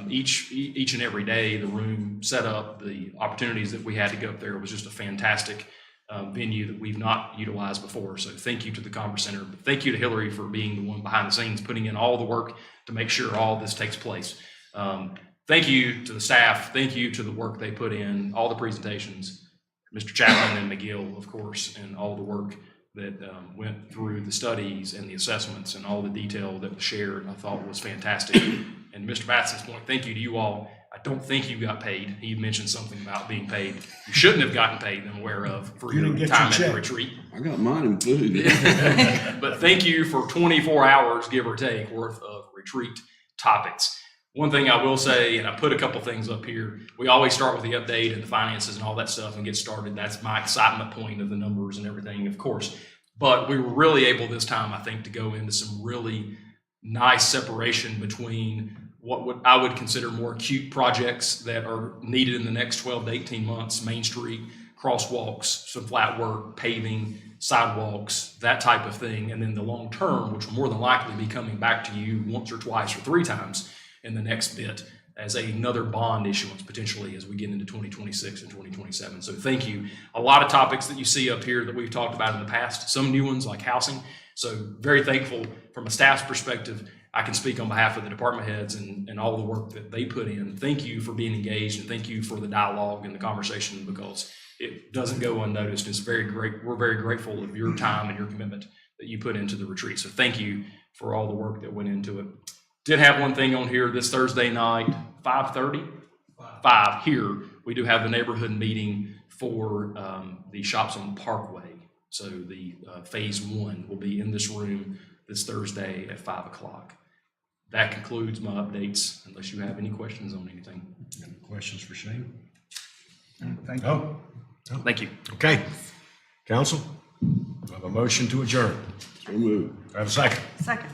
L: Each and every day, the room set up, the opportunities that we had to go up there, was just a fantastic venue that we've not utilized before. So thank you to the conference center. But thank you to Hillary for being the one behind the scenes, putting in all the work to make sure all this takes place. Thank you to the staff. Thank you to the work they put in, all the presentations. Mr. Chapman and McGill, of course, and all the work that went through the studies and the assessments and all the detail that was shared, I thought was fantastic. And Mr. Matson's point, thank you to you all. I don't think you got paid. He mentioned something about being paid. You shouldn't have gotten paid, I'm aware of, for your time at the retreat.
G: I got mine included.
L: But thank you for 24 hours, give or take, worth of retreat topics. One thing I will say, and I put a couple things up here, we always start with the update and the finances and all that stuff and get started. That's my excitement point of the numbers and everything, of course. But we were really able this time, I think, to go into some really nice separation between what I would consider more acute projects that are needed in the next 12 to 18 months, Main Street, crosswalks, some flat work, paving, sidewalks, that type of thing. And then the long term, which will more than likely be coming back to you once or twice or three times in the next bit, as another bond issuance potentially as we get into 2026 and 2027. So thank you. A lot of topics that you see up here that we've talked about in the past, some new ones like housing. So very thankful from a staff's perspective. I can speak on behalf of the department heads and all the work that they put in. Thank you for being engaged, and thank you for the dialogue and the conversation, because it doesn't go unnoticed. It's very great. We're very grateful of your time and your commitment that you put into the retreat. So thank you for all the work that went into it. Did have one thing on here this Thursday night, 5:30? 5 here. We do have the neighborhood meeting for the Shops on Parkway. So the phase 1 will be in this room this Thursday at 5 o'clock. That concludes my updates, unless you have any questions on anything.
A: Any questions for Shane?
C: Thank you.
A: Oh,
L: Thank you.
A: okay. Council, I have a motion to adjourn.
G: So moved.
A: Do I have a second?
B: Second.